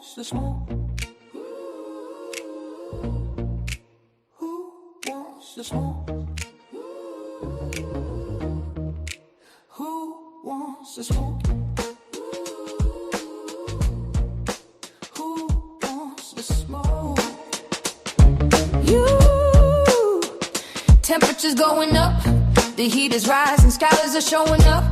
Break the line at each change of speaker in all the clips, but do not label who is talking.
wants to smoke? Who wants to smoke? Who wants to smoke? Who wants to smoke? You. Temperatures going up, the heat is rising, scholars are showing up,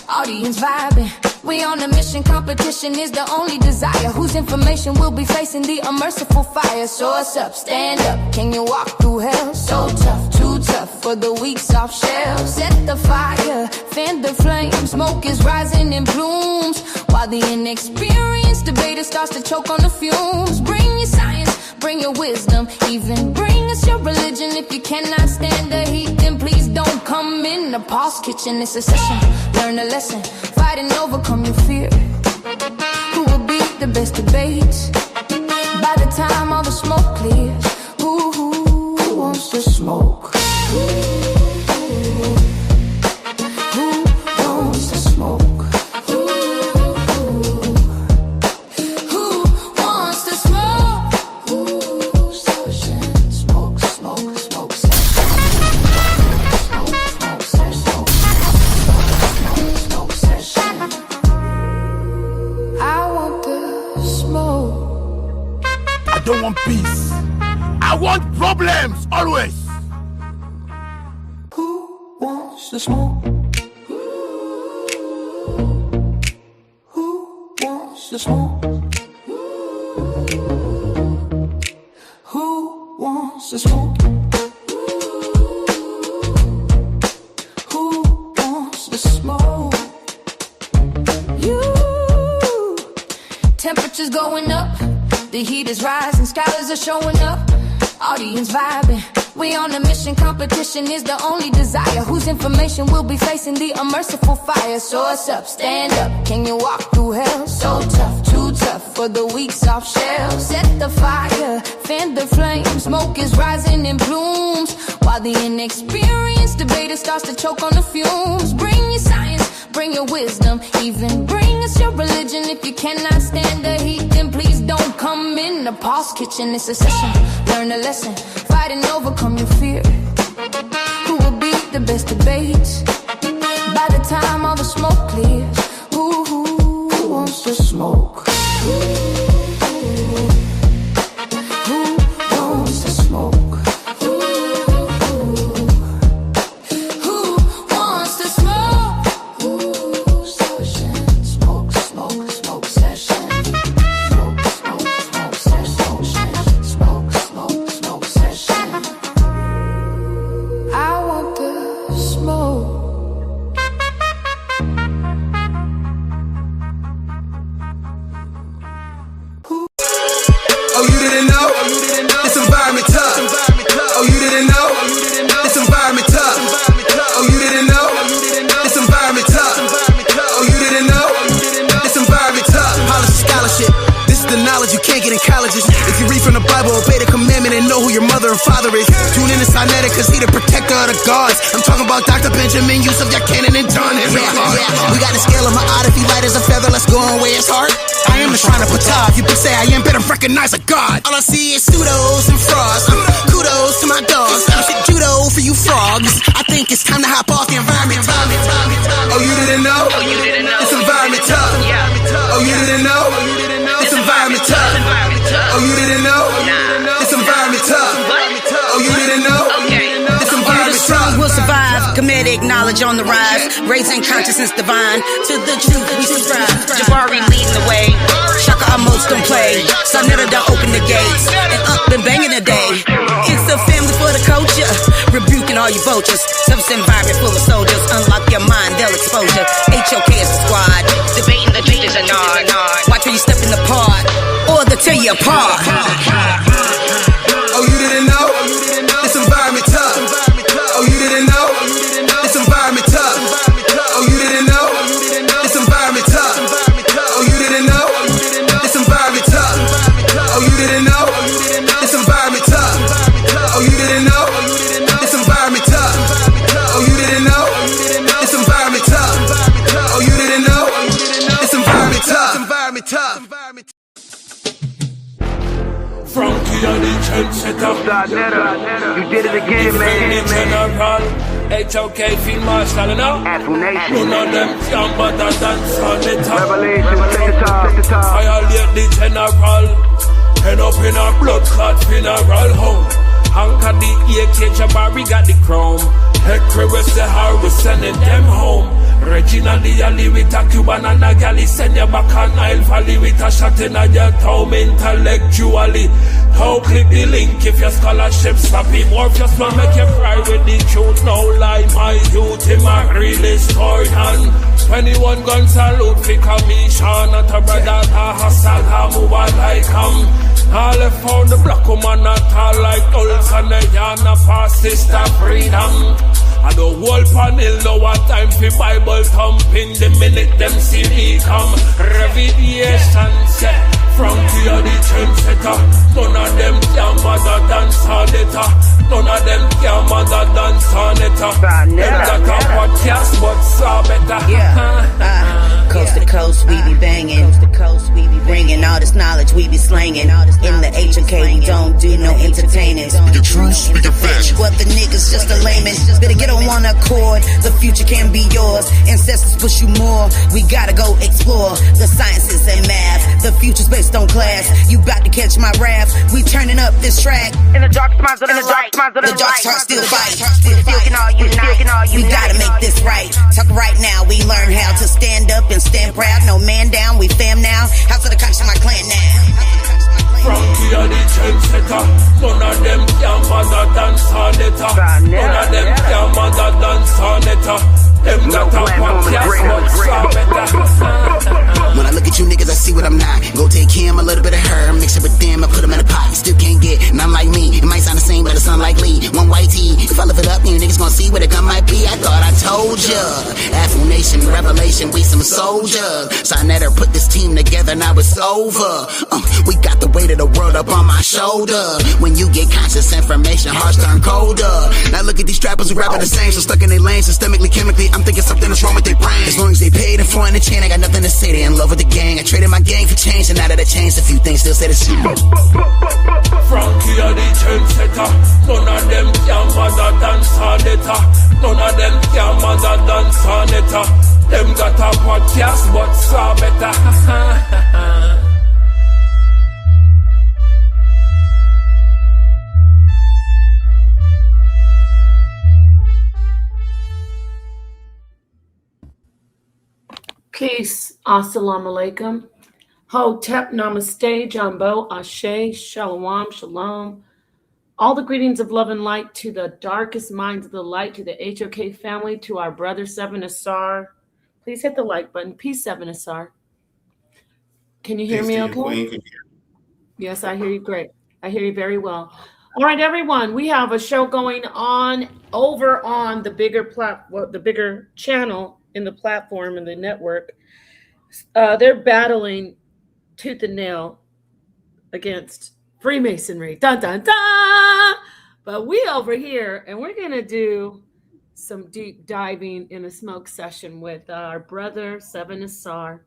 audience vibing. We on a mission, competition is the only desire. Whose information will be facing the unmerciful fire? So what's up, stand up, can you walk through hell? So tough, too tough for the weak soft shell. Set the fire, fan the flame, smoke is rising in blooms, while the inexperienced debater starts to choke on the fumes. Bring your science, bring your wisdom, even bring us your religion. If you cannot stand the heat, then please don't come in the Paul's kitchen. It's a session, learn a lesson, fight and overcome your fear. Who will beat the best debates? By the time all the smoke clears, who wants to smoke? Who wants to smoke?
I don't want peace. I want problems, always.
Who wants to smoke? Who wants to smoke? Who wants to smoke? Who wants to smoke? You. Temperatures going up, the heat is rising, scholars are showing up, audience vibing. We on a mission, competition is the only desire. Whose information will be facing the unmerciful fire? So what's up, stand up, can you walk through hell? So tough, too tough for the weak soft shell. Set the fire, fan the flame, smoke is rising in blooms, while the inexperienced debater starts to choke on the fumes. Bring your science, bring your wisdom, even bring us your religion. If you cannot stand the heat, then please don't come in the Paul's kitchen. It's a session, learn a lesson, fight and overcome your fear. Who will beat the best debates? By the time all the smoke clears, who wants to smoke? Who wants to smoke?
If you read from the Bible, obey the commandment and know who your mother and father is. Tune in to sa.neter, cause he the protector of the gods. I'm talking about Dr. Benjamin, Yusuf, Cannon, and John. We got a scale of my odd. If he light as a feather, let's go and weigh his heart. I am the shrine of Ptah. If you say I am, better recognize a god. All I see is pseudos and frauds. Kudos to my dogs. Shit judo for you frogs. I think it's time to hop off the environment. Oh, you didn't know? It's environment tough. Oh, you didn't know? It's environment tough. Oh, you didn't know? It's environment tough. Oh, you didn't know? It's environment tough.
Will survive, comedic knowledge on the rise, raising consciousness divine, to the truth we subscribe. Jabari leading the way, Shaka Amos don't play, sa.neter don't open the gates, and up and banging the day. It's a family for the culture, rebuking all you vultures. Service environment full of soldiers, unlock your mind, they'll exposure. HOK is the squad, debating the truth is a nod. Watch where you step in the pod, or they'll tear you apart.
Oh, you didn't know? It's environment tough. Oh, you didn't know? It's environment tough. Oh, you didn't know? It's environment tough. Oh, you didn't know? It's environment tough. Oh, you didn't know? It's environment tough. Oh, you didn't know? It's environment tough. Oh, you didn't know? It's environment tough. Oh, you didn't know? It's environment tough.
Frankie and the trendsetter.
sa.neter, you did it again, man.
General, HOK Field Marshal, you know?
Nation.
None of them can bother than sa.neter.
Revelation, set the top.
Violate the general. End up in a blood clot funeral home. Anchor the AK, Jabari got the chrome. Hector West the Har, we sending them home. Regina the alley with a Cuban and a galley. Send you back on Nile Valley with a shot in your toe intellectually. How click the link if your scholarship stop him. Or if you smell make you cry with the truth. No lie, my youth, him a real historian. 21 gun salute for commission. Not a brother, a hustle, a move like all I found the black woman not all like Olson and Yana past sister freedom. I don't whole panel know what time for Bible thumping the minute them see me come. Revelation set Frankie or the trendsetter. None of them can mother than sa.neter. None of them can mother than sa.neter. Them got a podcast but sa better.
Coast to coast, we be banging. Coast to coast, we be bringing all this knowledge, we be slanging. In the HOK, we don't do no entertaining.
Speak the truth, speak the facts.
What the niggas just a layman. Better get on one accord. The future can be yours. Ancestors push you more. We gotta go explore the sciences and math. The future's based on class. You bout to catch my wrath. We turning up this track.
In the dark minds of the light.
The dark heart still fight. We gotta make this right. Talk right now. We learn how to stand up and stand proud. No man down. We fam now. House of the conscious, my clan now.
Frankie are the trendsetter. None of them can mother than sa.neter. None of them can mother than sa.neter. Them got a podcast but sa better.
When I look at you niggas, I see what I'm not. Go take him, a little bit of her, mix it with them, I put them in a pot. You still can't get none like me. It might sound the same, but it's unlikely. One white tee, if I lift it up, you niggas gonna see where the gun might be. I thought I told ya. Afro Nation, Revelation, we some soldiers. sa.neter put this team together, now it's over. We got the weight of the world up on my shoulder. When you get conscious information, hearts turn colder. Now look at these trappers who rapping the same, so stuck in their lane, systemically, chemically. I'm thinking something is wrong with their brain. As long as they paid and flowing the chain, I got nothing to say. They in love with the gang. I traded my gang for change, and now that I changed a few things, still say the same.
Frankie are the trendsetter. None of them can mother than sa.neter. None of them can mother than sa.neter. Them got a podcast but sa better.
Peace, assalamu alaikum, hotep, namaste, jambo, ashe, shalom, shalom. All the greetings of love and light to the darkest minds of the light, to the HOK family, to our brother sa.neter. Please hit the like button. Peace, sa.neter. Can you hear me okay? Yes, I hear you great. I hear you very well. All right, everyone, we have a show going on over on the bigger channel in the platform and the network. They're battling tooth and nail against Freemasonry. Dun, dun, dun! But we over here, and we're going to do some deep diving in a smoke session with our brother, sa.neter,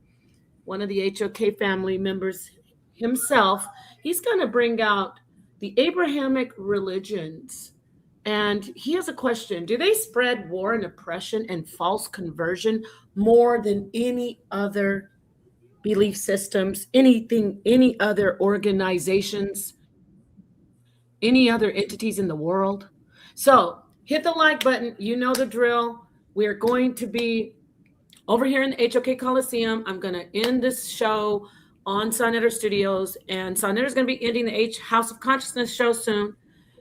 one of the HOK family members himself. He's going to bring out the Abrahamic religions. And he has a question. Do they spread war and oppression and false conversion more than any other belief systems, any other organizations, any other entities in the world? So hit the like button. You know the drill. We're going to be over here in the HOK Coliseum. I'm going to end this show on sa.neter Studios. And sa.neter is going to be ending the House of Consciousness show soon.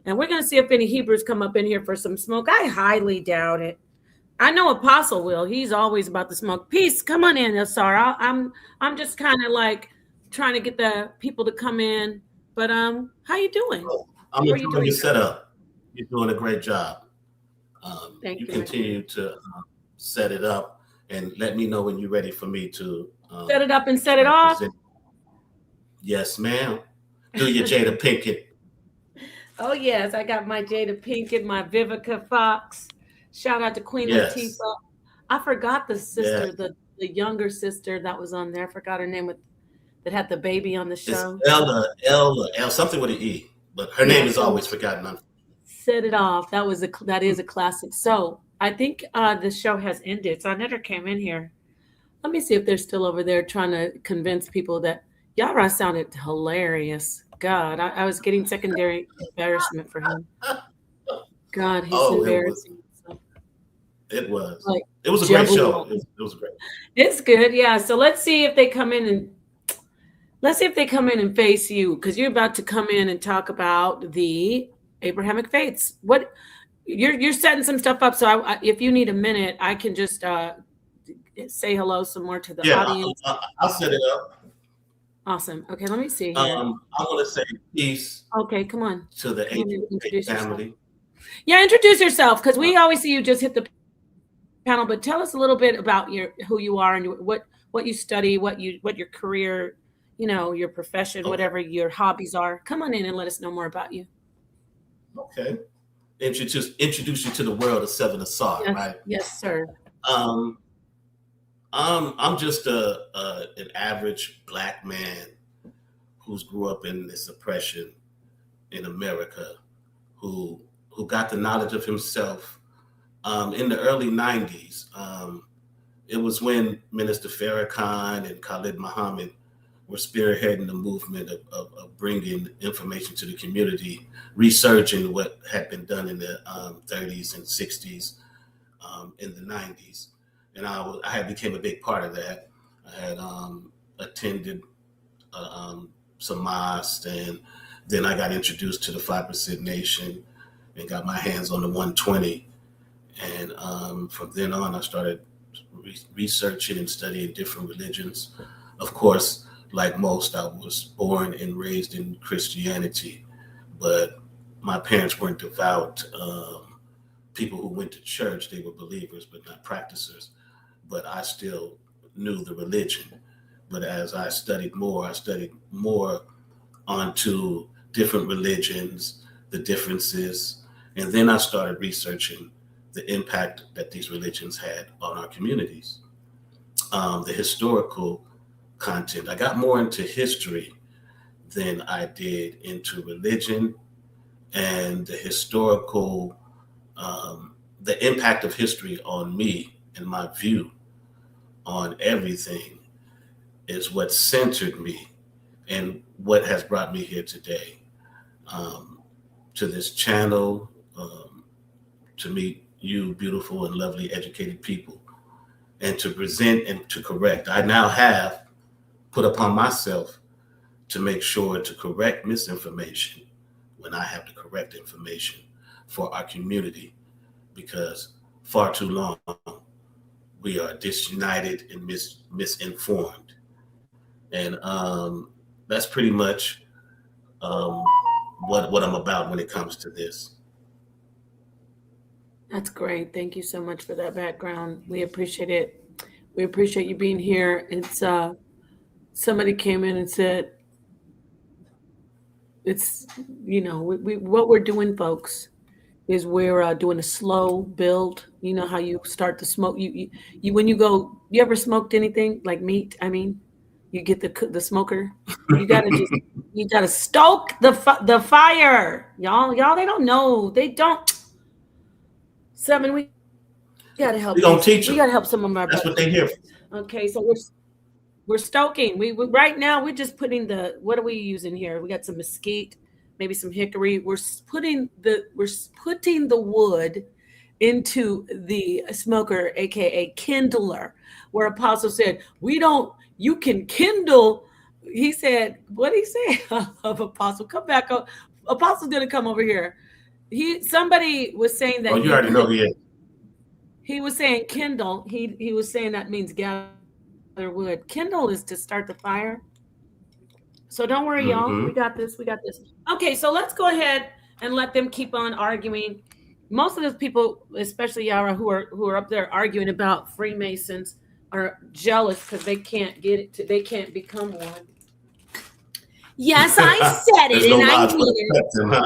And we're going to see if any Hebrews come up in here for some smoke. I highly doubt it. I know Apostle will. He's always about the smoke. Peace. Come on in, Ausar. I'm just kind of like trying to get the people to come in. But how you doing?
I'm enjoying your setup. You're doing a great job.
Thank you.
Continue to set it up and let me know when you're ready for me to
set it up and set it off.
Yes, ma'am. Do your Jada Pinkett.
Oh, yes. I got my Jada Pinkett, my Vivica Fox. Shout out to Queen Latifah. I forgot the sister, the younger sister that was on there. I forgot her name with that had the baby on the show?
It's Ella, something with an E, but her name is always forgotten.
Set It Off. That is a classic. So I think the show has ended. sa.neter came in here. Let me see if they're still over there trying to convince people that Yara sounded hilarious. God, I was getting secondary embarrassment for him. God, he's embarrassing.
It was.
Like,
it was a great show. It was great.
It's good, yeah. So let's see if they come in and face you, because you're about to come in and talk about the Abrahamic faiths. What you're setting some stuff up. So if you need a minute, I can just say hello some more to the audience.
I'll set it up.
Awesome. Okay, let me see here.
I want to say peace.
Okay, come on.
To the Abrahamic family.
Yeah, introduce yourself, because we always see you just hit the panel, but tell us a little bit about who you are and what you study, what your career, your profession, whatever your hobbies are. Come on in and let us know more about you.
Okay. Introduce you to the world of Ausar,
yes,
right?
Yes, sir.
I'm just an average Black man who's grew up in this oppression in America, who got the knowledge of himself in the early 90s. It was when Minister Farrakhan and Khalid Muhammad were spearheading the movement of bringing information to the community, researching what had been done in the 30s and 60s, in the 90s. And I became a big part of that. I had attended some mosques, and then I got introduced to the 5% Nation and got my hands on the 120. And from then on, I started researching and studying different religions. Of course, like most, I was born and raised in Christianity, but my parents weren't devout people who went to church. They were believers, but not practicers. But I still knew the religion. But as I studied more onto different religions, the differences, and then I started researching the impact that these religions had on our communities, the historical content. I got more into history than I did into religion, and the historical, the impact of history on me and my view on everything is what centered me and what has brought me here today, to this channel, to meet you beautiful and lovely educated people, and to present and to correct. I now have put upon myself to make sure to correct misinformation when I have the correct information for our community, because far too long we are disunited and misinformed. And that's pretty much what I'm about when it comes to this.
That's great. Thank you so much for that background. We appreciate it. We appreciate you being here. It's somebody came in and said, it's, we what we're doing, folks, is we're doing a slow build. You know how you start to smoke. You when you ever smoked anything like meat? I mean, you get the smoker. You gotta stoke the fire, y'all. They don't know. They don't. 7, we gotta help.
We don't teach them.
We gotta help some of our.
That's what they hear.
Okay, so we're stoking. We right now we're just putting what are we using here? We got some mesquite, maybe some hickory. We're putting the wood into the smoker, aka kindler, where Apostle said, you can kindle. He said, what did he say of Apostle? Come back up. Apostle's gonna come over here. Somebody was saying that.
Oh, you already know he is.
He was saying kindle. He was saying that means gather wood. Kindle is to start the fire. So don't worry, y'all. We got this. Okay, so let's go ahead and let them keep on arguing. Most of those people, especially Yara, who are up there arguing about Freemasons, are jealous because they can't get it. They can't become one. Yes, I said it, and I mean it.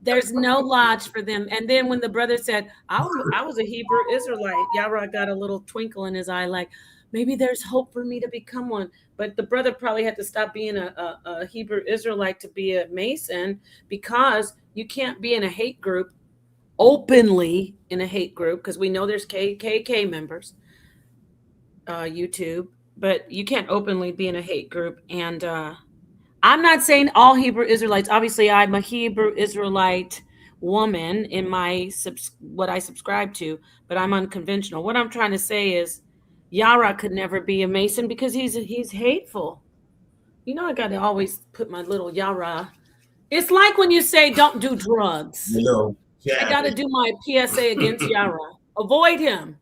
There's no lodge for them. And then when the brother said, I was a Hebrew Israelite, Yara got a little twinkle in his eye like, maybe there's hope for me to become one. But the brother probably had to stop being a Hebrew Israelite to be a Mason, because you can't be in a hate group openly in a hate group, because we know there's KKK members, YouTube, but you can't openly be in a hate group. And I'm not saying all Hebrew Israelites. Obviously, I'm a Hebrew Israelite woman in my what I subscribe to, but I'm unconventional. What I'm trying to say is, Yara could never be a Mason because he's hateful. You know, I got to always put my little Yara. It's like when you say don't do drugs. I got to do my PSA against Yara. Avoid him.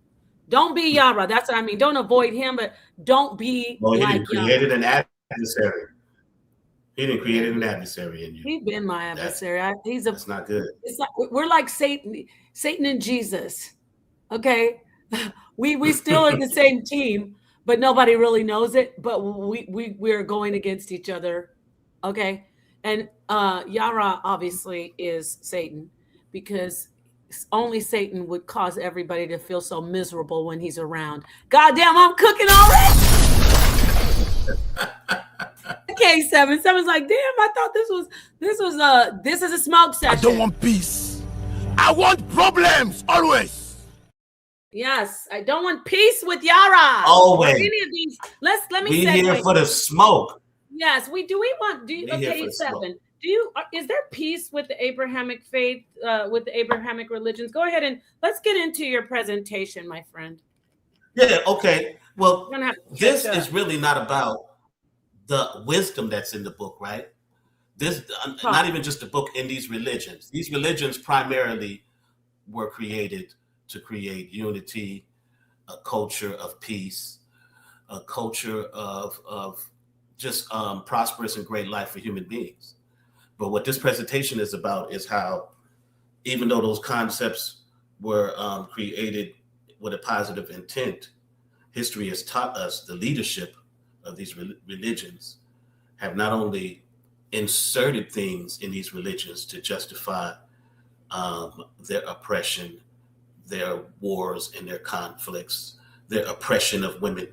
Don't be Yara. That's what I mean. Don't avoid him, but don't be
Well, he
like
didn't created an adversary. He didn't create an adversary in you.
He's been my adversary.
That's not good.
It's like we're like Satan and Jesus. Okay, we still are the same team, but nobody really knows it. But we're going against each other. Okay, and Yara obviously is Satan, because only Satan would cause everybody to feel so miserable when he's around. Goddamn, I'm cooking already. Okay, Seven's like, damn, I thought this is a smoke session.
I don't want peace. I want problems always.
Yes, I don't want peace with Yara.
Always.
Or any of these. Let me
We
say.
here for the smoke.
Yes, we do. We want. Do you? Okay, Seven. Do you? Is there peace with the Abrahamic faith? With the Abrahamic religions? Go ahead and let's get into your presentation, my friend.
Yeah. Okay. Well, this
is
really not about the wisdom that's in the book, right? This not even just the book in these religions. These religions primarily were created to create unity, a culture of peace, a culture of just prosperous and great life for human beings. But what this presentation is about is how, even though those concepts were created with a positive intent, history has taught us the leadership of these religions have not only inserted things in these religions to justify their oppression, their wars and their conflicts, their oppression of women,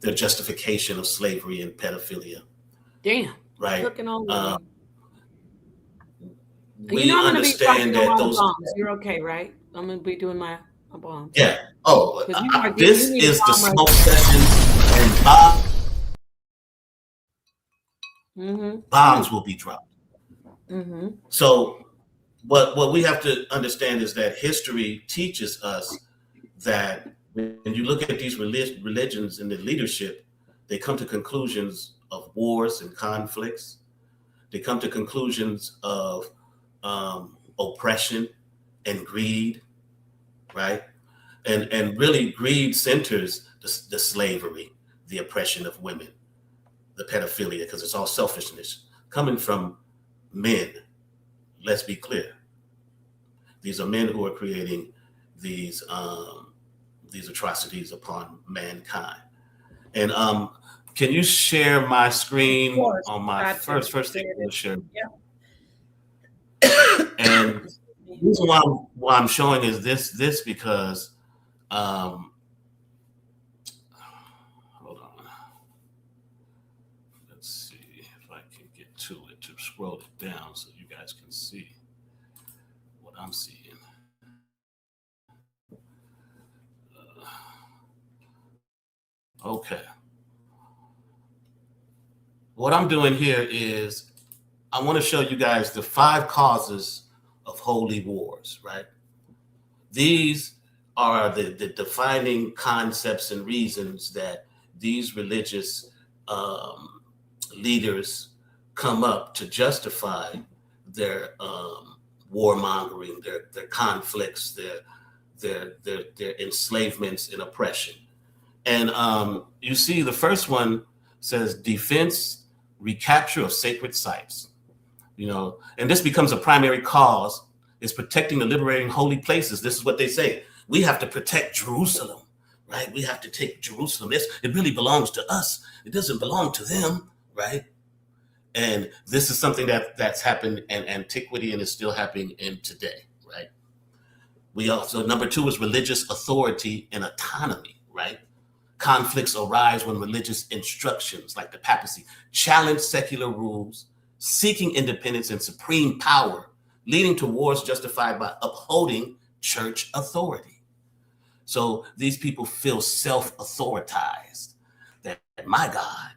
their justification of slavery and pedophilia.
Damn.
Right.
We understand that those bombs. You're okay, right? I'm gonna be doing my bombs.
Yeah. Oh, this is the smoke session, and bombs will be dropped.
Mm-hmm.
So what we have to understand is that history teaches us that when you look at these religions and the leadership, they come to conclusions of wars and conflicts. They come to conclusions of oppression and greed, right? And really greed centers the slavery, the oppression of women, the pedophilia, because it's all selfishness coming from men. Let's be clear. These are men who are creating these atrocities upon mankind. And can you share my screen on my first thing I'm going to share?
Yeah.
And the reason why I'm showing is this because hold on. Let's see if I can get to it to scroll it down so you guys can see what I'm seeing. Okay. What I'm doing here is I want to show you guys the 5 causes of holy wars, right? These are the defining concepts and reasons that these religious leaders come up to justify their warmongering, their conflicts, their enslavements and oppression. And you see the first one says defense, recapture of sacred sites. And this becomes a primary cause, is protecting and liberating holy places. This is what they say. We have to protect Jerusalem, right? We have to take Jerusalem. It really belongs to us. It doesn't belong to them, right? And this is something that's happened in antiquity and is still happening in today, right? We also, number 2 is religious authority and autonomy, right? Conflicts arise when religious instructions, like the papacy, challenge secular rules, seeking independence and supreme power, leading to wars justified by upholding church authority. So these people feel self-authoritized, that my God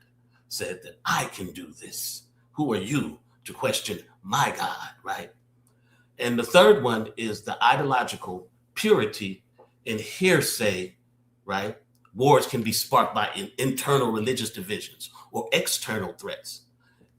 said that I can do this. Who are you to question my God, right? And the third one is the ideological purity and hearsay, right? Wars can be sparked by internal religious divisions or external threats,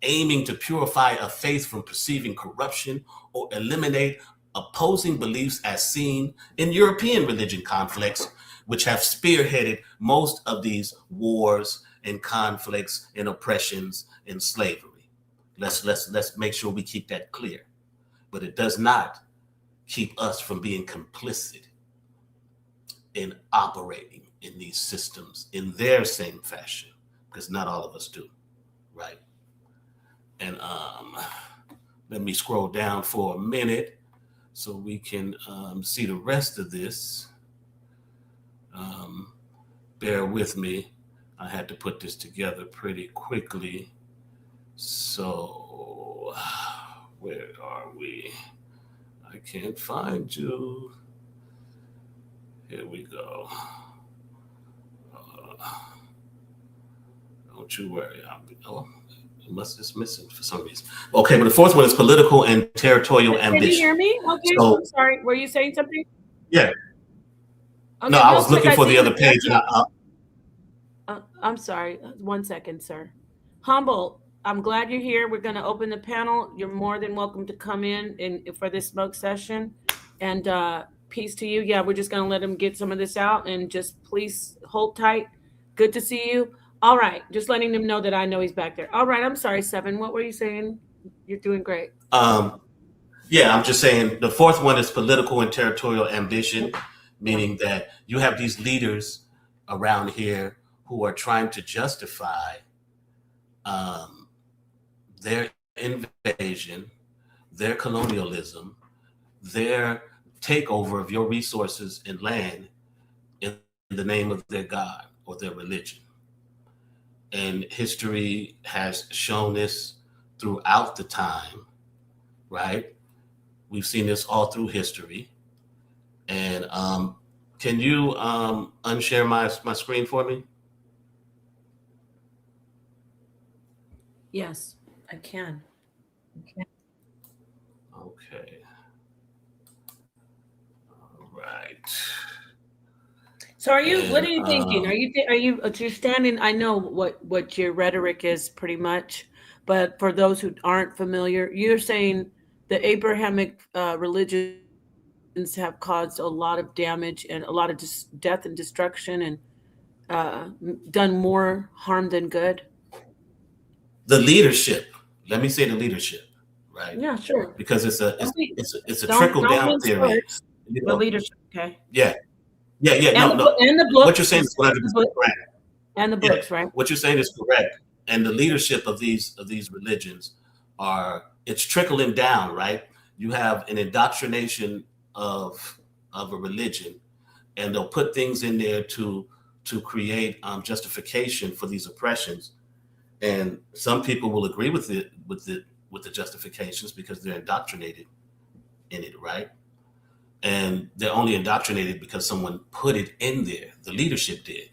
aiming to purify a faith from perceiving corruption or eliminate opposing beliefs as seen in European religion conflicts, which have spearheaded most of these wars and conflicts and oppressions and slavery. Let's make sure we keep that clear. But it does not keep us from being complicit in operating in these systems in their same fashion, because not all of us do, right? And let me scroll down for a minute so we can see the rest of this. Bear with me. I had to put this together pretty quickly. So where are we? I can't find you. Here we go. Don't you worry. It must just missing for some reason. Okay, but the fourth one is political and territorial ambition.
Can you hear me? Okay,
so,
I'm sorry. Were you saying something?
Yeah.
Okay,
no, I was looking for the other page.
I'm sorry. 1 second, sir. Humble, I'm glad you're here. We're going to open the panel. You're more than welcome to come in for this smoke session. And peace to you. Yeah, we're just going to let him get some of this out, and just please hold tight. Good to see you. All right. Just letting them know that I know he's back there. All right. I'm sorry, Seven. What were you saying? You're doing great.
Yeah, I'm just saying the fourth one is political and territorial ambition, meaning that you have these leaders around here who are trying to justify their invasion, their colonialism, their takeover of your resources and land in the name of their God or their religion. And history has shown this throughout the time, right? We've seen this all through history. And can you unshare my screen for me?
Yes, I can.
Okay. All right.
So what are you thinking? You're standing, I know what your rhetoric is pretty much, but for those who aren't familiar, you're saying the Abrahamic religions have caused a lot of damage and a lot of death and destruction, and done more harm than good.
The leadership. Let me say the leadership, right?
Yeah, sure.
Because it's a trickle down theory.
The leadership, okay.
Yeah. And
the books.
What you're saying is 100% correct.
And the books, right?
What you're saying is correct. And the leadership of these religions it's trickling down, right? You have an indoctrination of a religion, and they'll put things in there to create justification for these oppressions. And some people will agree with the justifications because they're indoctrinated in it, right? And they're only indoctrinated because someone put it in there. The leadership did,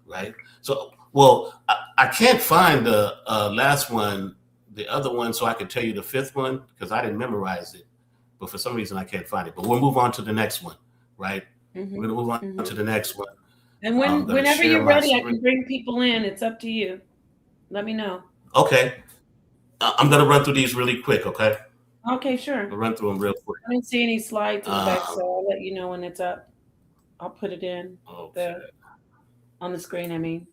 right? So, well, I can't find the last one, the other one, so I could tell you the fifth one, because I didn't memorize it. But for some reason, I can't find it. But we'll move on to the next one, right? Mm-hmm. We're going to move on to the next one.
And whenever you're ready, I can bring people in. It's up to you. Let me know.
Okay. I'm going to run through these really quick, okay?
Okay, sure.
I'll run through them real quick.
I don't see any slides in the back, so I'll let you know when it's up. I'll put it in on the screen, I mean.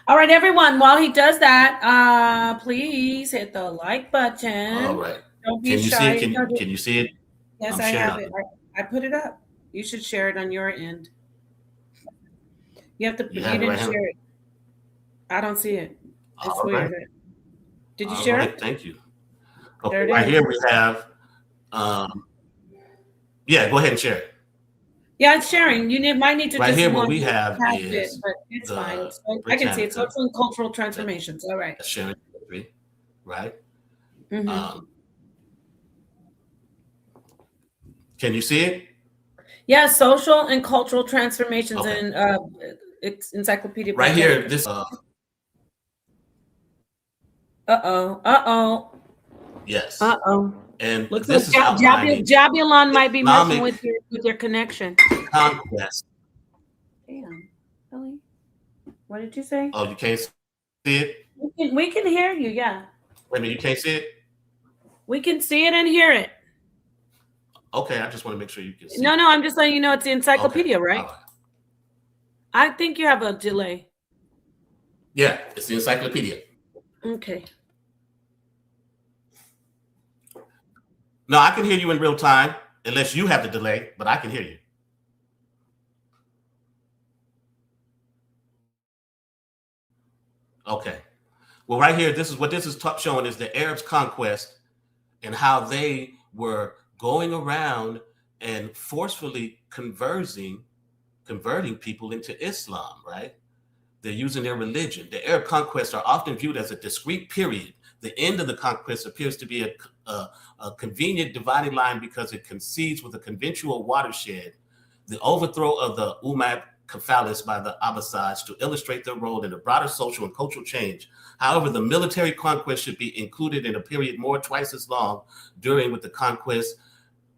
All right, everyone, while he does that, please hit the like button.
All right.
Don't be shy.
Can you see it?
Yes, I have it. I put it up. You should share it on your end. You didn't share it. I don't see it. It's weird. Right. Did you share it?
Thank you. Okay, right here we have, go ahead and share it.
Yeah, it's sharing. You might need to
Right
just
here, what
one
we have
tap it,
is
but it's fine.
the
It's fine. I can see it.
Britannica,
Social and cultural transformations. All right.
sharing history, right?
Mm-hmm.
Can you see it?
Yeah, social and cultural transformations
Okay.
in it's Encyclopedia
Right here,
Britannica.
this. Yes. And
Looks
this is
like
outlining
Jabulon might be messing
Islamic
with your connection.
conquest.
Damn, Ellie. What did you say?
Oh, you can't see it?
We can hear you, yeah.
Wait a minute, you can't see it?
We can see it and hear it.
Okay, I just want to make sure you can see it.
No, I'm just letting you know it's the encyclopedia,
Okay.
right?
All right.
I think you have a delay.
Yeah, it's the encyclopedia.
Okay.
No, I can hear you in real time, unless you have the delay, but I can hear you. Okay. Well, right here, this is what this is showing is the Arabs' conquest and how they were going around and forcefully converting people into Islam, right? They're using their religion. The Arab conquests are often viewed as a discrete period. The end of the conquest appears to be a convenient dividing line because it coincides with a conventional watershed, the overthrow of the Umayyad Caliphate by the Abbasids to illustrate their role in a broader social and cultural change. However, the military conquest should be included in a period twice as long during with the conquest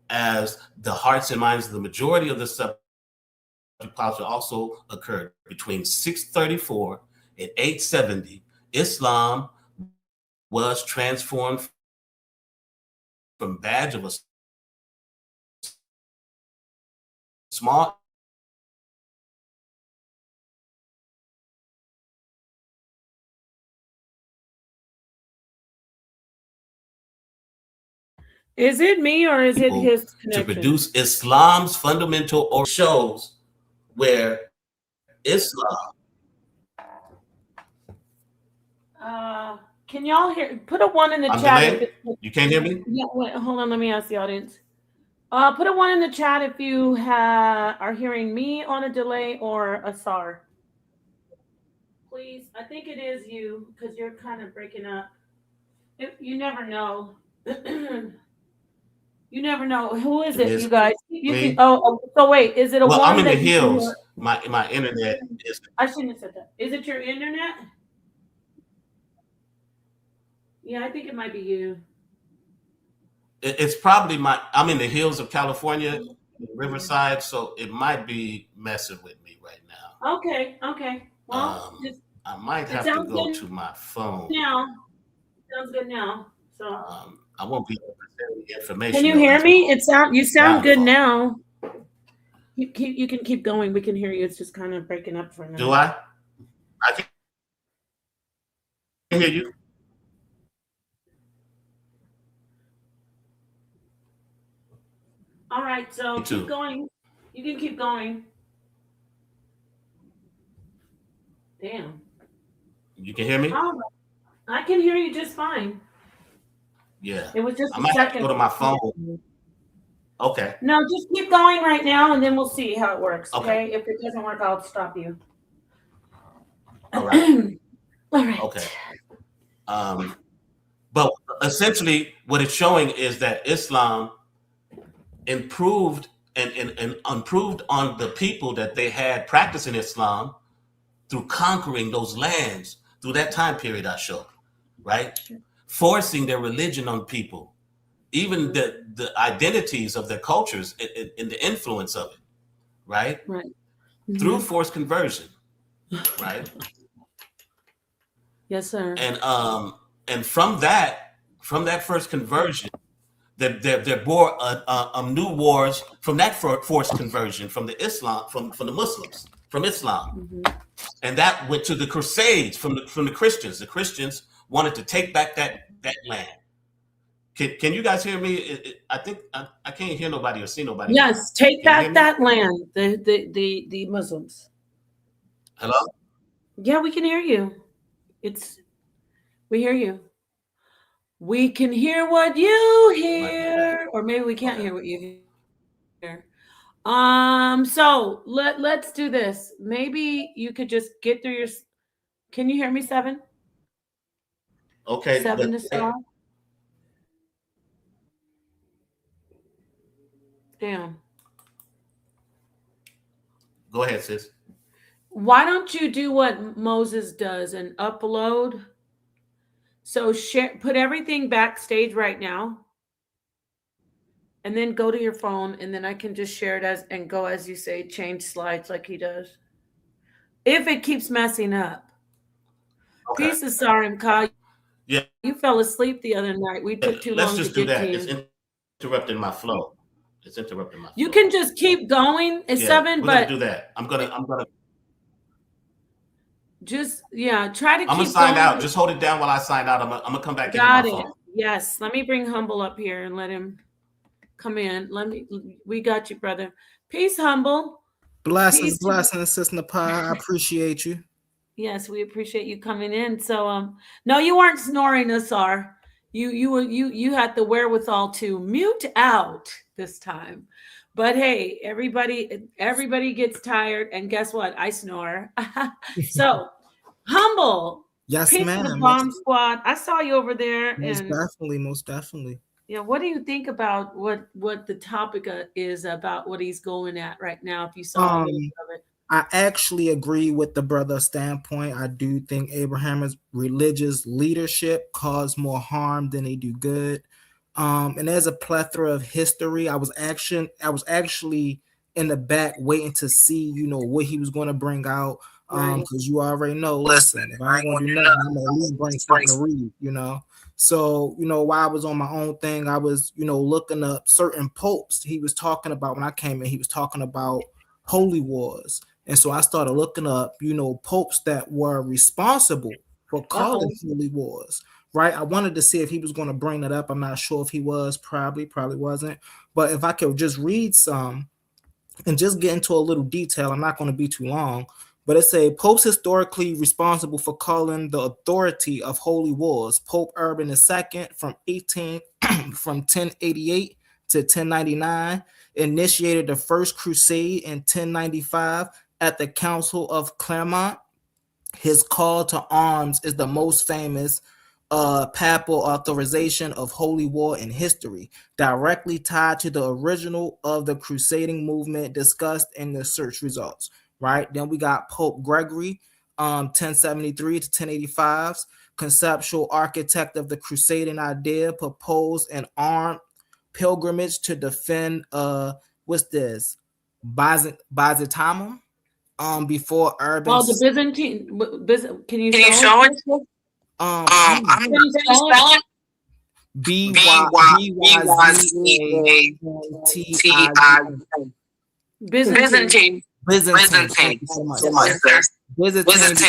as the hearts and minds of the majority of the subject population also occurred between 634 and 870. Islam was transformed from badge of a small
Is it me or is it his connection?
to produce Islam's fundamental or shows where Islam.
Can y'all hear? Put a 1 in the chat.
You can't hear me?
Yeah, wait, hold on. Let me ask the audience. Put a 1 in the chat if you are hearing me on a delay or Ausar. Please, I think it is you because you're kind of breaking up. You never know. You never know. Who is it, you guys? You can. So wait, is it a 1?
I'm in the hills. My internet is.
I shouldn't have said that. Is it your internet? Yeah, I think it might be you.
It's probably I'm in the hills of California, Riverside, so it might be messing with me right now.
Okay. Well,
I might have to go to my phone.
Now, sounds good now. So
I won't be able to send the information.
Can you hear me? You sound good now. You can keep going. We can hear you. It's just kind of breaking up for a minute.
Do I? I can hear you.
All right, so keep going. You can keep going. Damn.
You can hear me?
All right. I can hear you just fine.
Yeah.
It was just
I might have to go to my phone. Okay.
No, just keep going right now, and then we'll see how it works. Okay. If it doesn't work, I'll stop you.
All right.
All right.
Okay. But essentially, what it's showing is that Islam improved and improved on the people that they had practicing Islam through conquering those lands through that time period I showed, right? Forcing their religion on people, even the identities of their cultures and the influence of it, right?
Right. Mm-hmm.
Through forced conversion, right?
Yes, sir.
And from that first conversion, there bore new wars from that forced conversion from the Islam from the Muslims from Islam, and that went to the Crusades from the Christians. The Christians wanted to take back that land. Can you guys hear me? I think I can't hear nobody or see nobody.
Yes, take back that land. The Muslims.
Hello?
Yeah, we can hear you. We hear you. We can hear what you hear, or maybe we can't hear what you hear. So let's do this. Maybe you could just get through your. Can you hear me, Seven?
Okay.
Seven to start. Damn.
Go ahead, sis.
Why don't you do what Moses does and upload? So put everything backstage right now, and then go to your phone, and then I can just share it as and go as you say, change slides like he does. If it keeps messing up.
Okay.
Peace of Sarim Ka.
Yeah.
You fell asleep the other night. We took too long to get to you.
Let's just do that. It's interrupting my flow.
You can just keep going. It's Seven, but
do that. I'm gonna
just try to keep
I'm gonna sign out. Just hold it down while I sign out. I'm gonna come back in my phone.
Yes. Let me bring Humble up here and let him come in. We got you, brother. Peace, Humble.
Blessings, Sister Pie. I appreciate you.
Yes, we appreciate you coming in. So no, you weren't snoring, Ausar. You had the wherewithal to mute out this time. But hey, everybody gets tired, and guess what? I snore. So Humble.
Yes,
Peace
ma'am.
to the bomb squad. I saw you over there.
Most definitely.
Yeah, what do you think about what the topic is about what he's going at right now? If you saw a little bit of it.
I actually agree with the brother's standpoint. I do think Abraham's religious leadership caused more harm than they do good. And there's a plethora of history. I was actually in the back waiting to see, what he was going to bring out. Because you already know, listen, if I ain't gonna do nothing, I'm gonna at least bring something to read, So, while I was on my own thing, I was, looking up certain popes he was talking about when I came in. He was talking about holy wars. And so I started looking up, popes that were responsible for calling holy wars, right? I wanted to see if he was going to bring that up. I'm not sure if he was, probably wasn't. But if I could just read some and just get into a little detail, I'm not going to be too long. But it says popes historically responsible for calling the authority of holy wars. Pope Urban II from 1088 to 1099 initiated the First Crusade in 1095 at the Council of Clermont. His call to arms is the most famous papal authorization of holy war in history, directly tied to the original of the crusading movement discussed in the search results. Right. Then we got Pope Gregory, 1073 to 1085, conceptual architect of the crusading idea, proposed an armed pilgrimage to defend Byzantium before Urban.
Well, the Byzantine. Can you show it?
I'm going to spell it.
Byzantine.
Byzantine. So these are just,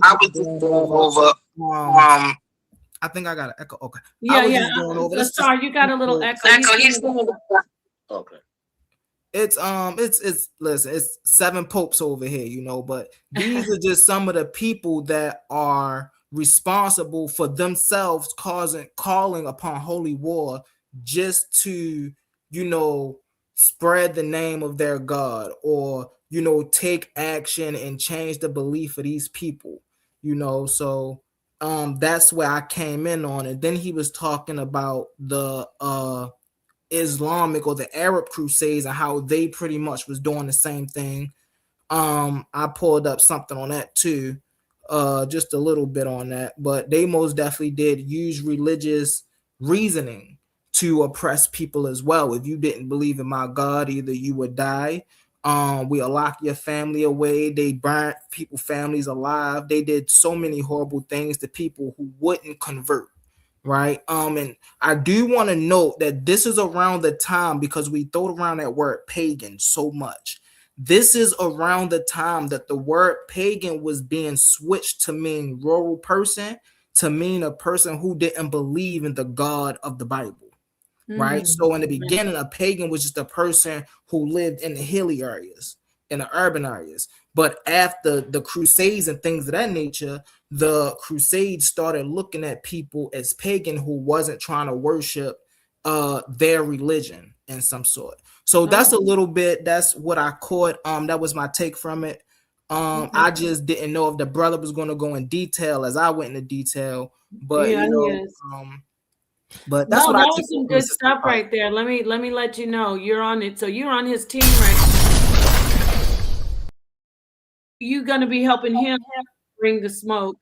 I was just going over. I think I got an echo. Okay.
Yeah. Sorry, you got a little echo.
Okay.
It's listen, it's 7 popes over here, but these are just some of the people that are responsible for themselves calling upon holy war just to, spread the name of their God or, take action and change the belief of these people, so that's where I came in on it. Then he was talking about the Islamic or the Arab Crusades and how they pretty much was doing the same thing. I pulled up something on that too, just a little bit on that, but they most definitely did use religious reasoning to oppress people as well. If you didn't believe in my God, either you would die. We'll lock your family away. They burnt people's families alive. They did so many horrible things to people who wouldn't convert. Right. And I do want to note that this is around the time, because we throw around that word pagan so much. This is around the time that the word pagan was being switched to mean rural person, to mean a person who didn't believe in the God of the Bible. Right. So in the beginning, a pagan was just a person who lived in the hilly areas, in the urban areas. But after the Crusades and things of that nature, the Crusades started looking at people as pagan who wasn't trying to worship their religion, in some sort. So that's a little bit, that's what I caught. That was my take from it. I just didn't know if the brother was going to go in detail as I went into detail, but
Yeah,
you know,
he is.
but that's
No,
what
that
I
was
took
some
from
good stuff
part.
right there. Let me let you know you're on it. So you're on his team right. You're gonna be helping him bring the smoke.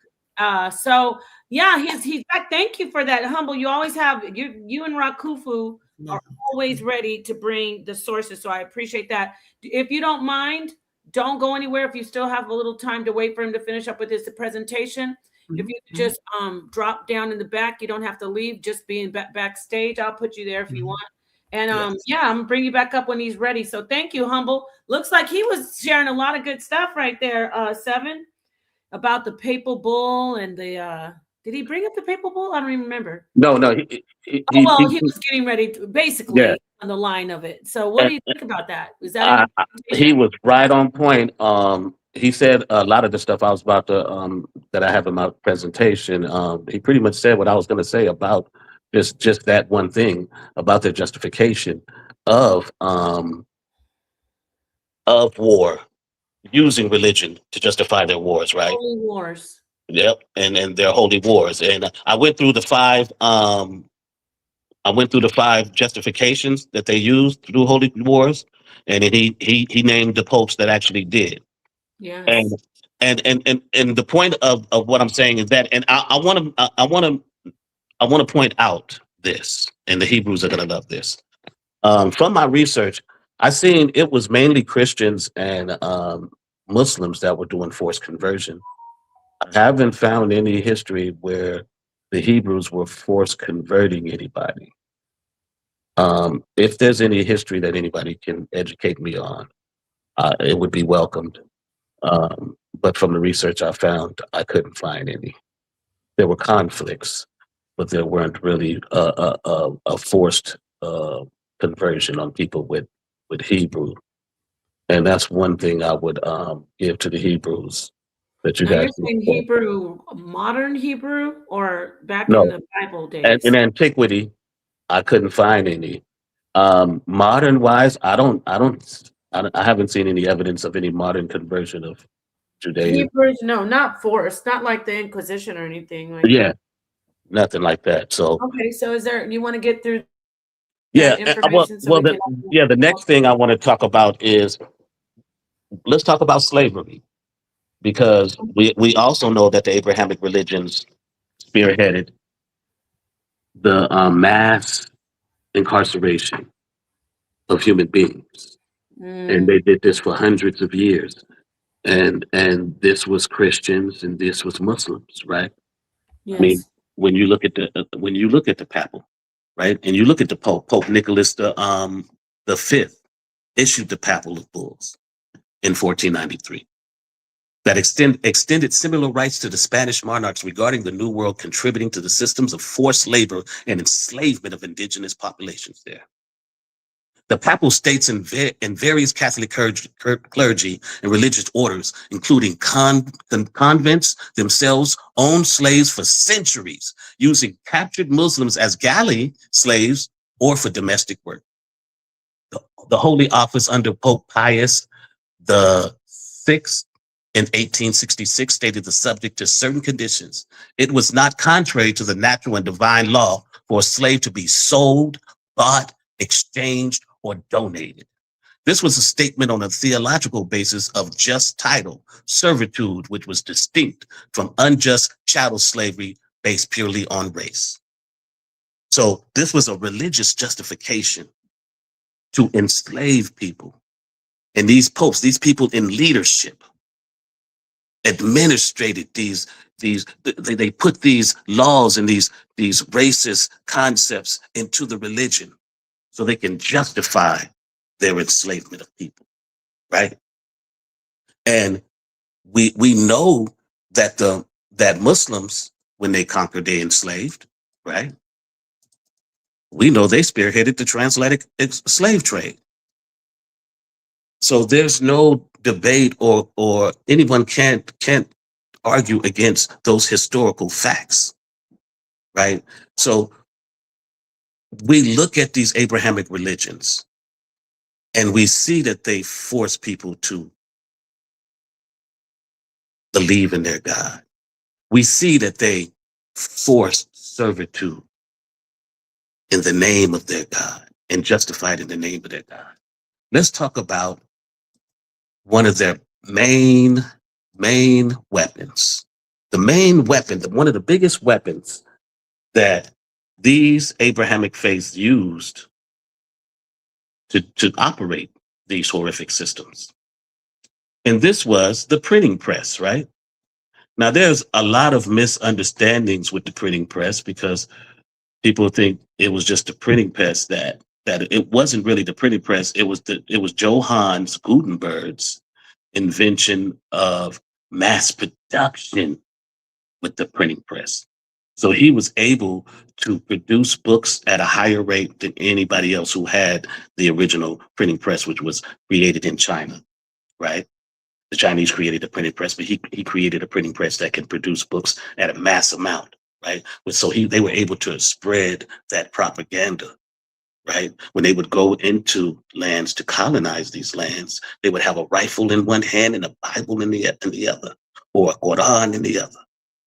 So yeah, he's back. Thank you for that, Humble. You always have you and Rakufu are always ready to bring the sources. So I appreciate that. If you don't mind, don't go anywhere. If you still have a little time to wait for him to finish up with his presentation, if you could just drop down in the back, you don't have to leave. Just be in backstage. I'll put you there if you want. And yeah, I'm gonna bring you back up when he's ready. So thank you, Humble. Looks like he was sharing a lot of good stuff right there, Seven, about the papal bull and the did he bring up the papal bull? I don't even remember.
No,
He was getting ready to basically on the line of it. So what do you think about that? Was that
he was right on point. He said a lot of the stuff I was about to that I have in my presentation. He pretty much said what I was going to say about just that one thing about the justification of war, using religion to justify their wars, right?
holy wars?
Yep, and their holy wars. And I went through the five. I went through the five justifications that they used through holy wars, and then he named the popes that actually did.
Yes.
And the point of what I'm saying is that, and I want to point out this, and the Hebrews are going to love this. From my research, I seen it was mainly Christians and Muslims that were doing forced conversion. I haven't found any history where the Hebrews were forced converting anybody. If there's any history that anybody can educate me on, it would be welcomed. But from the research I found, I couldn't find any. There were conflicts, but there weren't really a forced conversion on people with Hebrew. And that's one thing I would give to the Hebrews. That you
Now
guys
you're saying Hebrew, modern Hebrew, or back in
No.
the Bible days?
In antiquity, I couldn't find any. Modern wise, I haven't seen any evidence of any modern conversion of Judaism.
Hebrews, no, not forced, not like the Inquisition or anything like
Yeah,
that.
nothing like that. So
Okay, so is there? You want to get through?
yeah,
information so we can-
the next thing I want to talk about is let's talk about slavery, because we also know that the Abrahamic religions spearheaded the mass incarceration of human beings, and they did this for hundreds of years. And this was Christians and this was Muslims, right?
Yes.
I mean, when you look at the papal, right, and you look at the Pope Nicholas the Fifth issued the papal bulls in 1493 that extended similar rights to the Spanish monarchs regarding the New World, contributing to the systems of forced labor and enslavement of indigenous populations there. The papal states in various Catholic clergy and religious orders, including convents themselves, owned slaves for centuries, using captured Muslims as galley slaves or for domestic work. The Holy Office under Pope Pius the Sixth in 1866 stated the subject to certain conditions. It was not contrary to the natural and divine law for a slave to be sold, bought, exchanged, or donated. This was a statement on a theological basis of just title, servitude, which was distinct from unjust chattel slavery based purely on race. So this was a religious justification to enslave people. And these popes, these people in leadership, administrated they put these laws and these racist concepts into the religion so they can justify their enslavement of people, right? And we know that that Muslims, when they conquered, they enslaved, right? We know they spearheaded the transatlantic slave trade. So there's no debate or anyone can't argue against those historical facts, right? So we look at these Abrahamic religions and we see that they force people to believe in their God. We see that they force servitude in the name of their God and justified in the name of their God. Let's talk about one of their main weapons. The main weapon, one of the biggest weapons that these Abrahamic faiths used to operate these horrific systems. And this was the printing press, right? Now, there's a lot of misunderstandings with the printing press because people think it was just the printing press that it wasn't really the printing press. It was Johannes Gutenberg's invention of mass production with the printing press. So he was able to produce books at a higher rate than anybody else who had the original printing press, which was created in China, right? The Chinese created a printing press, but he created a printing press that can produce books at a mass amount, right? So they were able to spread that propaganda, right? When they would go into lands to colonize these lands, they would have a rifle in one hand and a Bible in the other, or a Quran in the other,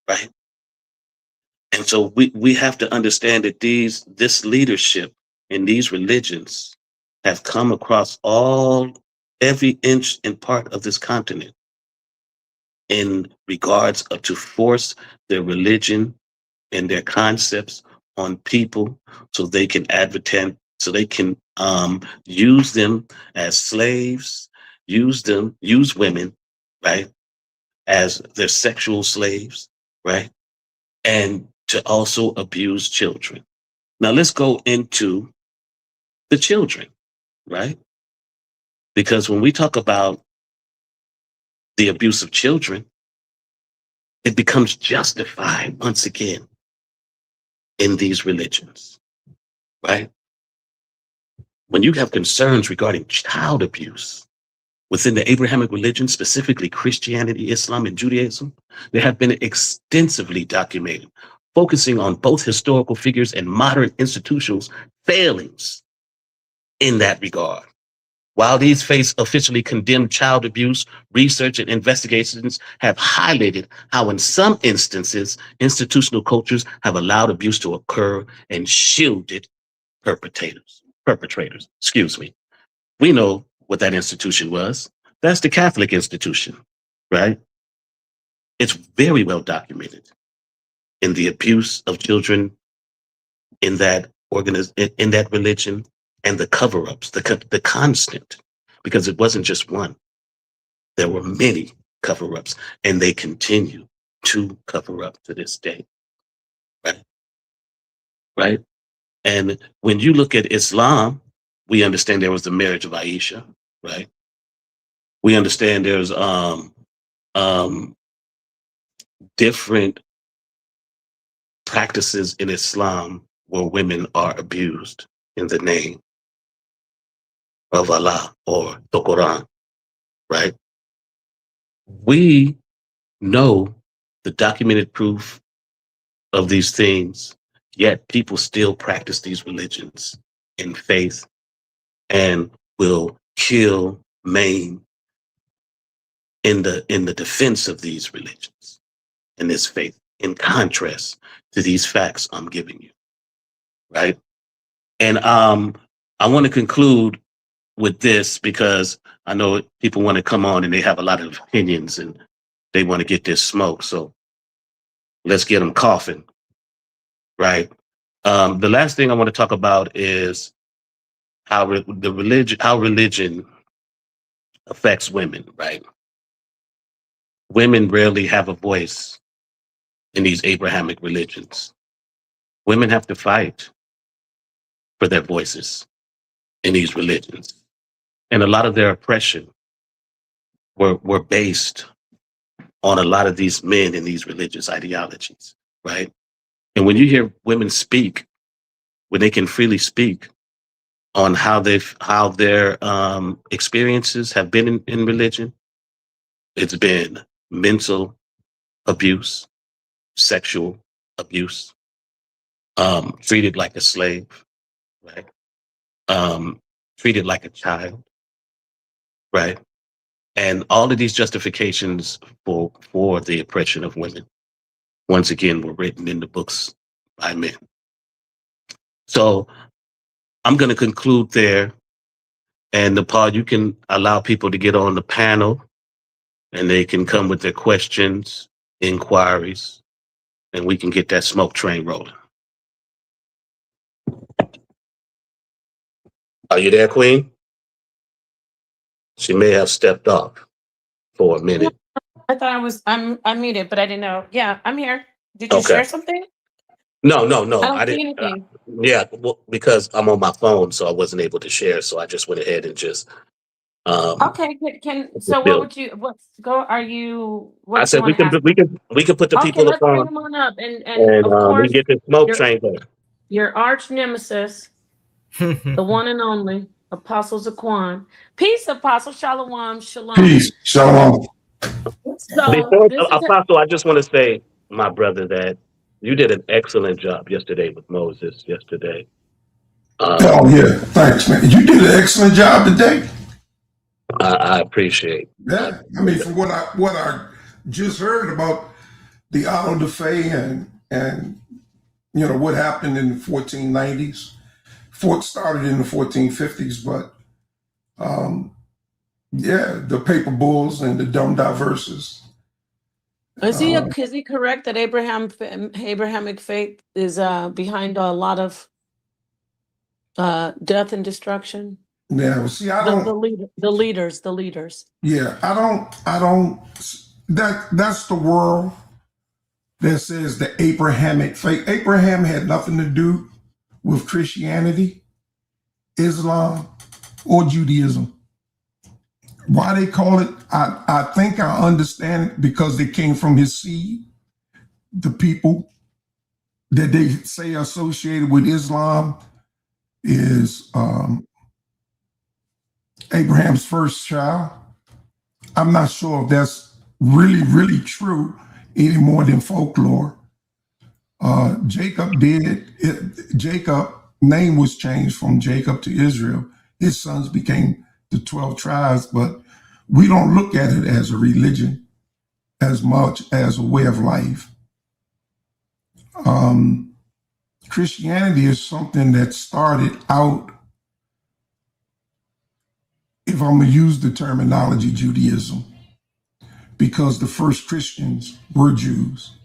right? And so we have to understand that this leadership in these religions have come across every inch and part of this continent in regards of to force their religion and their concepts on people so they can advocate, so they can use them as slaves, use women, right, as their sexual slaves, right, and to also abuse children. Now let's go into the children, right? Because when we talk about the abuse of children, it becomes justified once again in these religions, right? When you have concerns regarding child abuse within the Abrahamic religion, specifically Christianity, Islam, and Judaism, they have been extensively documented, focusing on both historical figures and modern institutions' failings in that regard. While these faiths officially condemn child abuse, research and investigations have highlighted how in some instances, institutional cultures have allowed abuse to occur and shielded perpetrators. We know what that institution was. That's the Catholic institution, right? It's very well documented in the abuse of children in that in that religion, and the cover-ups, the constant, because it wasn't just one. There were many cover-ups, and they continue to cover up to this day, right? Right? And when you look at Islam, we understand there was the marriage of Aisha, right? We understand there's different practices in Islam where women are abused in the name of Allah or the Quran, right? We know the documented proof of these things, yet people still practice these religions in faith and will kill, maim in the defense of these religions and this faith, in contrast to these facts I'm giving you, right? And I want to conclude with this because I know people want to come on and they have a lot of opinions and they want to get this smoke. So let's get them coughing, right? The last thing I want to talk about is how religion affects women, right? Women rarely have a voice in these Abrahamic religions. Women have to fight for their voices in these religions. And a lot of their oppression were based on a lot of these men in these religious ideologies, right? And when you hear women speak, when they can freely speak on how their experiences have been in religion, it's been mental abuse, sexual abuse, treated like a slave, right? Treated like a child, right? And all of these justifications for the oppression of women, once again, were written in the books by men. So I'm going to conclude there. And Nepal, you can allow people to get on the panel and they can come with their questions, inquiries, and we can get that smoke train rolling. Are you there, Queen? She may have stepped off for a minute.
I thought I'm muted, but I didn't know. Yeah, I'm here. Did you share something?
No.
I don't see anything.
Yeah, well, because I'm on my phone, so I wasn't able to share. So I just went ahead and just.
Okay. So what would you?
I said we can put the people
let's bring
on.
them on up, and of course
we get the smoke train going.
Your arch nemesis, the one and only Apostle Zaquan. Peace, Apostle. Shalom.
Peace. Shalom.
Before, Apostle, I just want to say, my brother, that you did an excellent job yesterday with Moses. Yesterday.
Oh yeah, thanks, man. You did an excellent job today.
I appreciate.
Yeah, I mean, from what I just heard about the auto da fe and you know what happened in the 1490s, started in the 1450s, but yeah, the paper bulls and the dumb diverses.
Is he correct that Abrahamic faith is behind a lot of death and destruction?
Yeah, well, see, I don't.
The leaders.
Yeah, I don't. That's the world that says the Abrahamic faith. Abraham had nothing to do with Christianity, Islam, or Judaism. Why they call it, I think I understand it because they came from his seed. The people that they say associated with Islam is Abraham's first child. I'm not sure if that's really true any more than folklore. Jacob name was changed from Jacob to Israel. His sons became the 12 tribes, but we don't look at it as a religion as much as a way of life. Christianity is something that started out, if I'm going to use the terminology, Judaism, because the first Christians were Jews.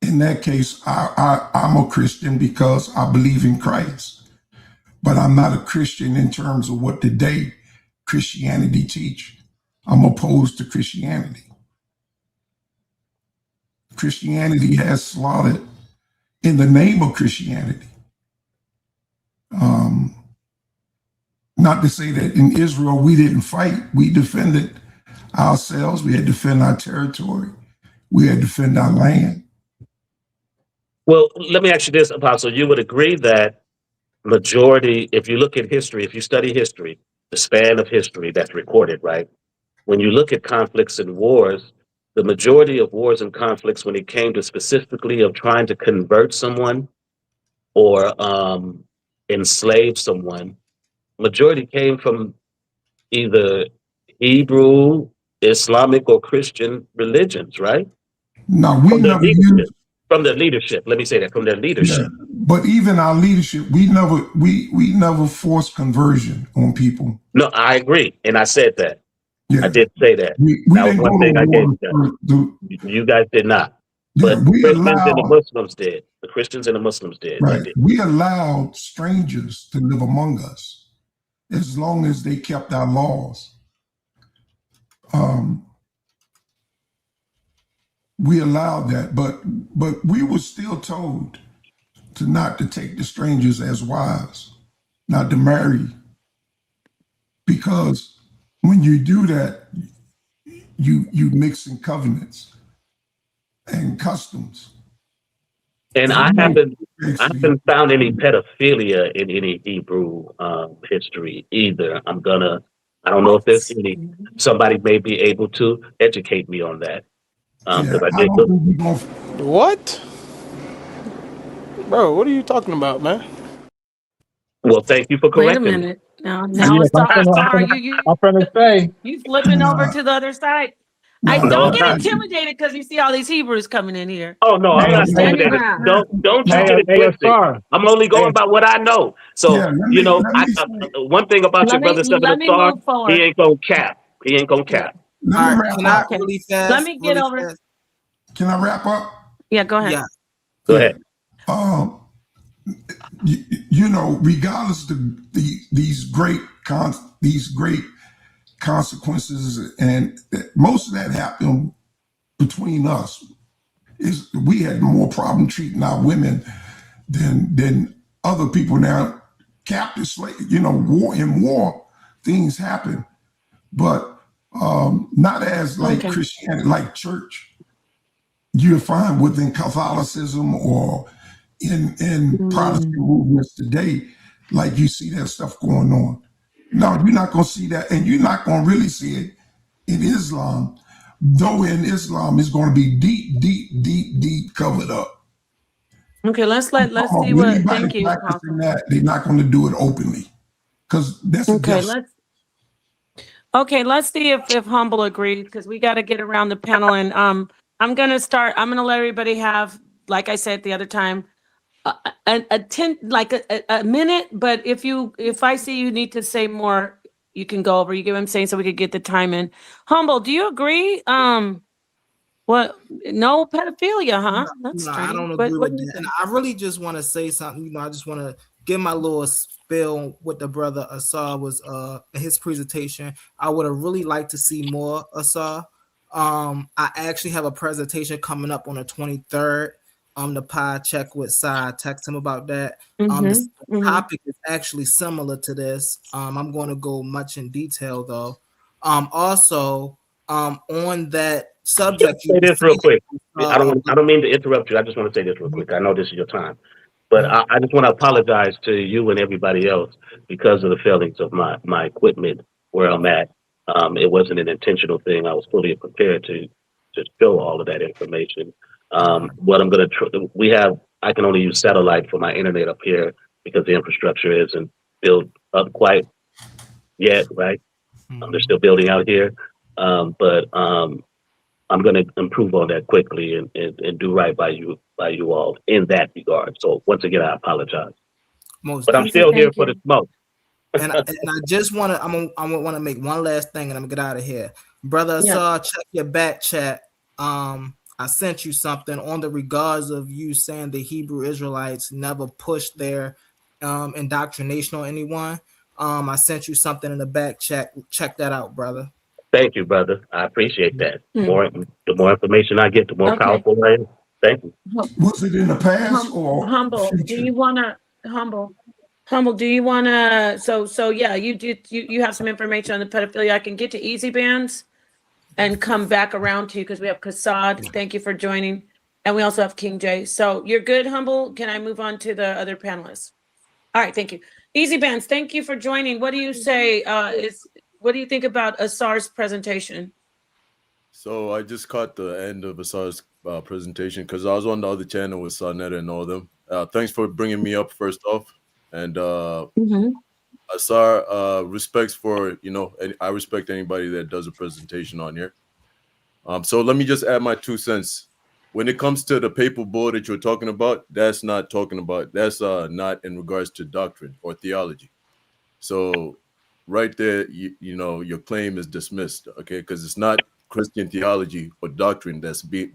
In that case, I'm a Christian because I believe in Christ, but I'm not a Christian in terms of what today Christianity teach. I'm opposed to Christianity. Christianity has slaughtered in the name of Christianity. Not to say that in Israel we didn't fight. We defended ourselves. We had to defend our territory. We had to defend our land.
Well, let me ask you this, Apostle. You would agree that majority, if you look at history, if you study history, the span of history that's recorded, right? When you look at conflicts and wars, the majority of wars and conflicts, when it came to specifically of trying to convert someone or enslave someone, majority came from either Hebrew, Islamic, or Christian religions, right?
No, we never used
from their leadership. Let me say that, from their leadership.
Yeah, but even our leadership, we never forced conversion on people.
No, I agree, and I said that.
Yeah.
I did say that. That was one thing I gave you. You guys did not.
Yeah,
but the Christians and the Muslims did. The Christians and the Muslims did.
Right. We allowed strangers to live among us as long as they kept our laws. We allowed that, but we were still told not to take the strangers as wives, not to marry, because when you do that, you mix in covenants and customs.
And I haven't found any pedophilia in any Hebrew history either. I don't know if there's any. Somebody may be able to educate me on that.
What?
Bro, what are you talking about, man?
Well, thank you for
Wait a
correcting me.
minute. Now
Yes,
it's Ausar.
I'm finna say.
You flipping over to the other side. I
No,
No,
don't
I'm
get
not.
intimidated because you see all these Hebrews coming in here.
Oh no, I'm
Hey,
not
Stand your
hey,
intimidated.
ground.
Don't you
hey,
get it
hey,
twisted.
Ausar.
I'm only going
Hey,
by what I know.
yeah,
So you know,
let me say,
one thing about your brother Seven
Let me
Star,
move
he
forward.
ain't gonna cap. He ain't gonna
Yeah.
cap.
let
All
me
right.
wrap
Can I
up.
Okay.
really
Let
fast?
me get
Really
over.
fast.
Can I wrap up?
Yeah, go ahead.
Yeah.
Go
Yeah.
ahead.
Um, you know, regardless of these great consequences, and most of that happened between us. Is we had more problem treating our women than other people. Now, captive slave, you know, war things happen, but not as like
Okay.
Christianity, like church. You find within Catholicism or in Protestant
Mm.
movements today, like you see that stuff going on. No, you're not going to see that, and you're not going to really see it in Islam. Though in Islam, it's going to be deep covered up.
Okay, let's see
When
what.
anybody
Thank you,
practicing
Apostle.
that, they're not going to do it openly because that's a
Okay,
death.
let's see if Humble agrees because we got to get around the panel and I'm gonna let everybody have, like I said the other time, a 10 like a minute. But if I see you need to say more, you can go over. You get what I'm saying, so we could get the time in. Humble, do you agree? What? No pedophilia, huh? That's
No, I
strange.
don't agree
What
with
do you
that. And
think?
I really just want to say something. I just want to give my little spill on what the brother Asar was in his presentation. I would have really liked to see more Asar. I actually have a presentation coming up on the 23rd. The pie check with Side. Text him about that. The topic is actually similar to this. I'm going to go much in detail though. Also, on that subject you
Say
were
this real
saying,
quick.
about
I don't mean to interrupt you. I just want to say this real quick. I know this is your time, but I just want to apologize to you and everybody else because of the failings of my equipment where I'm at. It wasn't an intentional thing. I was fully prepared to show all of that information. What I'm going to I can only use satellite for my internet up here because the infrastructure isn't built up quite yet, right? They're still building out here. But I'm going to improve on that quickly and do right by you all in that regard. So once again, I apologize,
most
but I'm
definitely.
Okay,
still here
thank
for the
you.
smoke.
And I just want to I want to make one last thing and I'm gonna get out of here, brother.
Yeah.
Check your back chat. I sent you something on the regards of you saying the Hebrew Israelites never pushed their indoctrination on anyone. I sent you something in the back chat. Check that out, brother.
Thank you, brother. I appreciate that.
Mm.
The more information I get, the more
Okay.
powerful I am. Thank you.
Was it in the past or
Humble, do
future?
you wanna humble? Do you wanna? So yeah, you have some information on the pedophilia. I can get to easy bands and come back around to you because we have Kassad. Thank you for joining, and we also have King J. So you're good, Humble. Can I move on to the other panelists? All right, thank you. Easy bands, thank you for joining. What do you say? What do you think about Asar's presentation?
So I just caught the end of Asar's presentation because I was on the other channel with sa.neter and all them. Thanks for bringing me up first off. And Asar, respects for, and I respect anybody that does a presentation on here. So let me just add my 2 cents. When it comes to the papal bull that you're talking about, that's not in regards to doctrine or theology. So right there, your claim is dismissed, okay? Because it's not Christian theology or doctrine that's in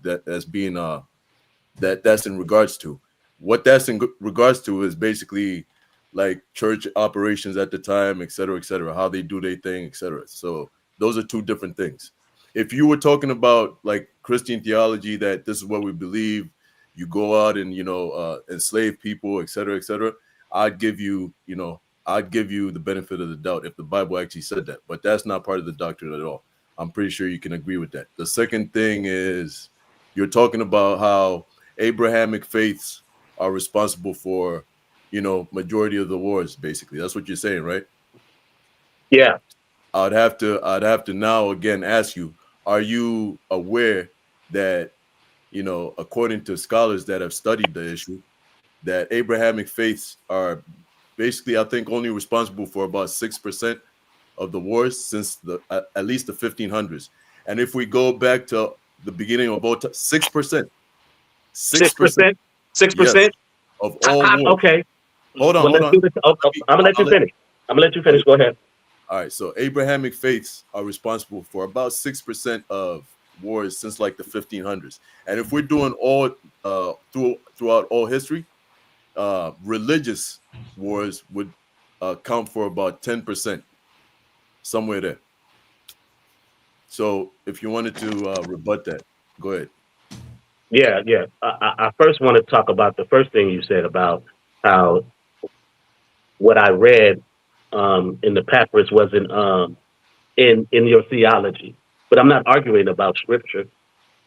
regards to. What that's in regards to is basically like church operations at the time, et cetera, how they do their thing, et cetera. So those are two different things. If you were talking about like Christian theology, that this is what we believe, you go out and enslave people, et cetera, I'd give you the benefit of the doubt if the Bible actually said that. But that's not part of the doctrine at all. I'm pretty sure you can agree with that. The second thing is you're talking about how Abrahamic faiths are responsible for, majority of the wars. Basically, that's what you're saying, right?
Yeah.
I'd have to now again ask you: are you aware that, according to scholars that have studied the issue, that Abrahamic faiths are basically, I think, only responsible for about 6% of the wars since at least the 1500s. And if we go back to the beginning of both, 6%, 6%,
6%.
yes, of all wars.
Okay.
Hold on,
Well,
hold
let's
on.
do this. I'm gonna let you finish. Go ahead.
All right, so Abrahamic faiths are responsible for about 6% of wars since like the 1500s. And if we're doing all throughout all history, religious wars would count for about 10%, somewhere there. So if you wanted to rebut that, go ahead.
Yeah. I first want to talk about the first thing you said about how what I read in the papyrus wasn't in your theology, but I'm not arguing about scripture.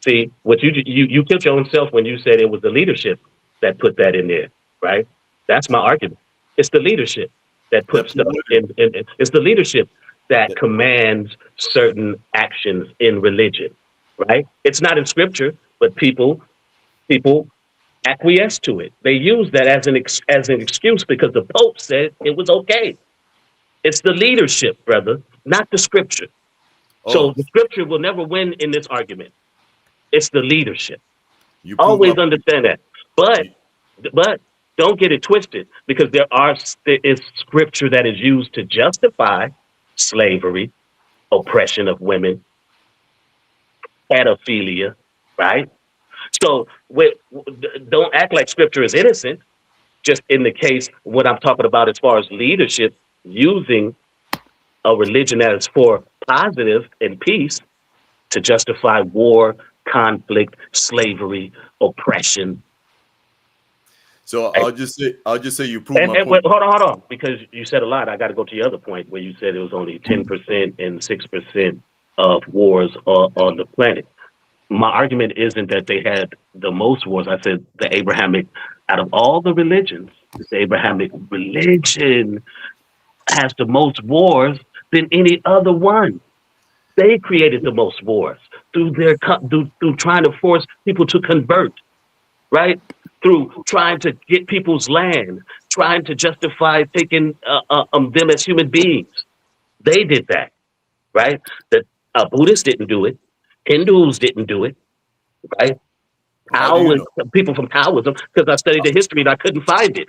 See, what you killed your own self when you said it was the leadership that put that in there, right? That's my argument. It's the leadership that puts stuff in. It's the leadership that commands certain actions in religion, right? It's not in scripture, but people acquiesce to it. They use that as an excuse because the Pope said it was okay. It's the leadership, brother, not the scripture. So the scripture will never win in this argument. It's the leadership. You always understand that. But don't get it twisted, because there is scripture that is used to justify slavery, oppression of women, pedophilia, right? So don't act like scripture is innocent. Just in the case, what I'm talking about as far as leadership using a religion that is for positive and peace to justify war, conflict, slavery, oppression.
So I'll just say you proved my point.
Hold on, because you said a lot. I got to go to your other point where you said it was only 10% and 6% of wars on the planet. My argument isn't that they had the most wars. I said the Abrahamic, out of all the religions, the Abrahamic religion has the most wars than any other one. They created the most wars through trying to force people to convert, right? Through trying to get people's land, trying to justify taking them as human beings. They did that, right? The Buddhists didn't do it. Hindus didn't do it, right? People from Taoism, because I studied the history and I couldn't find it.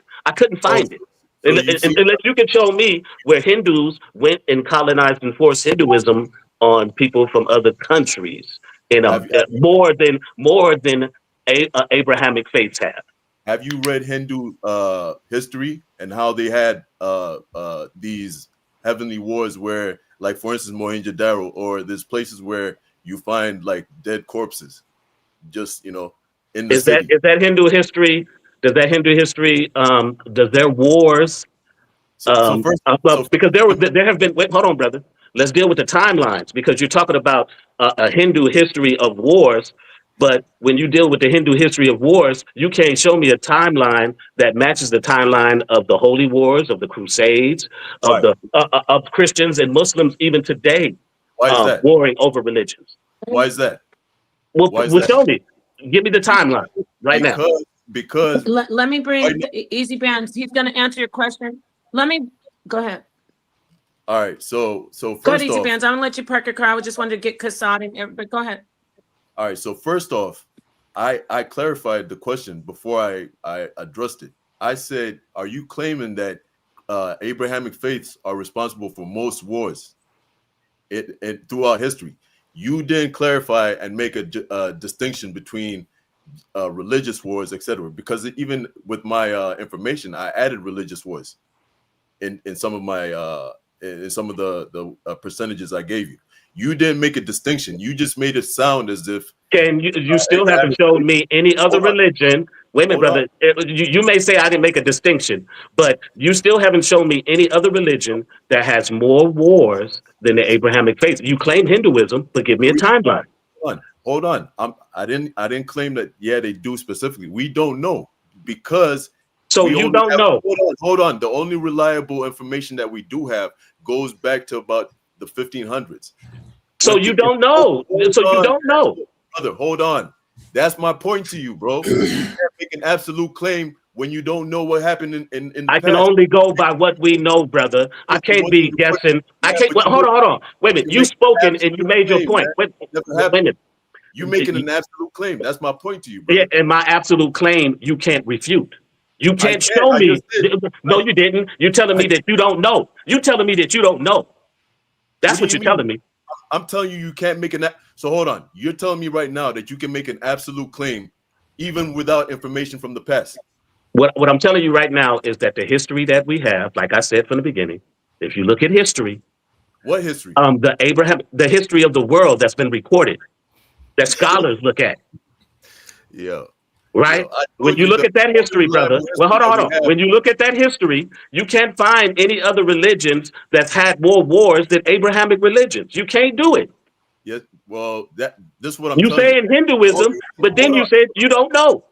Unless you can show me where Hindus went and colonized and forced Hinduism on people from other countries, more than Abrahamic faiths have.
Have you read Hindu history and how they had these heavenly wars where, like, for instance, Mohenjo-daro, or there's places where you find like dead corpses, just in the city.
Is that Hindu history? Does that Hindu history? Does their wars? Because there have been. Wait, hold on, brother. Let's deal with the timelines, because you're talking about a Hindu history of wars. But when you deal with the Hindu history of wars, you can't show me a timeline that matches the timeline of the holy wars, of the Crusades, of Christians and Muslims even today.
Why is that?
Warring over religions.
Why is that?
Well, show me. Give me the timeline now.
Because
let me bring Easy Bands. He's going to answer your question. Let me go ahead.
All right. So first
go ahead, Easy
off,
Bands. I'm gonna let you park your car. I just wanted to get Kassad and everybody. Go ahead.
All right. So first off, I clarified the question before I addressed it. I said, are you claiming that Abrahamic faiths are responsible for most wars throughout history? You didn't clarify and make a distinction between religious wars, etc. Because even with my information, I added religious wars in some of my in some of the percentages I gave you. You didn't make a distinction. You just made it sound as if.
Can you still haven't shown me any other religion? Wait a minute, brother. You may say I didn't make a distinction, but you still haven't shown me any other religion that has more wars than the Abrahamic faith. You claim Hinduism, but give me a timeline.
Hold on. I didn't claim that. Yeah, they do specifically. We don't know, because.
So you don't know.
Hold on. The only reliable information that we do have goes back to about the 1500s.
So you don't know. You don't know.
Brother, hold on. That's my point to you, bro. You can't make an absolute claim when you don't know what happened in the
I
past?
can only go by what we know, brother. I can't be guessing. I can't. Well, hold on. Wait a minute. You spoken and you made your point. Wait a minute.
You're making an absolute claim. That's my point to you,
Yeah,
brother.
and my absolute claim you can't refute. You can't show
I
me.
just did.
No, you didn't. You're telling me that you don't know. You're telling me that you don't know. That's what
do
you're
you
telling
mean?
me.
I'm telling you can't make an. So hold on. You're telling me right now that you can make an absolute claim, even without information from the past.
What I'm telling you right now is that the history that we have, like I said from the beginning, if you look at history,
What history?
The history of the world that's been recorded, that scholars look at.
Yeah.
Right? When you look at that history, brother, well, hold on. When you look at that history, you can't find any other religions that's had more wars than Abrahamic religions. You can't do it.
Yes. Well, this is what I'm
You
telling
say
you.
in Hinduism, but then you said you don't know.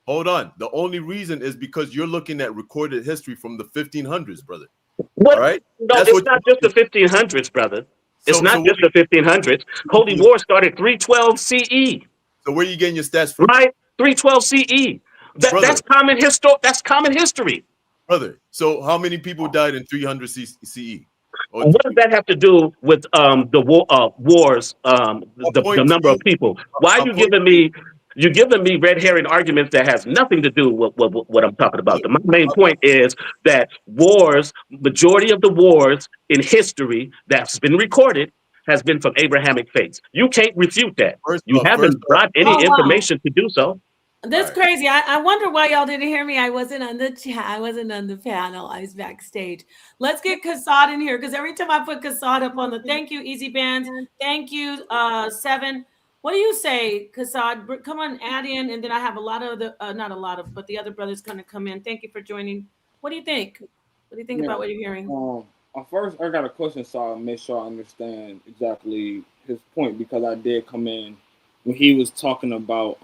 Hold on. The only reason is because you're looking at recorded history from the 1500s, brother.
What?
All right?
No, it's not just the 1500s, brother. It's
So
not just the 1500s. Holy War started 312 CE.
So where are you getting your stats from?
Right? 312 CE. That's common history.
Brother, so how many people died in 300 CE?
What does that have to do with the wars, the number of people? Why are you giving me red herring arguments that has nothing to do with what I'm talking about? My main point is that majority of the wars in history that's been recorded has been from Abrahamic faiths. You can't refute that. You haven't brought any information to do so.
That's crazy. I wonder why y'all didn't hear me. I wasn't on the chat. I wasn't on the panel. I was backstage. Let's get Kassad in here because every time I put Kassad up on the thank you, Easy Bands. Thank you, Seven. What do you say, Kassad? Come on, add in, and then I have a lot of not a lot of, but the other brothers gonna come in. Thank you for joining. What do you think? What do you think about what you're hearing?
First, I got a question, so I'll make sure I understand exactly his point because I did come in when he was talking about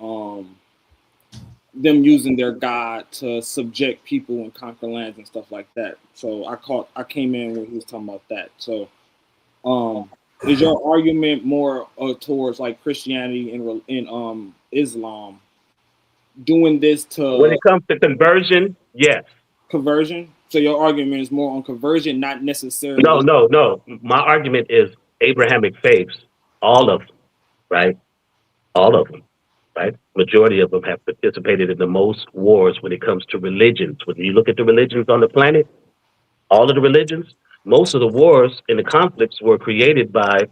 them using their God to subject people and conquer lands and stuff like that. So I came in when he was talking about that. So is your argument more towards like Christianity and Islam doing this to
when it comes to conversion? Yes.
Conversion. So your argument is more on conversion, not necessarily.
No. My argument is Abrahamic faiths, all of them, right? All of them. Right? Majority of them have participated in the most wars when it comes to religions. When you look at the religions on the planet, all of the religions, most of the wars and the conflicts were created by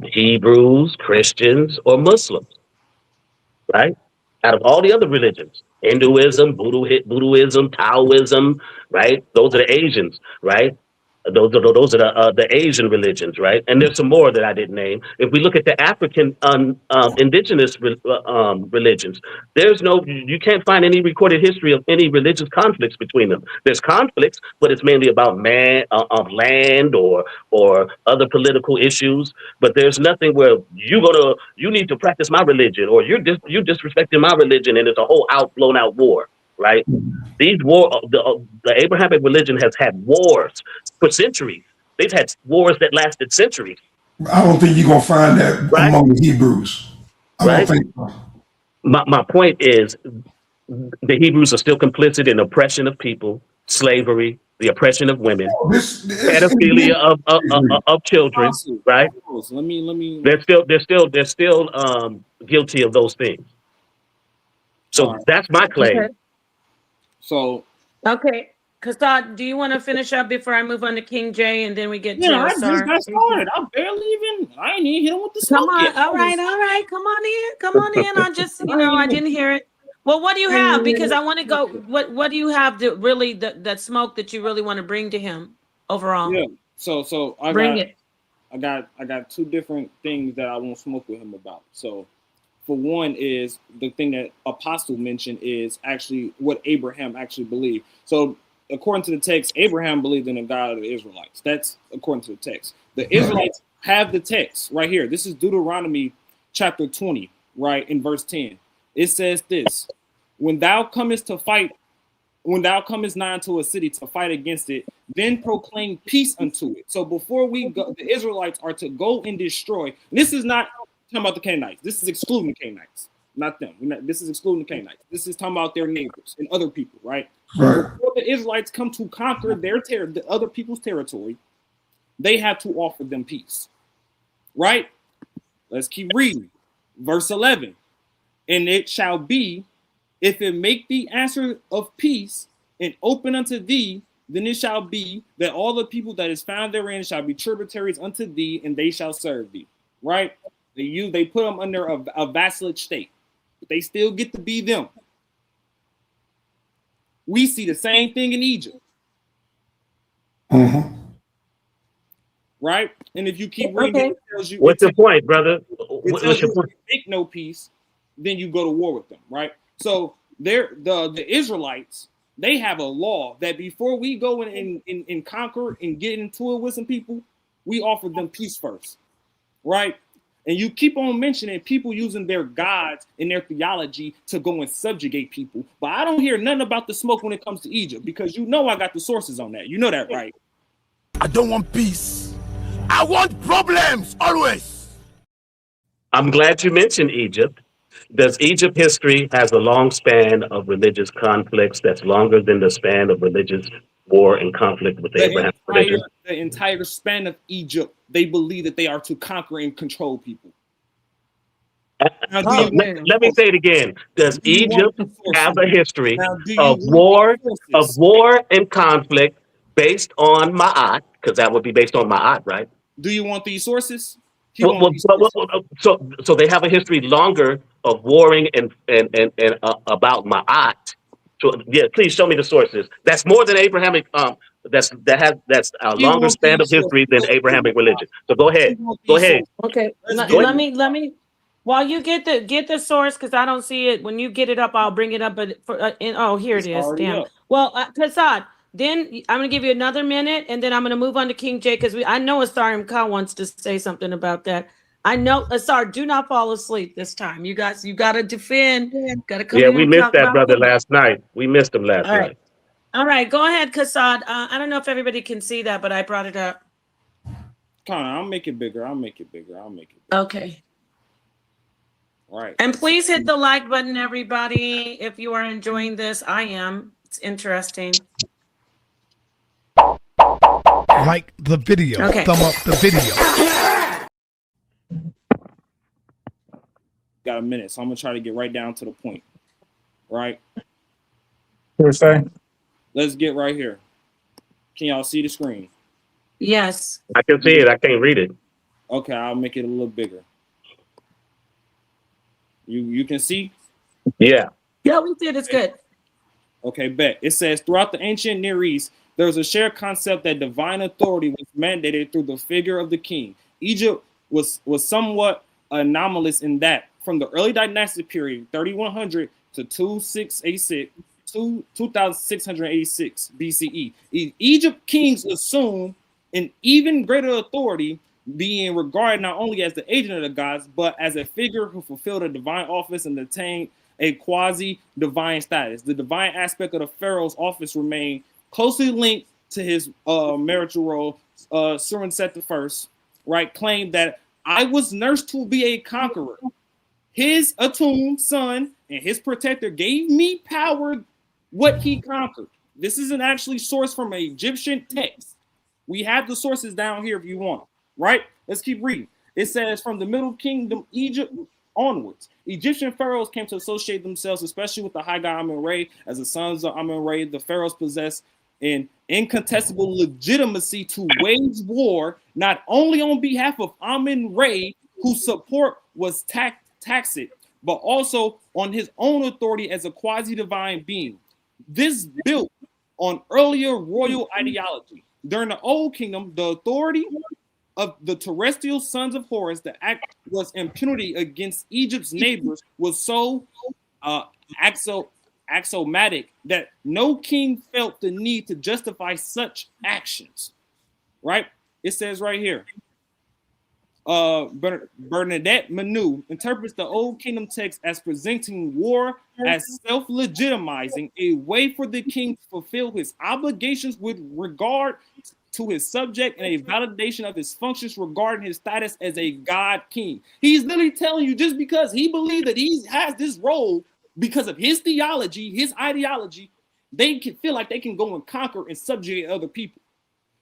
Hebrews, Christians, or Muslims, right? Out of all the other religions, Hinduism, Buddhism, Taoism, right? Those are the Asians, right? Those are the Asian religions, right? And there's some more that I didn't name. If we look at the African indigenous religions, you can't find any recorded history of any religious conflicts between them. There's conflicts, but it's mainly about land or other political issues. But there's nothing where you need to practice my religion or you're disrespecting my religion, and it's a whole blown out war. Right? These the Abrahamic religion has had wars for centuries. They've had wars that lasted centuries.
I don't think you're gonna find that among the Hebrews. I don't think so.
My point is, the Hebrews are still complicit in oppression of people, slavery, the oppression of women, pedophilia of children. Right?
Let me.
They're still guilty of those things. So that's my claim.
Okay.
So
Kassad, do you want to finish up before I move on to King J and then we get to
I just
Ausar?
got started. I ain't even hit him with the smoke.
Come on, all right. Come on in. I just, I didn't hear it. Well, what do you have? Because I want to go. What do you have to really that smoke that you really want to bring to him overall?
Yeah. So I got two different things that I want to smoke with him about. So. For one is the thing that Apostle mentioned is actually what Abraham actually believed. So according to the text, Abraham believed in the God of the Israelites. That's according to the text. The Israelites have the text right here. This is Deuteronomy chapter 20, right, in verse 10. It says this: when thou comest nigh to a city to fight against it, then proclaim peace unto it. So before we go, the Israelites are to go and destroy. This is not talking about the Canaanites. This is excluding the Canaanites. not them. This is excluding the Canaanites. This is talking about their neighbors and other people, right?
Right.
Before the Israelites come to conquer the other people's territory, they have to offer them peace, right? Let's keep reading. Verse 11. And it shall be, if it make thee answer of peace and open unto thee, then it shall be that all the people that is found therein shall be tributaries unto thee, and they shall serve thee. Right? They put them under a vassalage state, but they still get to be them. We see the same thing in Egypt.
Mm-hmm.
Right? And if you keep reading,
Okay.
it tells you.
What's your point, brother?
It tells you if you make no peace, then you go to war with them, right? So the Israelites, they have a law that before we go and conquer and get into it with some people, we offer them peace first, right? And you keep on mentioning people using their gods and their theology to go and subjugate people, but I don't hear nothing about the smoke when it comes to Egypt, because you know I got the sources on that. You know that, right?
I don't want peace. I want problems always.
I'm glad you mentioned Egypt. Does Egypt history has a long span of religious conflicts that's longer than the span of religious war and conflict with the Abrahamic religion?
The entire span of Egypt, they believe that they are to conquer and control people. Now,
Let me say it again. Does Egypt have a history of war and conflict based on Ma'at? Because that would be based on Ma'at, right?
Do you want these sources?
So they have a history longer of warring and about Ma'at. So yeah, please show me the sources. That's more than Abrahamic. That's a longer span of history than Abrahamic religion. So go ahead.
Okay. Let me. While you get the source, because I don't see it. When you get it up, I'll bring it up. But here it is. Damn. Well, Kasad, then I'm gonna give you another minute, and then I'm gonna move on to King J, because I know Ausar M. wants to say something about that. I know, Ausar, do not fall asleep this time. You guys, you gotta defend. Gotta come.
Yeah, we missed that brother last night. We missed him last night.
All right, go ahead, Kasad. I don't know if everybody can see that, but I brought it up.
Come on, I'll make it bigger.
Okay.
Right.
And please hit the like button, everybody, if you are enjoying this. I am. It's interesting.
Like the video.
Okay.
Thumb up the video.
Got a minute, so I'm gonna try to get right down to the point. Right. Let's get right here. Can y'all see the screen?
Yes.
I can see it. I can't read it.
Okay, I'll make it a little bigger. You can see?
Yeah.
Yeah, we did. It's good.
Okay, bet. It says, throughout the ancient Near East, there was a shared concept that divine authority was mandated through the figure of the king. Egypt was somewhat anomalous in that, from the early dynastic period, 3100 to 2686 BCE, Egypt kings assumed an even greater authority, being regarded not only as the agent of the gods, but as a figure who fulfilled a divine office and attained a quasi-divine status. The divine aspect of the pharaoh's office remained closely linked to his marital role. sa.neter I, right, claimed that I was nursed to be a conqueror. His attuned son and his protector gave me power what he conquered. This isn't actually sourced from an Egyptian text. We have the sources down here if you want. Right? Let's keep reading. It says, from the Middle Kingdom, Egypt onwards, Egyptian pharaohs came to associate themselves, especially with the high god Amun-Re. As the sons of Amun-Re, the pharaohs possessed an incontestable legitimacy to wage war, not only on behalf of Amun-Re, whose support was tacit, but also on his own authority as a quasi-divine being. This built on earlier royal ideology. During the Old Kingdom, the authority of the terrestrial sons of Horus, the act was impunity against Egypt's neighbors, was so axiomatic that no king felt the need to justify such actions. Right? It says right here, Bernadette Manu interprets the Old Kingdom text as presenting war as self-legitimizing, a way for the king to fulfill his obligations with regard to his subject and a validation of his functions regarding his status as a God king. He's literally telling you just because he believes that he has this role because of his theology, his ideology, they can feel like they can go and conquer and subjugate other people,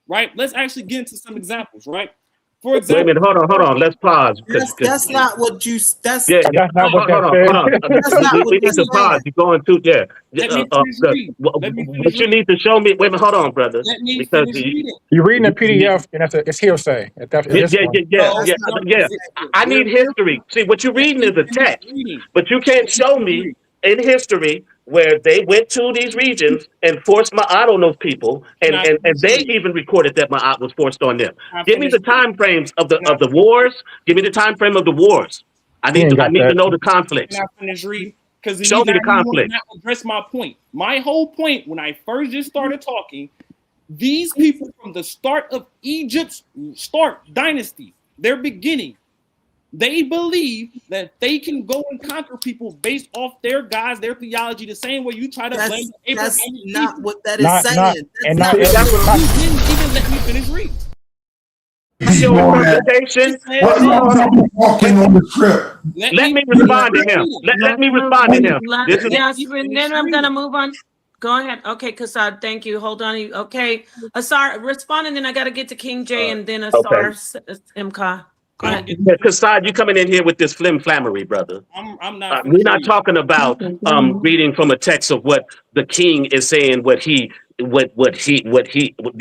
right? Let's actually get into some examples, right? For example,
wait a minute, hold on. Let's pause.
That's not what you. That's
Yeah,
That's not what
hold
that
on.
said.
That's not
We
what
need
that's
to pause.
saying.
You're going to
let me finish reading. Let me
what
finish
you
reading.
need to show me. Wait a minute, hold on, brother.
Let me
Because
finish reading.
You're reading a PDF, and it's hearsay at this point.
No,
yeah.
that's not
Yeah.
what
I need history. See, what you're reading is a text, but you can't show me in history where they went to these regions and forced Ma'at on those people, and they even recorded that Ma'at was forced on them. Give me the time frames of the wars. Give me the time frame of the wars. I need to know the conflicts.
Can I finish reading? Because
Show me the conflict.
not address my point. My whole point when I first just started talking, these people from the start of Egypt's dynasty, their beginning, they believe that they can go and conquer people based off their gods, their theology, the same way you try to blame Abrahamic.
That's not
people.
what that is saying.
You didn't even let me finish reading.
Your interpretation.
Walking on the script.
Let me respond to him. Let me respond to him.
Yes, and then I'm gonna move on. Go ahead. Okay, Kassad, thank you. Hold on. Okay, Ausar, respond, and then I gotta get to King J, and then Ausar, Imka. Go ahead.
Yeah, Kassad, you coming in here with this flammery, brother.
I'm not.
We're not talking about reading from a text of what the king is saying, what the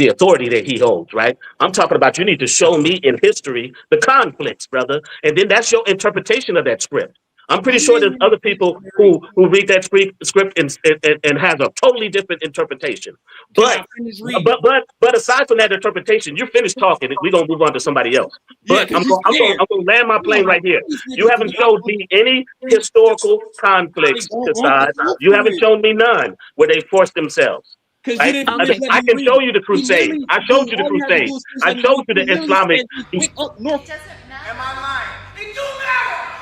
authority that he holds, right? I'm talking about you need to show me in history the conflicts, brother, and then that's your interpretation of that script. I'm pretty sure there's other people who read that script and has a totally different interpretation. But aside from that interpretation, you're finished talking. We're gonna move on to somebody else. But I'm gonna land my plane right here. You haven't showed me any historical conflicts, Kassad. You haven't shown me none where they forced themselves. Right? I can show you the crusade. I showed you the crusade. I showed you the Islamic.
Am I lying? It do matter.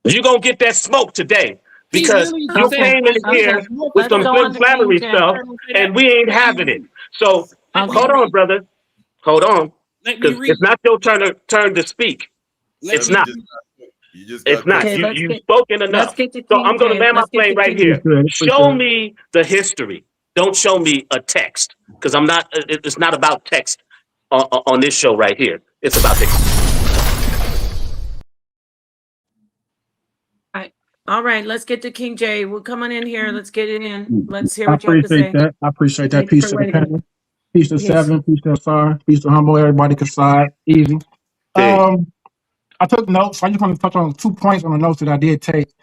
You're going to get that smoke today because you came in here with some flammery stuff and we ain't having it. So hold on, brother. Hold on. Because it's not your turn to speak. It's not. It's not. You've spoken enough. So I'm going to land my plane right here. Show me the history. Don't show me a text because it's not about text on this show right here. It's about history.
All right, let's get to King J. We're coming in here. Let's get it in. Let's hear what you have to say.
I appreciate that. Peace to the panel. Peace to Seven. Peace to Ausar. Peace to Humble. Everybody can side. Easy. I took notes. I just want to touch on 2 points on the notes that I did take.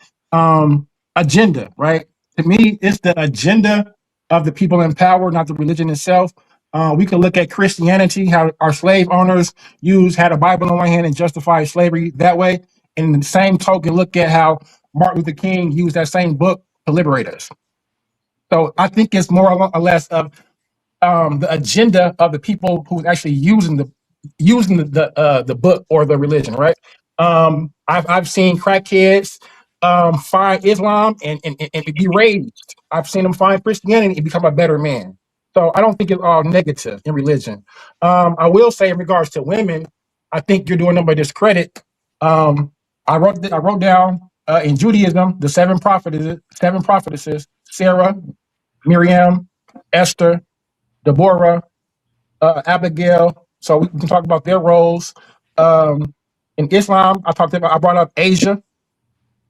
Agenda, right? To me, it's the agenda of the people in power, not the religion itself. We can look at Christianity, how our slave owners had a Bible in one hand and justified slavery that way. And in the same token, look at how Martin Luther King used that same book to liberate us. So I think it's more or less of the agenda of the people who's actually using the book or the religion, right? I've seen crackheads find Islam and be raised. I've seen them find Christianity and become a better man. So I don't think it's all negative in religion. I will say in regards to women, I think you're doing them a discredit. I wrote down in Judaism the seven prophetesses: Sarah, Miriam, Esther, Deborah, Abigail. So we can talk about their roles. In Islam, I brought up Asia,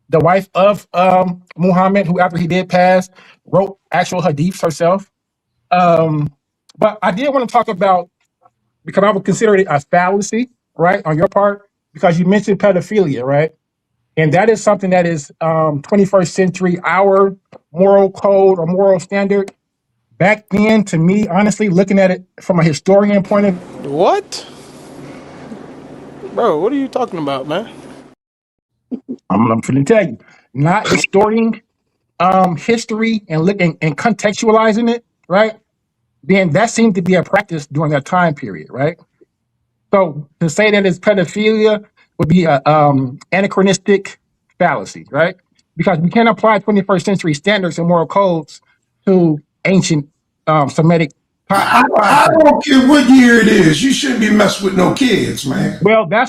the wife of Muhammad, who after he did pass, wrote actual hadiths herself. But I did want to talk about, because I would consider it a fallacy, right, on your part, because you mentioned pedophilia, right? And that is something that is 21st century, our moral code or moral standard. Back then, to me, honestly, looking at it from a historian point of view. What? Bro, what are you talking about, man?
I'm going to tell you, not historian history and looking and contextualizing it, right? Then that seemed to be a practice during that time period, right? So to say that it's pedophilia would be a anachronistic fallacy, right? Because we can't apply 21st century standards and moral codes to
ancient Semitic.
I don't care what year it is. You shouldn't be messing with no kids, man.
Well, but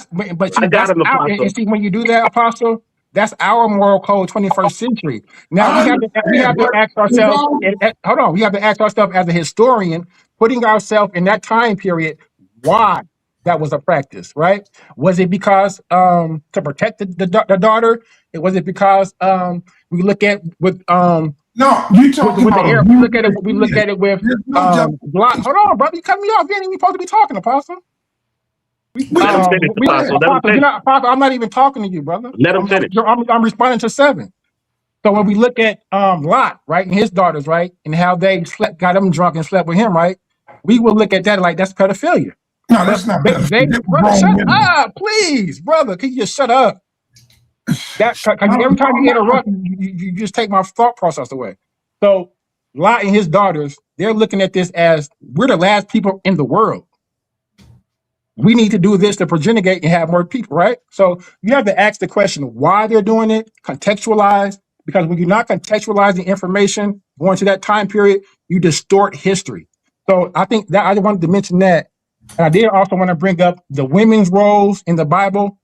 see, that's our, and see, when you do that, Apostle, that's our moral code, 21st century. Now we have to ask ourselves. Hold on, we have to ask ourselves as a historian, putting ourselves in that time period, why that was a practice, right? Was it because to protect the daughter? Was it because we look at with
No, you talking
with
about
the air? We look at it with hold on, brother, you cut me off. You ain't even supposed to be talking, Apostle.
Let him finish, Apostle. Let him finish.
Apostle, I'm not even talking to you, brother.
Let him finish.
I'm responding to 7. So when we look at Lot, right, and his daughters, right, and how they got them drunk and slept with him, right, we will look at that like that's pedophilia.
No, that's not pedophilia.
Brother, shut up, please, brother. Can you just shut up? That every time you interrupt, you just take my thought process away. So Lot and his daughters, they're looking at this as we're the last people in the world. We need to do this to progenigate and have more people, right? So you have to ask the question why they're doing it, contextualize, because when you're not contextualizing information going to that time period, you distort history. So I think that I wanted to mention that. And I did also want to bring up the women's roles in the Bible.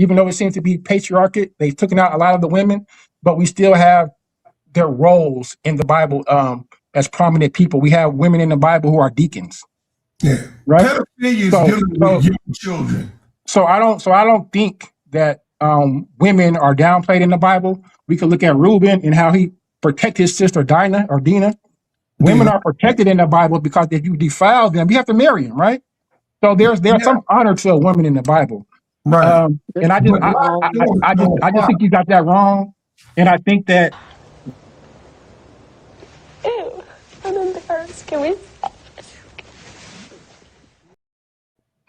Even though it seems to be patriarchate, they've taken out a lot of the women, but we still have their roles in the Bible as prominent people. We have women in the Bible who are deacons.
Yeah,
right.
Pedophilia is dealing with young children.
So I don't think that women are downplayed in the Bible. We could look at Reuben and how he protected his sister Dinah or Dina. Women are protected in the Bible because if you defile them, you have to marry them, right? So there's some honor to a woman in the Bible,
right?
And I just think you got that wrong, and I think that.
Ew, I'm embarrassed. Can we?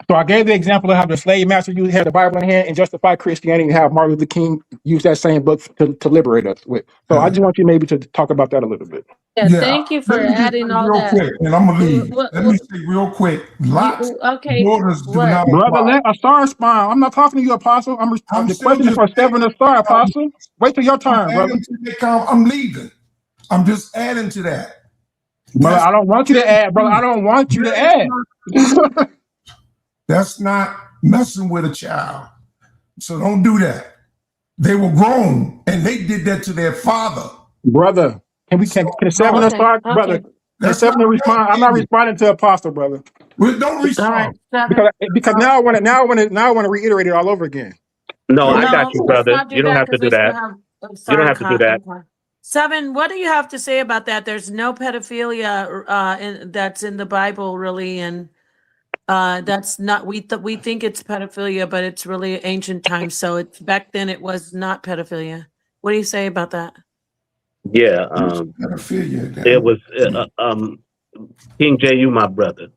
So I gave the example of how the slave master had the Bible in hand and justified Christianity, and how Martin Luther King used that same book to liberate us with. So I just want you maybe to talk about that a little bit.
Yeah, thank you for adding all that.
Quick, and I'm gonna leave. Let me say real quick. Lot's daughters do not
brother, let Ausar respond. I'm not talking to you, Apostle. The question is for 7 Ausar, Apostle. Wait till your turn, brother.
I'm leaving. I'm just adding to that.
Brother, I don't want you to add, brother. I don't want you to add.
That's not messing with a child. So don't do that. They were grown and they did that to their father.
Brother, can 7 Ausar, brother? Can 7 respond? I'm not responding to Apostle, brother.
Well, don't respond.
Because now I want to reiterate it all over again.
No, I got you, brother. You don't have to do that. You don't have to do that.
7, what do you have to say about that? There's no pedophilia that's in the Bible, really, and that's not. We think it's pedophilia, but it's really ancient times. So it's back then. It was not pedophilia. What do you say about that?
Yeah, it was King J.U., my brother,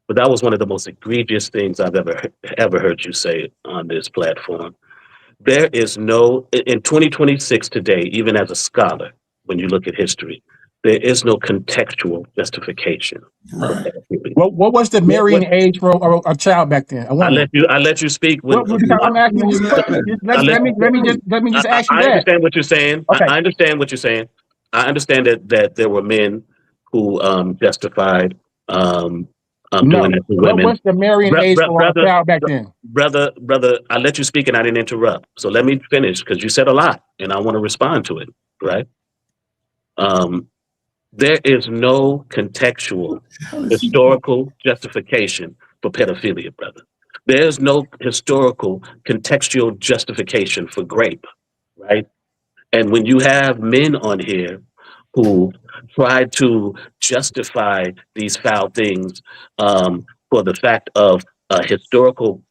but that was one of the most egregious things I've ever heard you say on this platform. There is no, in 2026 today, even as a scholar, when you look at history, there is no contextual justification.
Right.
What was the marrying age for a child back then?
I let you speak.
I'm asking you. Let me just ask you that.
I understand what you're saying. Okay. I understand what you're saying. I understand that there were men who justified doing it to women.
What's the marrying age for a child back then?
Brother, I let you speak and I didn't interrupt. So let me finish because you said a lot and I want to respond to it, right? There is no contextual historical justification for pedophilia, brother. There's no historical contextual justification for grape, right? And when you have men on here who try to justify these foul things for the fact of a historical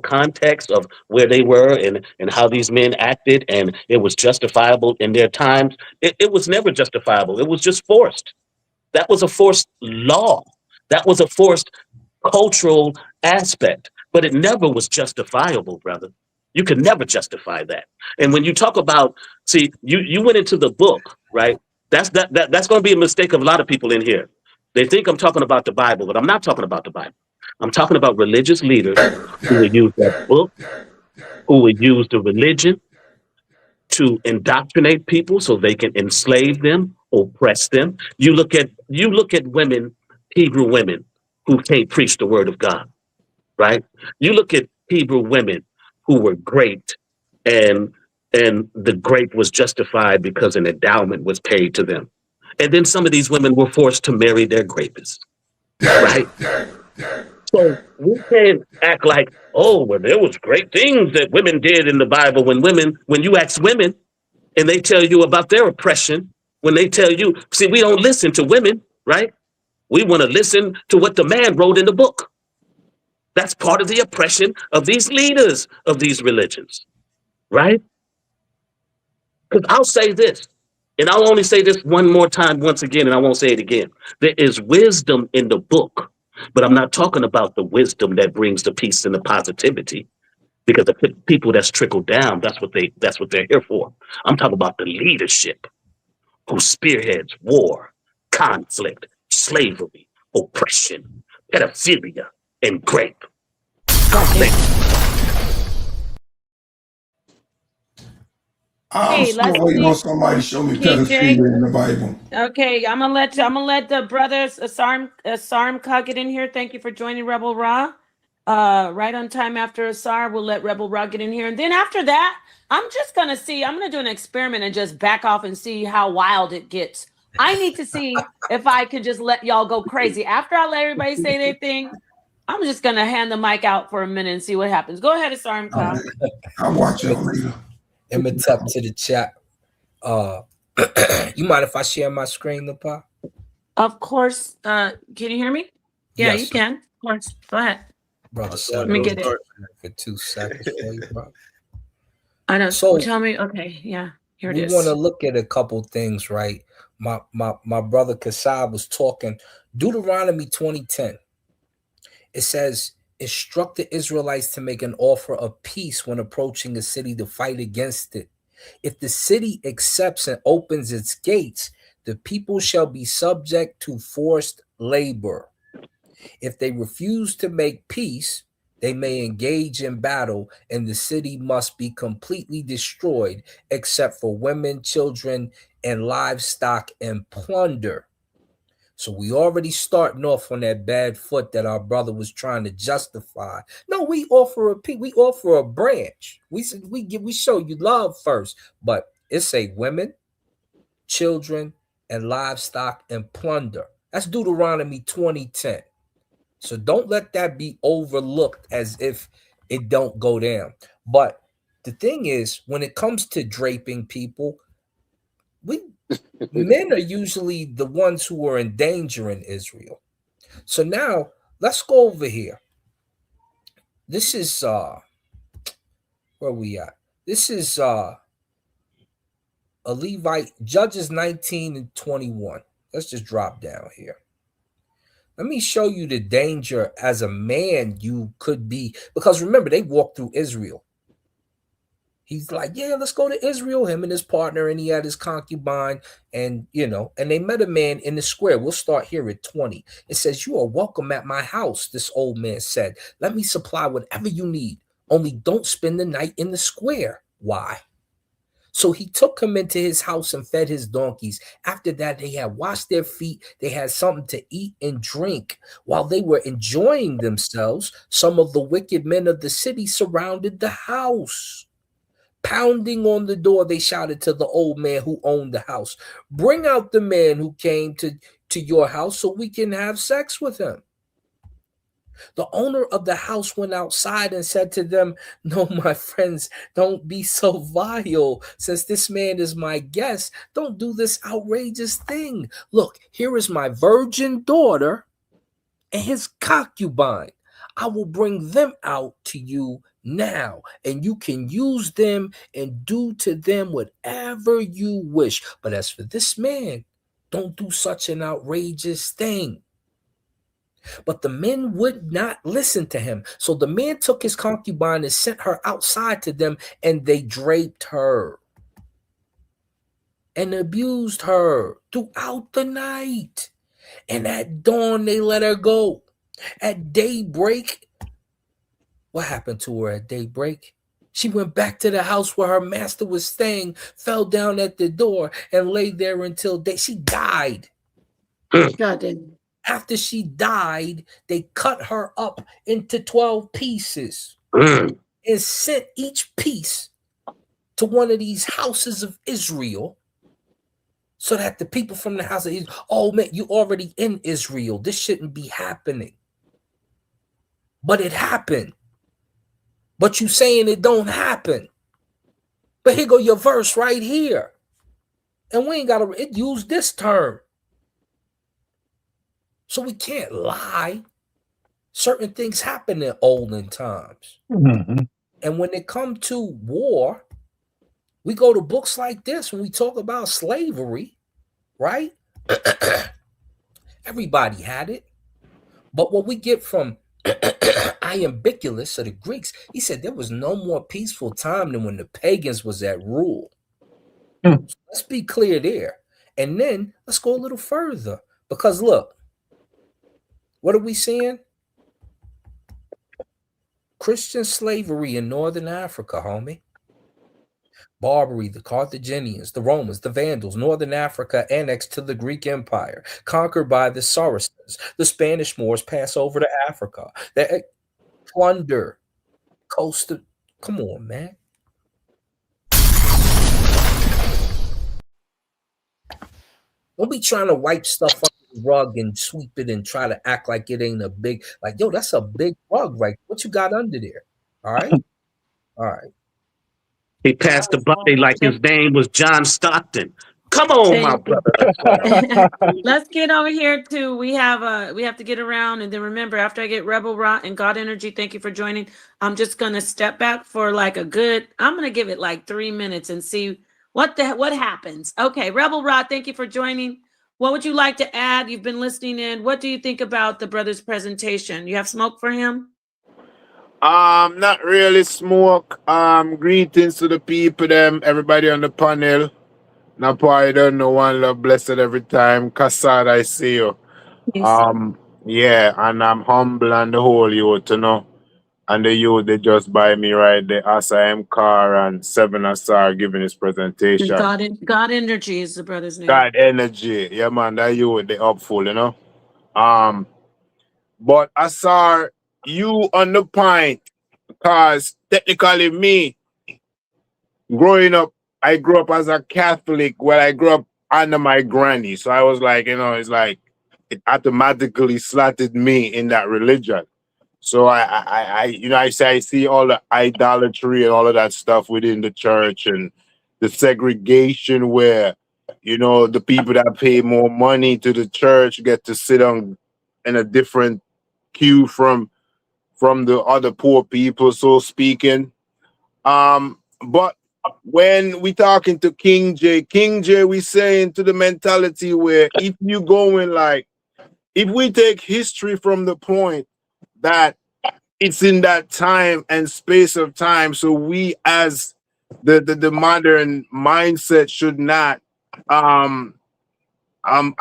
context of where they were and how these men acted, and it was justifiable in their times. It was never justifiable. It was just forced. That was a forced law. That was a forced cultural aspect, but it never was justifiable, brother. You could never justify that. And when you talk about, see, you went into the book, right? That's going to be a mistake of a lot of people in here. They think I'm talking about the Bible, but I'm not talking about the Bible. I'm talking about religious leaders who would use that book, who would use the religion to indoctrinate people so they can enslave them, oppress them. You look at women, Hebrew women, who can't preach the word of God, right? You look at Hebrew women who were great, and the grape was justified because an endowment was paid to them. And then some of these women were forced to marry their grapists, right? So we can't act like, oh, well, there was great things that women did in the Bible. When you ask women and they tell you about their oppression, when they tell you, see, we don't listen to women, right? We want to listen to what the man wrote in the book. That's part of the oppression of these leaders of these religions, right? Because I'll say this, and I'll only say this one more time, once again, and I won't say it again. There is wisdom in the book, but I'm not talking about the wisdom that brings the peace and the positivity, because the people that's trickled down, that's what they're here for. I'm talking about the leadership who spearheads war, conflict, slavery, oppression, pedophilia, and grape.
I'm still waiting on somebody to show me pedophilia in the Bible.
Okay, I'm gonna let the brothers Asarm get in here. Thank you for joining Rebel Ra. Right on time after Ausar, we'll let Rebel Ra get in here, and then after that, I'm gonna do an experiment and just back off and see how wild it gets. I need to see if I can just let y'all go crazy. After I let everybody say their thing, I'm just gonna hand the mic out for a minute and see what happens. Go ahead, Asarm.
I'll watch it later.
Imhotep to the chat. You mind if I share my screen, Lepa?
Of course. Can you hear me? Yeah,
Yes,
you can. Of course. Go ahead.
Brother,
let me get it
for 2 seconds for you, bro.
I know.
So
Tell me. Okay, yeah. Here it is.
We want to look at a couple things, right? My brother Kasab was talking. Deuteronomy 20:10. It says, instruct the Israelites to make an offer of peace when approaching a city to fight against it. If the city accepts and opens its gates, the people shall be subject to forced labor. If they refuse to make peace, they may engage in battle, and the city must be completely destroyed, except for women, children, and livestock and plunder. So we already starting off on that bad foot that our brother was trying to justify. No, we offer a branch. We show you love first, but it say women, children, and livestock and plunder. That's Deuteronomy 20:10. So don't let that be overlooked as if it don't go down. But the thing is, when it comes to draping people, men are usually the ones who are in danger in Israel. So now let's go over here. This is where we at? This is a Levite, Judges 19 and 21. Let's just drop down here. Let me show you the danger as a man you could be, because remember, they walked through Israel. He's like, yeah, let's go to Israel, him and his partner, and he had his concubine, and and they met a man in the square. We'll start here at 20. It says, you are welcome at my house, this old man said. Let me supply whatever you need. Only don't spend the night in the square. Why? So he took him into his house and fed his donkeys. After that, they had washed their feet. They had something to eat and drink. While they were enjoying themselves, some of the wicked men of the city surrounded the house. Pounding on the door, they shouted to the old man who owned the house, bring out the man who came to your house so we can have sex with him. The owner of the house went outside and said to them, no, my friends, don't be so vile. Since this man is my guest, don't do this outrageous thing. Look, here is my virgin daughter and his concubine. I will bring them out to you now, and you can use them and do to them whatever you wish. But as for this man, don't do such an outrageous thing. But the men would not listen to him. So the man took his concubine and sent her outside to them, and they draped her and abused her throughout the night. And at dawn, they let her go. At daybreak, what happened to her at daybreak? She went back to the house where her master was staying, fell down at the door, and lay there until she died.
God damn.
After she died, they cut her up into 12 pieces and sent each piece to one of these houses of Israel, so that the people from the house of Israel, oh man, you already in Israel. This shouldn't be happening. But it happened. But you saying it don't happen. But here go your verse right here. And we ain't got to use this term. So we can't lie. Certain things happen in olden times.
Mm-hmm.
And when it comes to war, we go to books like this when we talk about slavery, right? Everybody had it. But what we get from Iambiculus of the Greeks, he said there was no more peaceful time than when the pagans was at rule. So let's be clear there. And then let's go a little further. Because look, what are we seeing? Christian slavery in Northern Africa, homie. Barbary, the Carthaginians, the Romans, the Vandals, Northern Africa annexed to the Greek Empire, conquered by the Saracens. The Spanish Moors pass over to Africa. They plunder coast of, come on, man. Don't be trying to wipe stuff up the rug and sweep it and try to act like it ain't a big, like, yo, that's a big rug, right? What you got under there? All right? All right.
He passed the body like his name was John Stockton. Come on, my brother.
Let's get over here to we have to get around, and then remember, after I get Rebel Rot and God Energy, thank you for joining. I'm just gonna step back for like I'm gonna give it like 3 minutes and see what happens. Okay, Rebel Rot, thank you for joining. What would you like to add? You've been listening in. What do you think about the brother's presentation? You have smoke for him?
Not really smoke. Greetings to the people, everybody on the panel. Now, I don't know, one love, blessed every time. Kassad, I see you.
Yes.
Yeah, and I'm humble and the whole youth, you know. And the youth, they just buy me right there. Ausar car and 7 Ausar giving his presentation.
God Energy is the brother's name.
God Energy. Yeah, man, that youth, they upful, you know. But Ausar, you on the point, because technically me, growing up, I grew up as a Catholic. Well, I grew up under my granny. So I was like, you know, it's like it automatically slotted me in that religion. So I see all the idolatry and all of that stuff within the church and the segregation where, you know, the people that pay more money to the church get to sit on in a different queue from the other poor people, so speaking. But when we talking to King J, we saying to the mentality where if you going like, if we take history from the point that it's in that time and space of time, so we as the modern mindset should not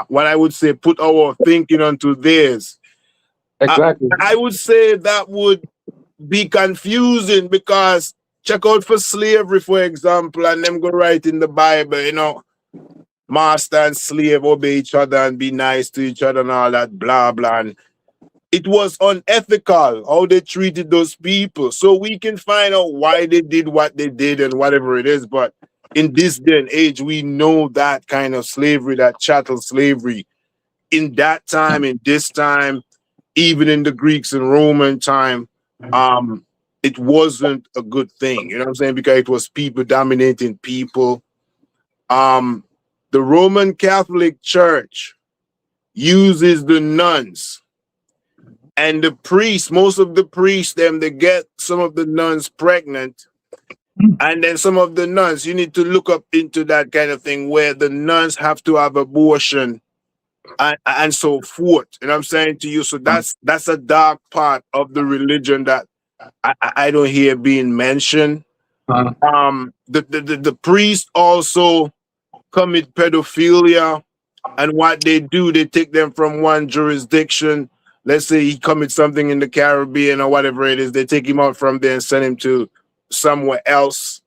what I would say put our thinking onto theirs.
Exactly.
I would say that would be confusing because check out for slavery, for example, and them go right in the Bible, you know, master and slave obey each other and be nice to each other and all that blah blah. And it was unethical how they treated those people. So we can find out why they did what they did and whatever it is. But in this day and age, we know that kind of slavery, that chattel slavery, in that time, in this time, even in the Greeks and Roman time, it wasn't a good thing. You know what I'm saying? Because it was people dominating people. The Roman Catholic Church uses the nuns and the priests. Most of the priests, they get some of the nuns pregnant. And then some of the nuns, you need to look up into that kind of thing where the nuns have to have abortion and so forth. You know what I'm saying to you? So that's a dark part of the religion that I don't hear being mentioned. The priests also commit pedophilia, and what they do, they take them from one jurisdiction. Let's say he commits something in the Caribbean or whatever it is, they take him out from there and send him to somewhere else.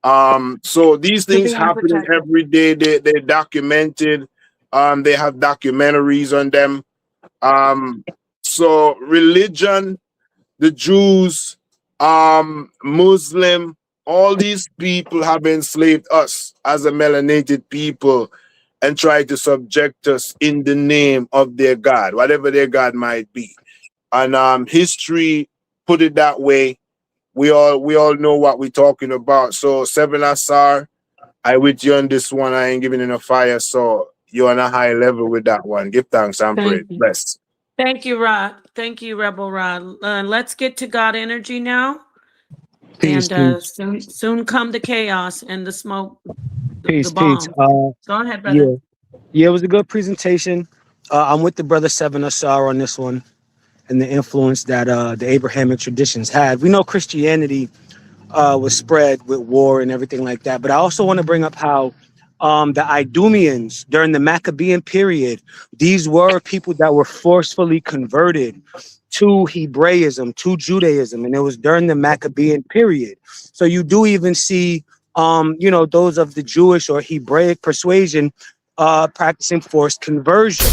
So these things happening every day. They're documented. They have documentaries on them. So religion, the Jews, Muslim, all these people have enslaved us as a melanated people and tried to subject us in the name of their God, whatever their God might be. And history put it that way. We all know what we're talking about. So Ausar, I with you on this one. I ain't giving in a fire. So you're on a high level with that one. Give thanks and praise. Bless.
Thank you, Rod. Thank you, Rebel Rod. Let's get to God energy now.
Peace,
And
peace.
soon come the chaos and the smoke,
Peace,
the bomb.
peace.
Go ahead, brother.
Yeah, it was a good presentation. I'm with the brother sa.neter on this one and the influence that the Abrahamic traditions had. We know Christianity was spread with war and everything like that, but I also want to bring up how the Idumeans during the Maccabean period, these were people that were forcefully converted to Hebraism, to Judaism, and it was during the Maccabean period. So you do even see, those of the Jewish or Hebraic persuasion practicing forced conversion.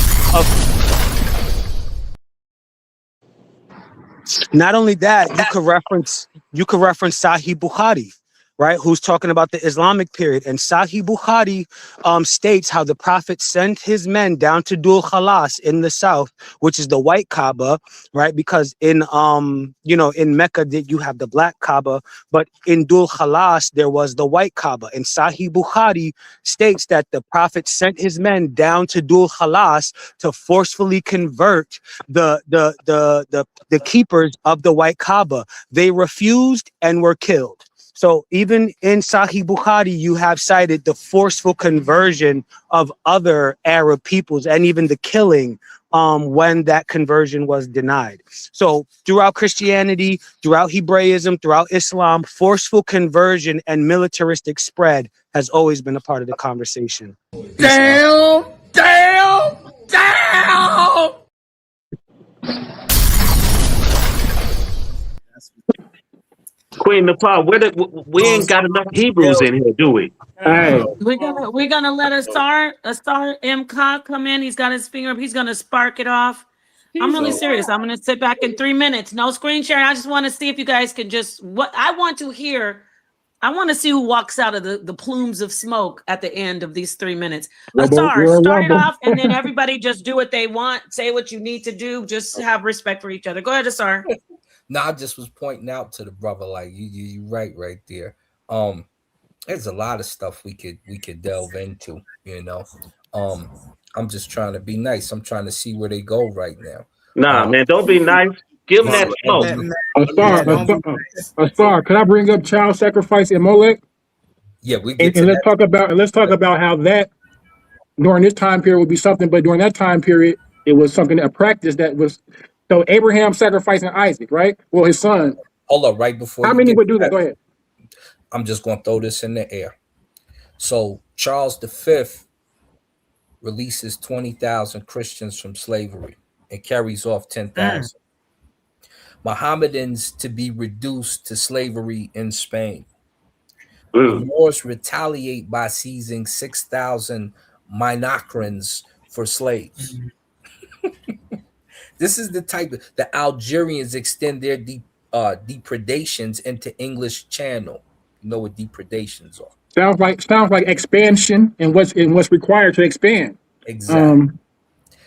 Not only that, you could reference Sahih Bukhari, right? Who's talking about the Islamic period. And Sahih Bukhari states how the Prophet sent his men down to Dul Khalas in the south, which is the white Kaaba, right? Because in Mecca you have the black Kaaba, but in Dul Khalas there was the white Kaaba. And Sahih Bukhari states that the Prophet sent his men down to Dul Khalas to forcefully convert the keepers of the white Kaaba. They refused and were killed. So even in Sahih Bukhari, you have cited the forceful conversion of other Arab peoples and even the killing when that conversion was denied. So throughout Christianity, throughout Hebraism, throughout Islam, forceful conversion and militaristic spread has always been a part of the conversation.
Damn!
Queen Nepal, we ain't got enough Hebrews in here, do we?
Hey,
We're gonna let Ausar MK come in. He's got his finger up. He's gonna spark it off. I'm really serious. I'm gonna sit back in 3 minutes. No screen sharing. I just want to see if you guys can I want to see who walks out of the plumes of smoke at the end of these 3 minutes. Ausar, start it off, and then everybody just do what they want. Say what you need to do. Just have respect for each other. Go ahead, Ausar.
No, I just was pointing out to the brother, like you right there. There's a lot of stuff we could delve into, I'm just trying to be nice. I'm trying to see where they go right now.
Nah, man, don't be nice. Give them that smoke.
Ausar, can I bring up child sacrifice in Molech?
Yeah, we get
and let's talk about how that during this time period would be something, but during that time period, it was something, a practice that was. So Abraham sacrificing Isaac, right? Well, his son.
Hold up, right before.
How many would do that? Go ahead.
I'm just going to throw this in the air. So Charles V releases 20,000 Christians from slavery and carries off 10,000. Mohammedans to be reduced to slavery in Spain. The Moors retaliate by seizing 6,000 Minakrans for slaves. This is the type of the Algerians extend their depredations into English Channel. You know what depredations are?
Sounds like expansion and what's required to expand.
Exactly.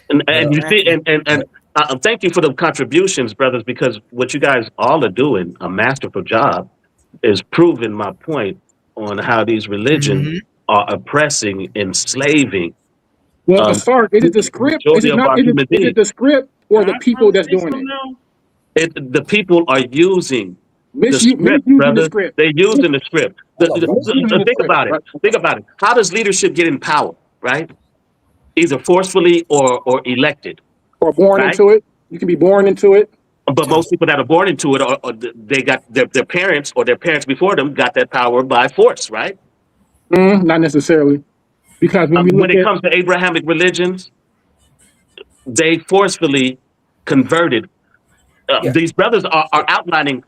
And you see, and thank you for the contributions, brothers, because what you guys all are doing, a masterful job, is proving my point on how these religions are oppressing, enslaving.
Well, Ausar, is it the script? Is it the script or the people that's doing it?
The people are using the script, brother. They're using the script. Think about it. Think about it. How does leadership get in power, right? Either forcefully or elected.
Or born into it. You can be born into it.
But most people that are born into it, or they got their parents or their parents before them got that power by force, right?
Not necessarily. Because when
it comes to Abrahamic religions, they forcefully converted. These brothers are outlining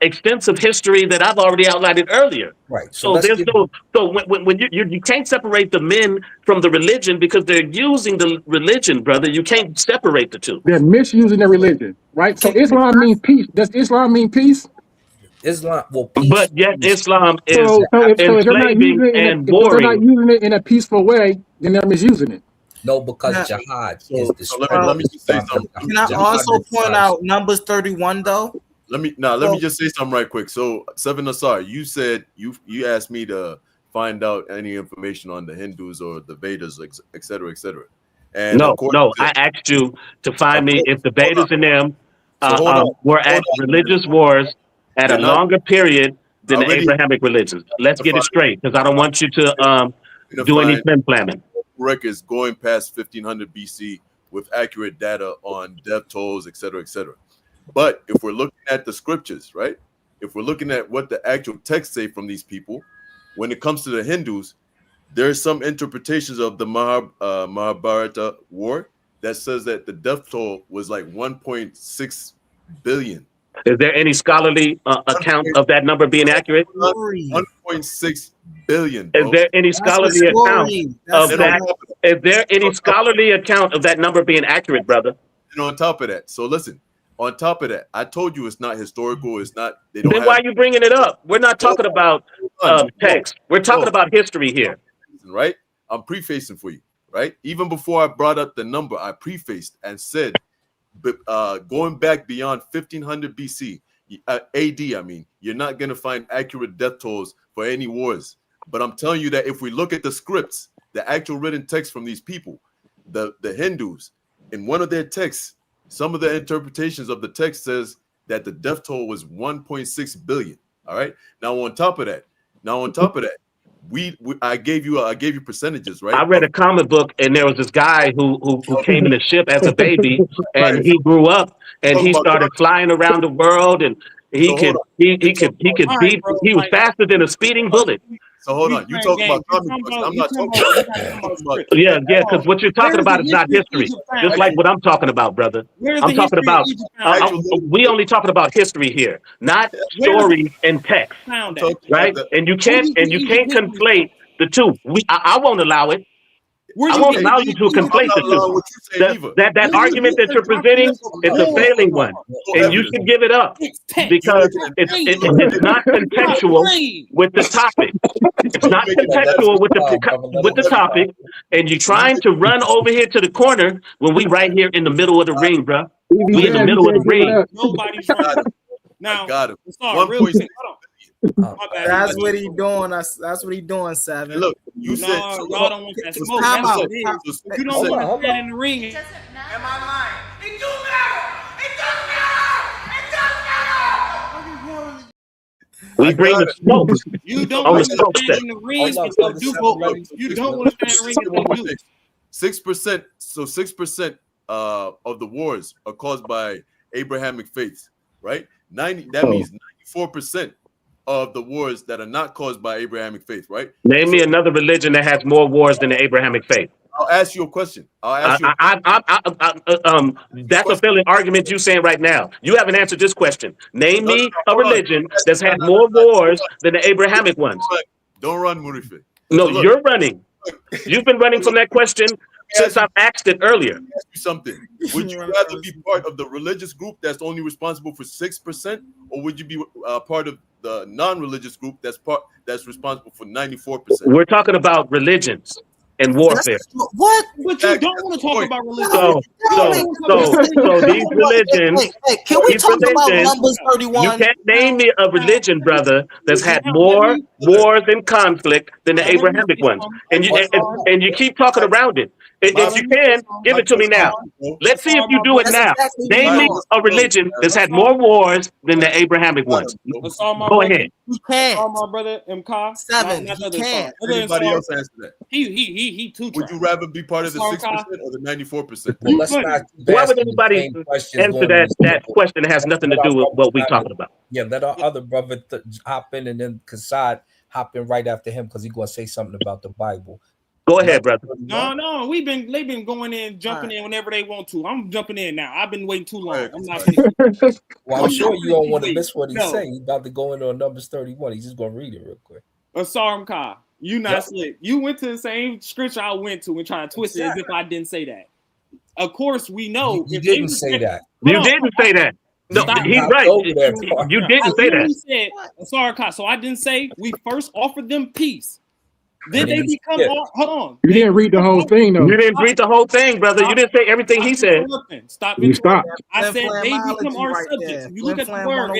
extensive history that I've already outlined earlier.
Right.
So there's no. So when you can't separate the men from the religion because they're using the religion, brother. You can't separate the two.
They're misusing their religion, right? So Islam means peace. Does Islam mean peace?
Islam, well, peace.
But yet Islam is
So if they're not
enslaving
using it
and
if they're not
warring.
using it in a peaceful way, then they're misusing it.
No, because jihad is the
let me just say something.
Can I also point out Numbers 31 though?
Let me just say something right quick. So, sa.neter, you said you asked me to find out any information on the Hindus or the Vedas, et cetera, et cetera. And
No, I asked you to find me if the Vedas and them were at religious wars at a longer period than the Abrahamic religions. Let's get it straight, because I don't want you to do any flim-flamming.
Records going past 1500 BC with accurate data on death tolls, et cetera, et cetera. But if we're looking at the scriptures, right? If we're looking at what the actual texts say from these people, when it comes to the Hindus, there's some interpretations of the Mahabharata war that says that the death toll was like 1.6 billion.
Is there any scholarly account of that number being accurate?
1.6 billion. Bro.
Is there any scholarly account of that? Is there any scholarly account of that number being accurate, brother?
And on top of that, so listen. On top of that, I told you it's not historical. It's not. They don't.
Then why are you bringing it up? We're not talking about text. We're talking about history here,
right? I'm prefacing for you, right? Even before I brought up the number, I prefaced and said, going back beyond 1500 BC, AD, I mean, you're not going to find accurate death tolls for any wars. But I'm telling you that if we look at the scripts, the actual written text from these people, the Hindus, in one of their texts, some of the interpretations of the text says that the death toll was 1.6 billion. All right. Now on top of that, I gave you percentages, right?
I read a comic book, and there was this guy who came in the ship as a baby, and he grew up, and he started flying around the world, and he was faster than a speeding bullet.
So hold on, you talking about comic books? I'm not talking about.
Yeah, because what you're talking about is not history, just like what I'm talking about, brother. I'm talking about. We only talking about history here, not stories and text, right? And you can't conflate the two. I won't allow it. I won't allow you to conflate the two. That argument that you're presenting is a failing one, and you should give it up because it's not contextual with the topic. It's not contextual with the topic, and you're trying to run over here to the corner when we right here in the middle of the ring, bro. We in the middle of the ring.
Nobody's running. Now,
got it.
That's what he doing. That's what he doing, Seven.
Hey, look, you said
y'all don't want that smoke. That's what it is. You don't want to stand in the ring.
Am I lying? It don't matter. It doesn't matter.
We bring the smoke.
You don't want to stand in the ring. You don't want to stand in the ring.
6%. So 6% of the wars are caused by Abrahamic faiths, right? That means 94% of the wars that are not caused by Abrahamic faith, right?
Name me another religion that has more wars than the Abrahamic faith.
I'll ask you a question.
That's a failing argument you're saying right now. You haven't answered this question. Name me a religion that's had more wars than the Abrahamic ones.
Don't run, Murife.
No, you're running. You've been running from that question since I've asked it earlier.
Ask you something. Would you rather be part of the religious group that's only responsible for 6%, or would you be part of the non-religious group that's responsible for 94%?
We're talking about religions and warfare.
What?
But you don't want to talk about religion.
So these religions.
Can we talk about Numbers 31?
You can't name me a religion, brother, that's had more wars and conflict than the Abrahamic ones, and you keep talking around it. If you can, give it to me now. Let's see if you do it now. Name me a religion that's had more wars than the Abrahamic ones. Go ahead.
You can't.
My brother MK.
Seven. You can't.
Anybody else answer that?
He too.
Would you rather be part of the 6% or the 94%?
Why would anybody answer that question that has nothing to do with what we're talking about?
Yeah, let our other brother hop in, and then Kassad hop in right after him because he's going to say something about the Bible.
Go ahead, brother.
No, they've been going in, jumping in whenever they want to. I'm jumping in now. I've been waiting too long. I'm not gonna
Well, I'm sure you don't want to miss what he's
No.
saying. He's about to go in on Numbers 31. He's just gonna read it real quick.
Asar Ka, you not slick. You went to the same scripture I went to and trying to twist it as if I didn't say that. Of course, we know
You didn't say that.
You didn't say that. No, he's right. You didn't say that.
Said, Asar Ka. So I didn't say we first offered them peace. Then they become hold on.
You didn't read the whole thing, though.
You didn't read the whole thing, brother. You didn't say everything he said.
Stop.
You stopped.
I said they become our subjects. If you look at the word,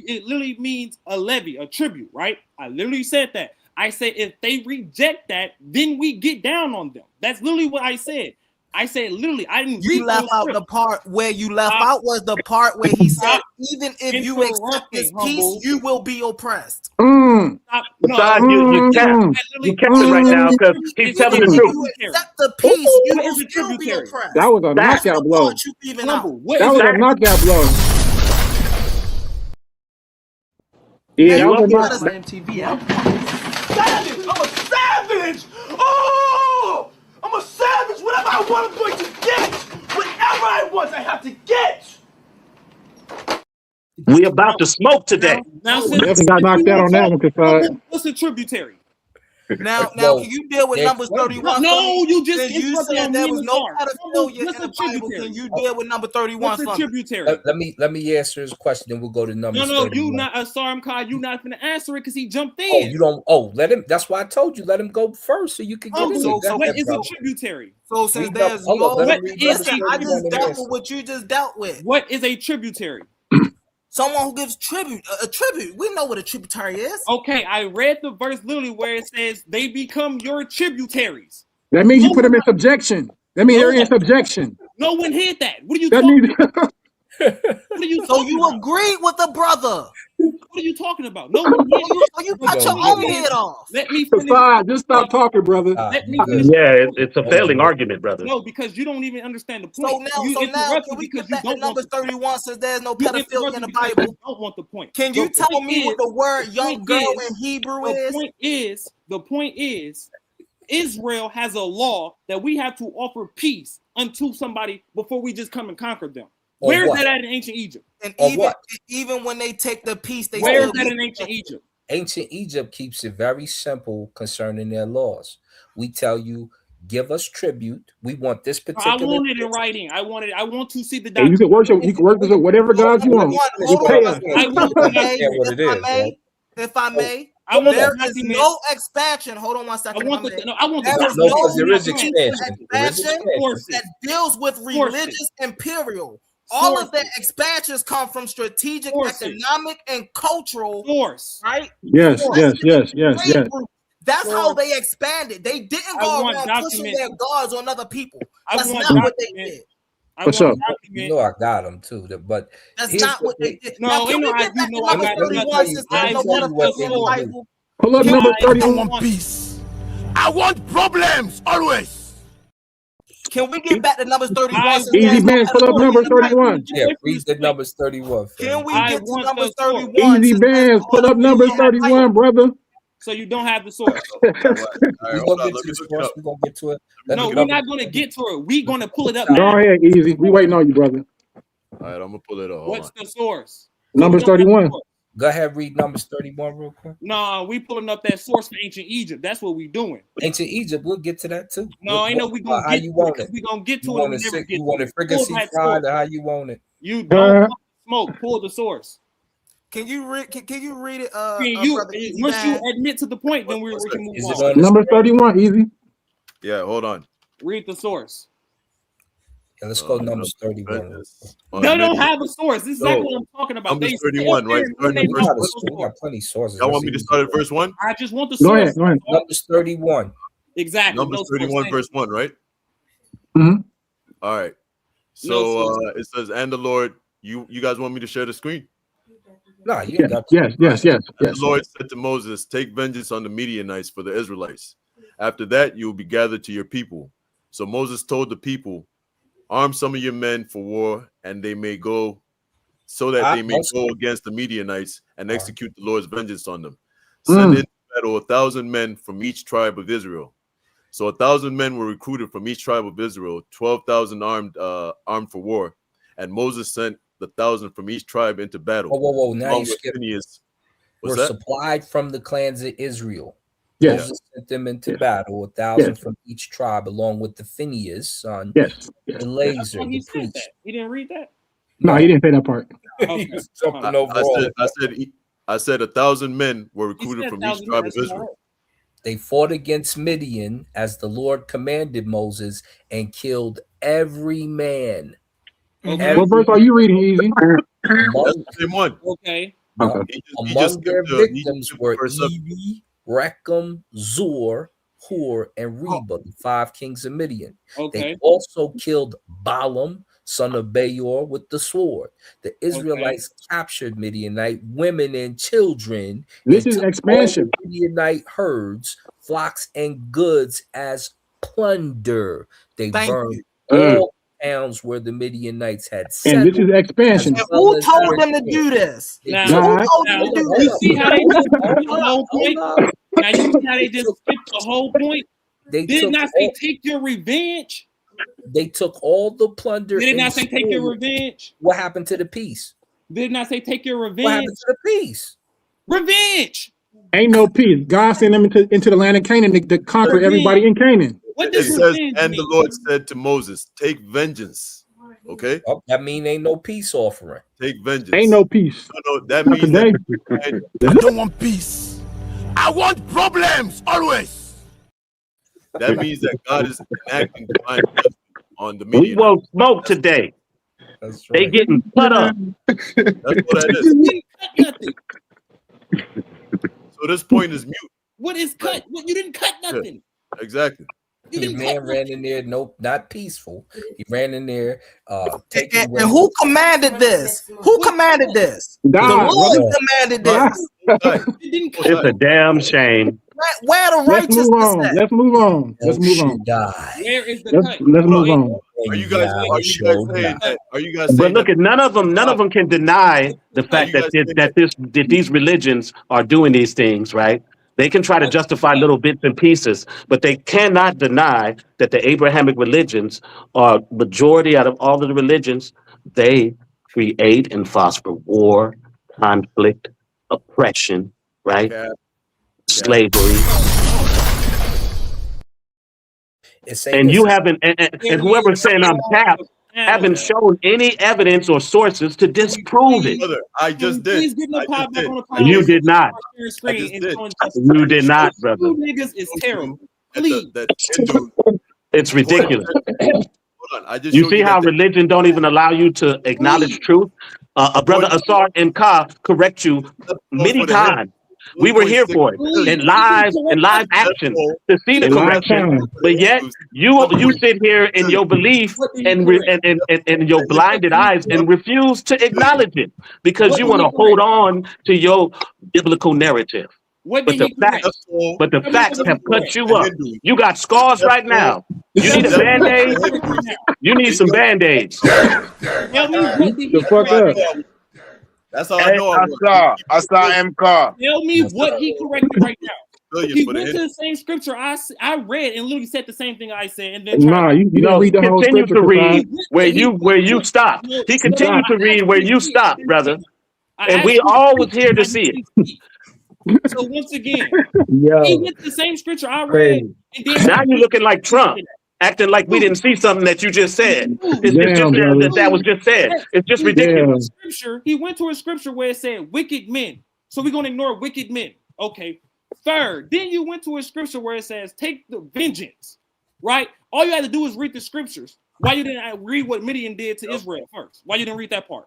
it literally means a levy, a tribute, right? I literally said that. I said if they reject that, then we get down on them. That's literally what I said. I said literally, I didn't.
You left out the part where you left out was the part where he said, even if you accept this peace, you will be oppressed.
Besides, you kept it right now because he's telling the truth.
If you accept the peace, you will still be oppressed.
That was a knockout blow. That was a knockout blow. Yeah, that was a knockout.
I'm a savage! Oh! I'm a savage! Whatever I want, I'm going to get! Whatever I want, I have to get!
We about to smoke today.
Now,
Definitely got knocked out on that one, because
what's a tributary?
Now, can you deal with Numbers 31?
No, you just
you said there was no pedophilia in the Bible. Can you deal with number 31?
What's a tributary?
Let me answer his question, then we'll go to Numbers 31.
No, you not Asar Ka. You not gonna answer it because he jumped in.
Oh, you don't. Oh, let him. That's why I told you let him go first, so you can get it.
So what is a tributary?
So since there's I just dealt with what you just dealt with.
What is a tributary?
Someone who gives tribute, a tribute. We know what a tributary is.
Okay, I read the verse literally where it says they become your tributaries.
That means you put them in subjection. That means they're in subjection.
No one hid that. What are you talking about? What are you
so you agreed with the brother.
What are you talking about? No one hid
so you cut your own head off.
Let me finish.
Just stop talking, brother.
Let me finish.
Yeah, it's a failing argument, brother.
No, because you don't even understand the point.
So now can we get back to Numbers 31 since there's no pedophilia in the Bible?
You don't want the point.
Can you tell me what the word young girl in Hebrew is?
The point is, Israel has a law that we have to offer peace unto somebody before we just come and conquer them. Where is that at in ancient Egypt?
And even when they take the peace, they
where is that in ancient Egypt?
Ancient Egypt keeps it very simple concerning their laws. We tell you, give us tribute. We want this particular.
I want it in writing. I want to see the
document. You can worship. You can worship with whatever God you want.
If I may. There is no expansion. Hold on one second.
There is expansion.
That deals with religious imperial. All of their expansions come from strategic, economic, and cultural
force.
Right?
Yes.
That's how they expanded. They didn't go around pushing their gods on other people. That's not what they did.
What's up?
You know I got them too, but
that's not what they did.
No,
can we get back to number 31 since there's no pedophilia in the Bible?
Pull up number 31.
I want peace. I want problems always.
Can we get back to Numbers 31?
Easy man, pull up Numbers 31.
Yeah, read the Numbers 31.
Can we get to Numbers 31?
Easy man, pull up Numbers 31, brother.
So you don't have the source.
We're gonna get to the source. We're gonna get to it.
No, we're not gonna get to it. We're gonna pull it up.
Go ahead, Easy. We waiting on you, brother.
All right, I'm gonna pull it up.
What's the source?
Numbers 31.
Go ahead, read Numbers 31 real quick.
No, we pulling up that source for ancient Egypt. That's what we doing.
Ancient Egypt, we'll get to that too.
No, I know we gonna get to it. We gonna get to it.
You want it fricassee fried or how you want it?
You don't want smoke. Pull the source.
Can you read? Can you read it?
Once you admit to the point, then we can move on.
Number 31, Easy.
Yeah, hold on.
Read the source.
Yeah, let's go Numbers 31.
They don't have a source. This is not what I'm talking about.
Numbers 31, right?
We got plenty of sources.
Y'all want me to start at verse 1?
I just want the source.
Go ahead.
Numbers 31.
Exactly.
Numbers 31, verse 1, right?
Mm-hmm.
All right. So it says, and the Lord, you guys want me to share the screen?
No, you got
yes.
The Lord said to Moses, take vengeance on the Midianites for the Israelites. After that, you will be gathered to your people. So Moses told the people, arm some of your men for war, and they may go, so that they may go against the Midianites and execute the Lord's vengeance on them. Send in battle 1,000 men from each tribe of Israel. So 1,000 men were recruited from each tribe of Israel, 12,000 armed for war, and Moses sent the 1,000 from each tribe into battle.
Whoa! Now
along
you
with
skip.
Phineas.
Were supplied from the clans of Israel.
Yes.
Moses sent them into battle, 1,000 from each tribe, along with the Phineas son, Eleazar, the priest.
He didn't read that.
No, he didn't say that part.
Okay.
I said 1,000 men were recruited from each tribe of Israel.
They fought against Midian as the Lord commanded Moses and killed every man.
Okay. What verse are you reading, Easy?
That's the same one.
Okay.
Among their victims were Evi, Rechem, Zur, Hur, and Reba, the 5 kings of Midian.
Okay.
They also killed Balaam, son of Beor, with the sword. The Israelites captured Midianite women and children.
This is expansion.
Midianite herds, flocks, and goods as plunder. They burned all towns where the Midianites had settled.
And this is expansion.
Who told them to do this?
Now,
God.
you see how they just skipped the whole point? Now you see how they just skipped the whole point?
They
did not say take your revenge.
They took all the plunder.
Did it not say take your revenge?
What happened to the peace?
Did it not say take your revenge?
What happened to the peace?
Revenge.
Ain't no peace. God sent them into the land of Canaan to conquer everybody in Canaan.
What
it says, and the Lord said to Moses, take vengeance. Okay?
Oh, that mean ain't no peace offering.
Take vengeance.
Ain't no peace.
No, that means that
I don't want peace. I want problems always.
That means that God is enacting divine judgment on the media.
We won't smoke today.
That's
right. They getting cut up.
That's what that is. So this point is mute.
What is cut? What, you didn't cut nothing.
Yeah, exactly.
The man ran in there, not peaceful. He ran in there.
And who commanded this? Who commanded this?
God.
The Lord commanded this.
It's a damn shame.
Where the righteousness at?
Let's move on. Let's move on.
Where is the cut?
Let's move on.
Are you guys saying that? Are you guys saying
But look at none of them can deny the fact that these religions are doing these things, right? They can try to justify little bits and pieces, but they cannot deny that the Abrahamic religions are majority out of all of the religions. They create and foster war, conflict, oppression, right? Slavery. And you haven't, and whoever's saying I'm capped, haven't shown any evidence or sources to disprove it.
Brother, I just did.
You did not. You did not, brother.
You niggas is terrible. Please.
It's ridiculous.
Hold on.
You see how religion don't even allow you to acknowledge truth? A brother Ausar and Ka correct you many times. We were here for it in live action to see the correction, but yet you sit here in your belief and your blinded eyes and refuse to acknowledge it because you want to hold on to your biblical narrative. But the facts have cut you up. You got scars right now. You need a Band-Aid. You need some Band-Aids.
The fuck up.
That's all I know.
I saw MK.
Tell me what he corrected right now. He went to the same scripture I read and literally said the same thing I said, and then
you didn't read the whole
continue
scripture.
To read where you stopped. He continued to read where you stopped, brother, and we all was here to see it.
So once again, he went to the same scripture I read, and then
now you're looking like Trump. Acting like we didn't see something that you just said. It's just that was just said. It's just ridiculous.
Scripture. He went to a scripture where it said wicked men. So we're gonna ignore wicked men. Okay. Third, then you went to a scripture where it says take the vengeance. Right? All you had to do is read the scriptures. Why you didn't read what Midian did to Israel first? Why you didn't read that part?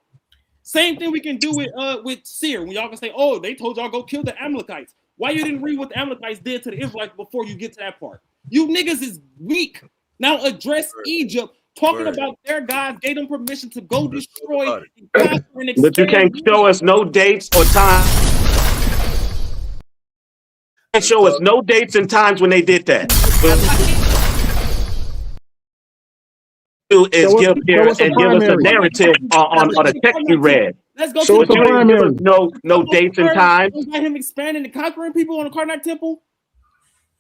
Same thing we can do with Seir. When y'all can say, oh, they told y'all go kill the Amalekites. Why you didn't read what the Amalekites did to the Israelites before you get to that part? You niggas is weak. Now address Egypt, talking about their God gave them permission to go destroy and conquer and expand.
But you can't show us no dates or time. You can't show us no dates and times when they did that. Is give us a narrative on a text you read.
Let's go
to the primary. No dates and times.
About him expanding and conquering people on the Karnak temple.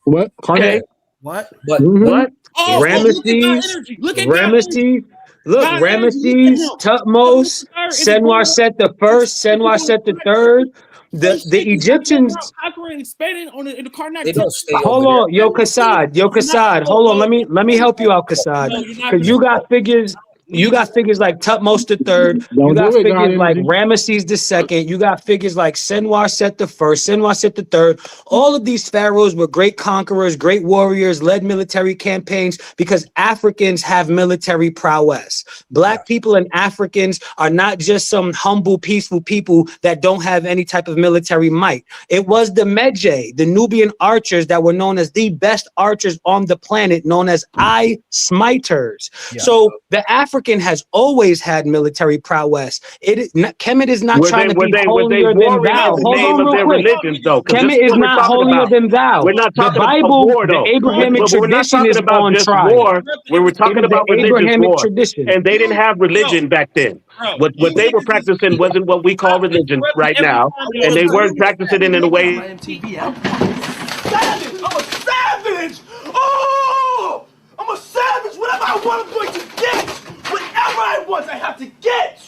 What?
Okay.
What?
But
What?
Oh,
Ramesses?
look at God energy. Look at God energy.
Ramesses? Look,
God energy. Look
Ramesses,
at him.
Tutmos,
Is it
Senwaset the first, Senwaset the third. The Egyptians.
Conquering, expanding on in the Karnak.
They don't stay
Hold
over there.
on, yo, Kassad. Hold on, let me help you out, Kassad. Because you got figures. You got figures like Tutmos the third. You
Don't
got
do it, God
figures like
energy.
Ramesses the second. You got figures like Senwaset the first, Senwaset the third. All of these pharaohs were great conquerors, great warriors, led military campaigns because Africans have military prowess. Black people and Africans are not just some humble, peaceful people that don't have any type of military might. It was the Medjay, the Nubian archers that were known as the best archers on the planet, known as eye smiters. So the African has always had military prowess. Kemet is not trying to be holier than thou. Hold on real quick. Kemet is not holier than thou. We're not The talking about Bible, war, the though. Abrahamic But we're not tradition talking is about on just trial. war. We were talking It is about the religious Abrahamic war. tradition. And they didn't have religion back then. What they were practicing wasn't what we call religion right now. And they weren't practicing it in a way.
I'm a savage! Oh! I'm a savage! Whatever I want, I'm going to get! Whatever I want, I have to get!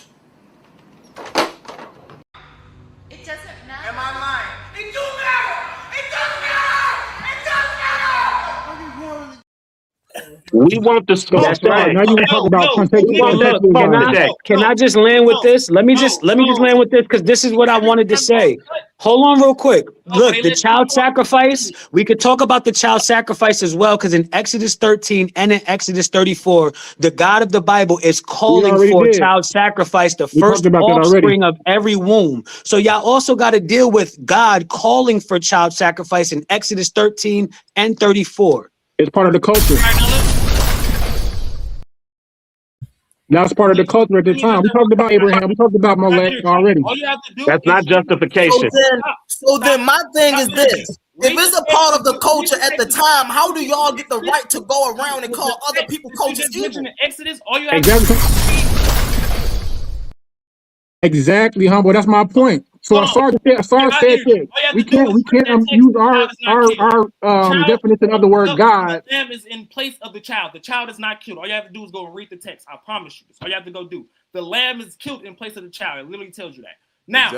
It doesn't matter.
Am I lying? It do matter! It does matter! It does matter!
We want the smoke.
That's right. Now you want to talk about
Look, can I just land with this? Let me just land with this because this is what I wanted to say. Hold on real quick. Look, the child sacrifice, we could talk about the child sacrifice as well because in Exodus 13 and in Exodus 34, the God of the Bible is calling for child sacrifice, the first offspring of every womb. So y'all also got to deal with God calling for child sacrifice in Exodus 13 and 34.
It's part of the culture. That's part of the culture at the time. We talked about Abraham. We talked about Molech already.
That's not justification.
So then my thing is this. If it's a part of the culture at the time, how do y'all get the right to go around and call other people cultures evil?
Exodus, all you have
Exactly, humble. That's my point. So Ausar said this. We can't use our definition of the word God.
The lamb is in place of the child. The child is not killed. All you have to do is go and read the text. I promise you this. All you have to go do. The lamb is killed in place of the child. It literally tells you that. Now,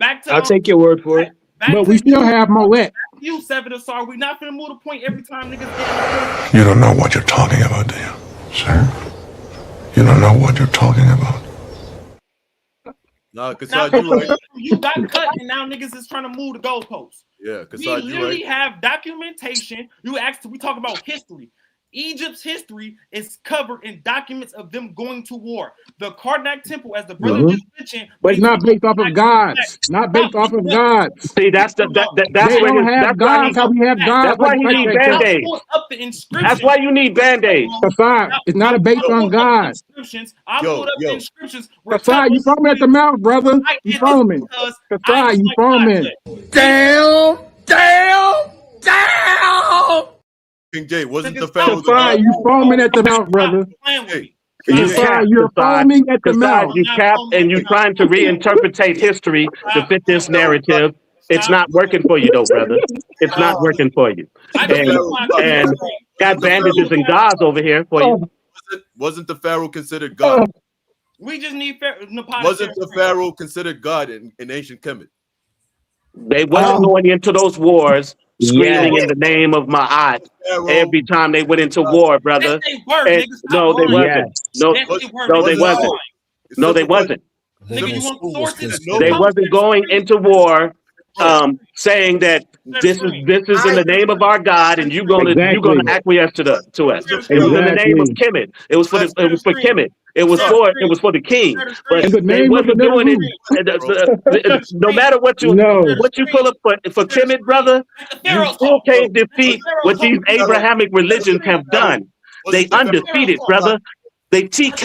back to
I'll take your word for it.
But we still have Molech.
You, sa.neter. We're not gonna move the point every time niggas.
You don't know what you're talking about, do you, sir? You don't know what you're talking about.
Nah, because
you got cut, and now niggas is trying to move the goalposts.
Yeah, because
we literally have documentation. We talk about history. Egypt's history is covered in documents of them going to war. The Karnak Temple, as the brother just mentioned,
but it's not based off of gods. Not based off of gods.
See, that's
they don't have gods. How we have gods?
That's why you need band-aids. That's why you need band-aids.
It's not based on God.
I pulled up the inscriptions.
Kassad, you foaming at the mouth, brother. You foaming. Kassad, you foaming.
Damn!
King J, wasn't the Pharaoh?
Kassad, you foaming at the mouth, brother. Kassad, you're foaming at the mouth.
You cap and you're trying to reinterpret history to fit this narrative. It's not working for you, though, brother. It's not working for you. And got bandages and gauze over here for you.
Wasn't the Pharaoh considered God?
We just need
Wasn't the Pharaoh considered God in ancient Kemet?
They wasn't going into those wars screaming in the name of Ma'at every time they went into war, brother. No, they wasn't. No, they wasn't. No, they wasn't. They wasn't going into war saying that this is in the name of our God, and you're gonna acquiesce to us. It was in the name of Kemet. It was for Kemet. It was for the king. But they wasn't doing it. No matter what you pull up for Kemet, brother, you still can't defeat what these Abrahamic religions have done. They undefeated, brother. They TK.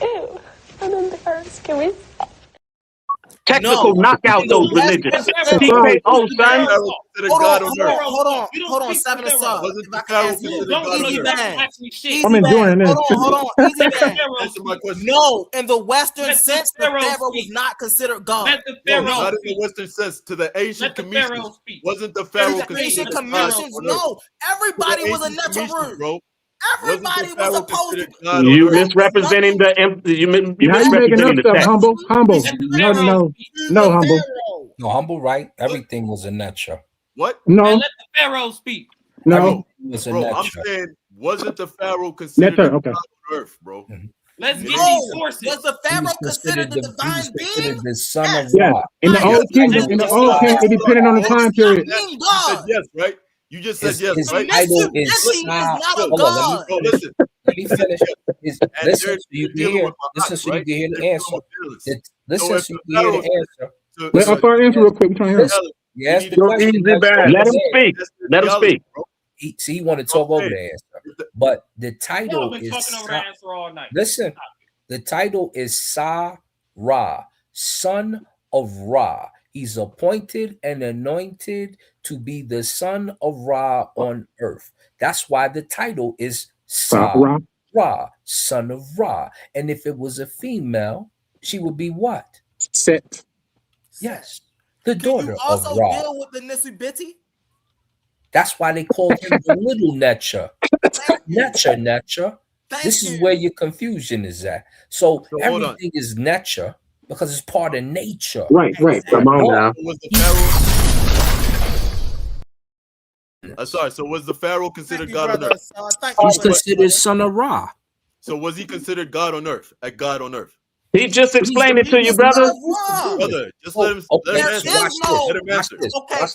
Ew, I'm embarrassed. Can we?
technical knockout those religions. TKO, son.
Hold on, 7 to Saul.
Wasn't the Pharaoh considered God on
Easy
earth?
band.
I'm enjoying this.
Hold on. Easy band.
Answer my question.
No, in the Western sense, the Pharaoh was not considered God.
No, not in the Western sense. To the ancient commissions, wasn't the Pharaoh considered God?
No, everybody was a Neteru,
bro.
Everybody was supposed to.
You misrepresenting the you
now you making up
misrepresenting the
stuff,
text.
humble. No, humble.
No, humble, right? Everything was a nature.
What?
No.
And let the Pharaoh speak.
No.
Bro, I'm saying, wasn't the Pharaoh considered
Neter,
God
okay.
on earth, bro?
Let's get these sources.
Was the Pharaoh considered the divine being?
The son of
Yes.
God.
In the old kingdom, it depended on the time period.
You said yes, right? You just said yes,
his
right?
title is
Bro, listen.
Let me finish. Listen so you can hear. Listen so you can hear the answer. Listen so you can hear the answer.
Let Ausar answer real quick. We're trying to hear him.
Yes, the question.
Let him speak. Let him speak.
He want to talk over the answer, but the title is. Listen, the title is Sa-Ra, son of Ra. He's appointed and anointed to be the son of Ra on earth. That's why the title is Sa-Ra, son of Ra. And if it was a female, she would be what?
Set.
Yes, the daughter of
Also
Ra.
deal with the Nisubiti.
That's why they call him the little Neter. Neter. This is where your confusion is at. So everything is Neter because it's part of nature.
Right.
Come on now.
Sorry. So was the Pharaoh considered God on earth?
He's considered son of Ra.
So was he considered God on earth? At God on earth?
He just explained it to you, brother.
Brother, just let him answer. Let him answer.
Okay.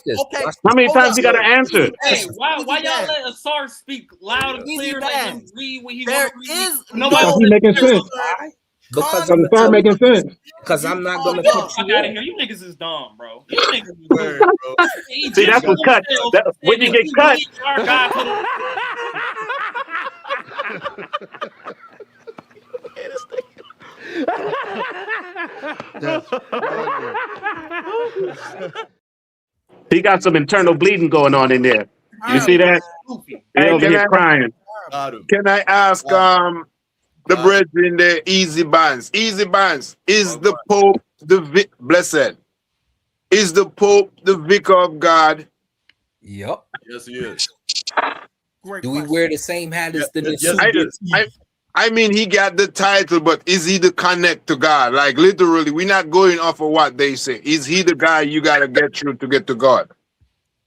How many times you got to answer?
Hey, why y'all let Ausar speak loud and clear? Let him read what he
There
wants to read.
Because he making sense.
Because
it start making sense.
Because I'm not gonna put
you out of here. You niggas is dumb, bro. You niggas is
Word, bro.
See, that's what cut. When you get cut.
Our God put
He got some internal bleeding going on in there. You see that? Hey, over here crying.
Can I ask the brethren the easy bands? Easy bands. Is the Pope the blessed? Is the Pope the vicar of God?
Yep.
Yes, he is.
Do we wear the same hat as the
I mean, he got the title, but is he the connect to God? Like literally, we're not going off of what they say. Is he the guy you gotta get through to get to God?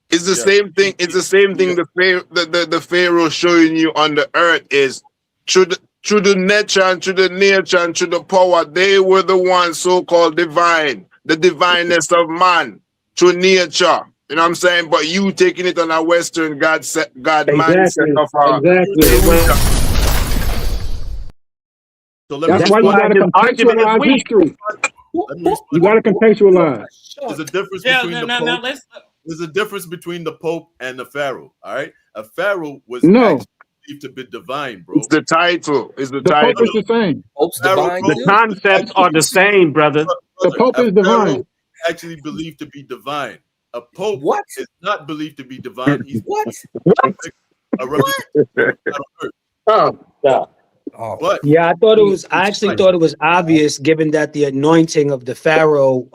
It's the same thing. It's the same thing. The Pharaoh showing you on the earth is through the nature and through the nature and through the power. They were the ones so-called divine, the divineness of man through nature. You know what I'm saying? But you taking it on a Western God mindset of
So
that's why you got to contextualize history. You got to contextualize.
There's a difference between the Pope. There's a difference between the Pope and the Pharaoh. All right, a Pharaoh was actually believed to be divine, bro.
It's the title. It's the
title.
title.
Pope is the same.
Pope's divine.
The concepts are the same, brother.
The Pope is divine.
Actually believed to be divine. A Pope is not believed to be divine. He's a representative.
Oh, God.
Yeah, I actually thought it was obvious, given that the anointing of the Pharaoh,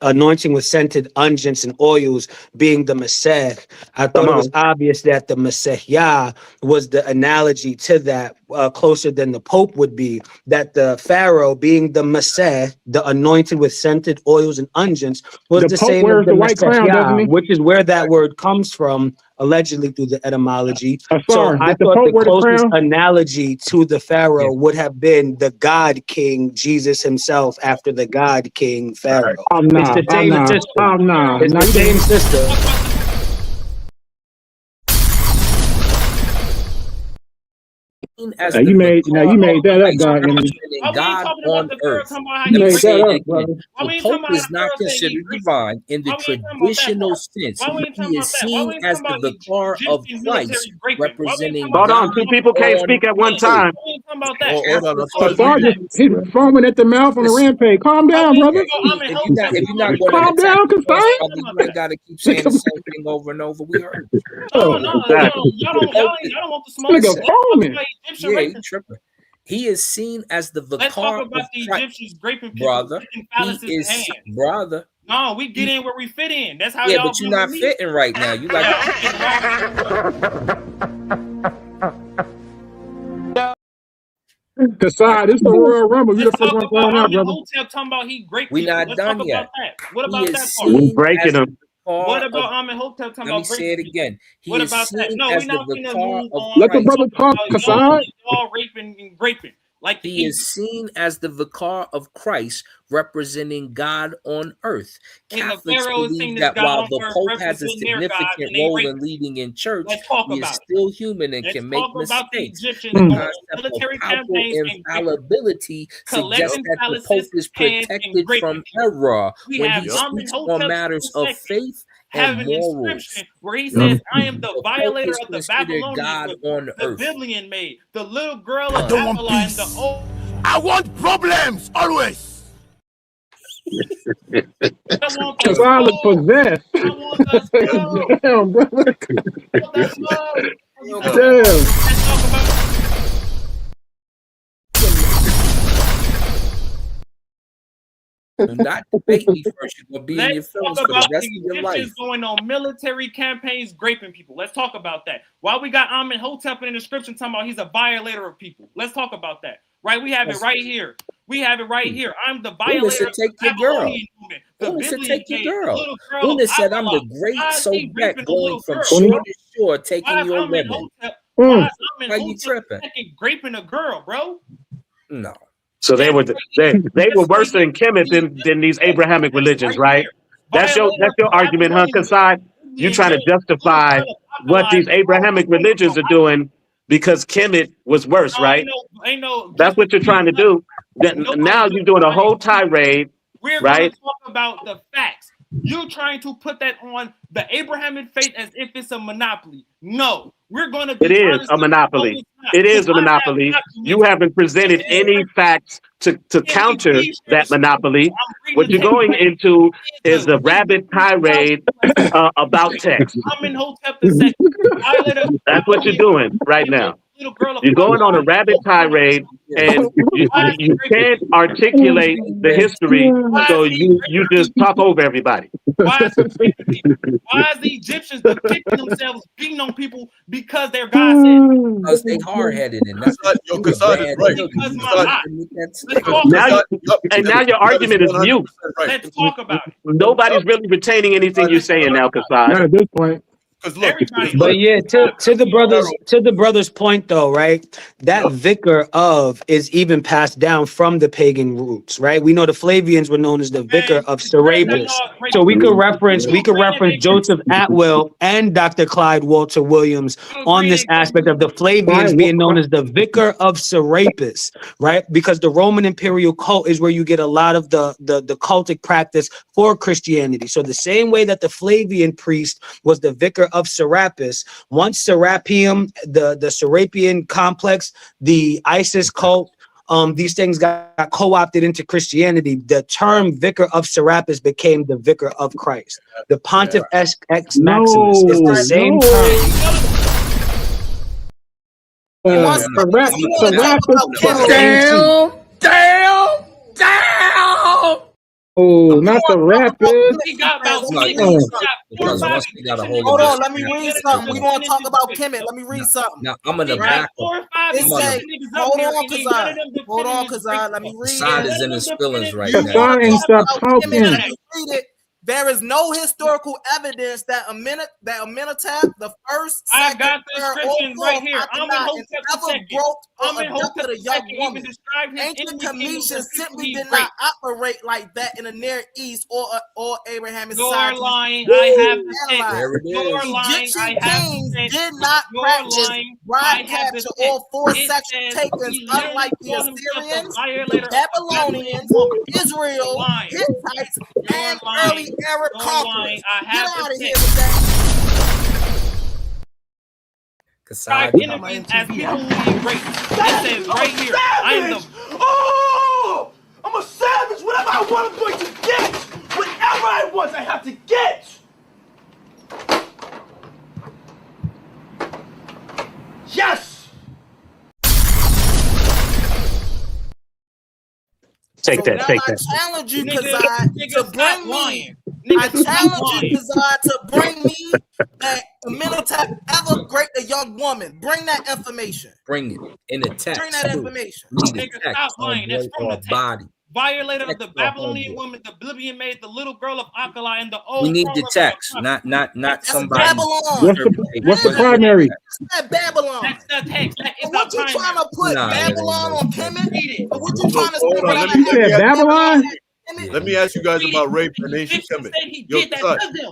anointing with scented unguents and oils being the Messiah. I thought it was obvious that the Messiah was the analogy to that, closer than the Pope would be. That the Pharaoh, being the Messiah, the anointed with scented oils and unguents, was the same as the Messiah, which is where that word comes from, allegedly through the etymology. So I thought the closest analogy to the Pharaoh would have been the God King, Jesus himself, after the God King Pharaoh. It's the same system. It's the same system.
You made that up, God.
God on earth. The Pope is not considered divine in the traditional sense. He is seen as the vicar of Christ, representing.
Hold on, two people can't speak at one time.
about that.
Hold on.
He's foaming at the mouth on the rampage. Calm down, brother.
If you're not going
Calm
to
down,
attack the
Kasai.
brother, you ain't got to keep saying the same thing over and over. We heard.
Y'all don't want the smoke.
Nigga foaming.
Yeah, he tripping. He is seen as the vicar.
Let's talk about
of
the
Christ.
Egyptians raping people,
Brother.
sticking phalluses
He
in
is
hands.
brother.
No, we get in where we fit in. That's how
Yeah,
y'all.
but you're not fitting right now. You like.
Kasai, this is the Royal Rumble. You the first one going out, brother.
Hotel talking about he great
We
people.
not
Let's
done
talk
yet.
about that. What about
He
that
is
part?
seen
breaking
as
him.
What about Amen Hotel talking
Let me
about
say
great
it
people?
again. He
What
is
about that?
seen
No,
as
we're
the
not going to
vicar
move
of
on.
Let the
Christ.
brother talk, Kasai.
Y'all raping and raping. Like
He is seen as the vicar of Christ, representing God on earth.
And the
Catholics
Pharaoh is seen
believe
as
that
God
while
on
the
earth,
Pope has a
representing their God,
significant
and they
role
rape.
in leading in church,
Let's talk
he is
about it.
still human and
Let's
can make
talk about the
mistakes.
Egyptians
The
going
concept
on
of
military
papal
campaigns and
infallibility suggests
collecting
that the Pope
palaces,
is
hands, and
protected
raping
from
people.
error
We
when
have
he
Amen
speaks
Hotel
on matters of
II
faith
have
and
an
morals.
inscription where he says, I am the
The Pope
violator
is
of the
considered
Babylonians,
God
with
on
the
earth.
Biblian maid, the little girl of
I don't want
Babylon,
peace.
the old.
I want problems always.
I want the
Kasai look
smoke.
possessed.
I want the smoke.
Damn, brother.
I want the smoke.
Damn.
Let's talk about.
Do not debate me first. You're gonna be in your
Let's
feelings
talk
for the
about
rest
the
of your
Egyptians
life.
going on military campaigns, raping people. Let's talk about that. Why we got Amen Hotep in the description talking about he's a violator of people. Let's talk about that. Right? We have it right here. We have it right here. I'm the violator
Una said,
of
take
the
your girl.
Babylonian woman. The
Una said,
Biblian
take your
maid, the
girl.
little girl
Una
of
said, I'm the
Babylon.
great
Why is he
Sobek
raping a
going
little
from
girl,
shore
bro?
to shore,
Why
taking
is
your
Amen
women.
Hotep? Why is Amen
Why you
Hotep
tripping?
raping a girl, bro?
No.
So they were worse than Kemet than these Abrahamic religions, right? That's your argument, huh, Kasai? You trying to justify what these Abrahamic religions are doing because Kemet was worse, right?
Ain't no.
That's what you're trying to do. Now you're doing a whole tirade,
We're going
right?
to talk about the facts. You're trying to put that on the Abrahamic faith as if it's a monopoly. No, we're going to be
It is
honest.
a monopoly.
No, it's not.
It is a
I have
monopoly.
documents.
You haven't presented any facts to counter that monopoly. What you're going into is a rabid tirade about text.
I'm in Hotep II.
That's what you're doing right now.
Little girl of
You're going on a rabid tirade, and you can't articulate the history, so you just talk over everybody.
Why is the Egyptians depicting themselves beating on people because their God said?
Because they hard-headed and that's
Yo, Kasad is right.
Now your argument is mute.
Let's talk about it.
Nobody's really retaining anything you're saying now, Kasad.
Not at this point.
But yeah, to the brother's point though, right? That vicar of is even passed down from the pagan roots, right? We know the Flavians were known as the vicar of Serapis. So we could reference Joseph Atwell and Dr. Clyde Walter Williams on this aspect of the Flavians being known as the vicar of Serapis, right? Because the Roman imperial cult is where you get a lot of the cultic practice for Christianity. So the same way that the Flavian priest was the vicar of Serapis, once Serapeum, the Serapian complex, the ISIS cult, these things got co-opted into Christianity. The term vicar of Serapis became the vicar of Christ. The Pontiff ex Maximus is the same
Damn. Oh, not the rappers.
He got about
Hold on, let me read something. We gonna talk about Kemet. Let me read something.
Now I'm gonna back up.
It say, hold on, Kazan. Let me read
Kasad
it.
is in his feelings right
Kasai
now.
ain't stop talking.
Read it. There is no historical evidence that Amenhotep the first,
I got the
third, or
description right
fourth
here. I'm in
Akhenaten
Hotep
ever
II.
broke or
I'm in
abducted
Hotep
a young
II.
woman.
Even described his
Ancient
enemy
Cometians simply
he
did
raped.
not operate like that in the Near East or Abrahamic
You're
society.
lying. I have the text.
There it
You're
is.
lying. I
Egyptian
have
kings
the text.
did not
You're
practice
lying.
bride
I have the
capture
text.
or forced
It
sexual
says
takings,
he literally
unlike the
called himself the
Assyrians,
violator
the
of the Babylonian
Babylonians,
woman. You're
Israel,
lying.
Hittites,
You're
and
lying.
early era
You're
conquerors.
lying. I
Get
have
out
the
of here
text.
with that.
Kasad,
enemies as people who eat rape. It says right here, I am the.
Oh, I'm a savage. Whatever I want, I'm going to get. Whatever I want, I have to get. Yes.
Take that.
I challenge you, Kasad, to bring me. I challenge you, Kasad, to bring me that Amenhotep ever raped a young woman. Bring that information.
Bring it in the text.
Bring that information.
Nigga, stop lying. That's from the text.
Body.
Violator of the Babylonian woman, the Oblivion maid, the little girl of Akala, and the old.
We need the text, not somebody.
Babylon.
What's the primary?
That's Babylon.
That's the text. That is
What you trying to put Babylon on Kemet? What you trying to
Hold on,
You said Babylon?
Let me ask you guys about rape and ancient Kemet.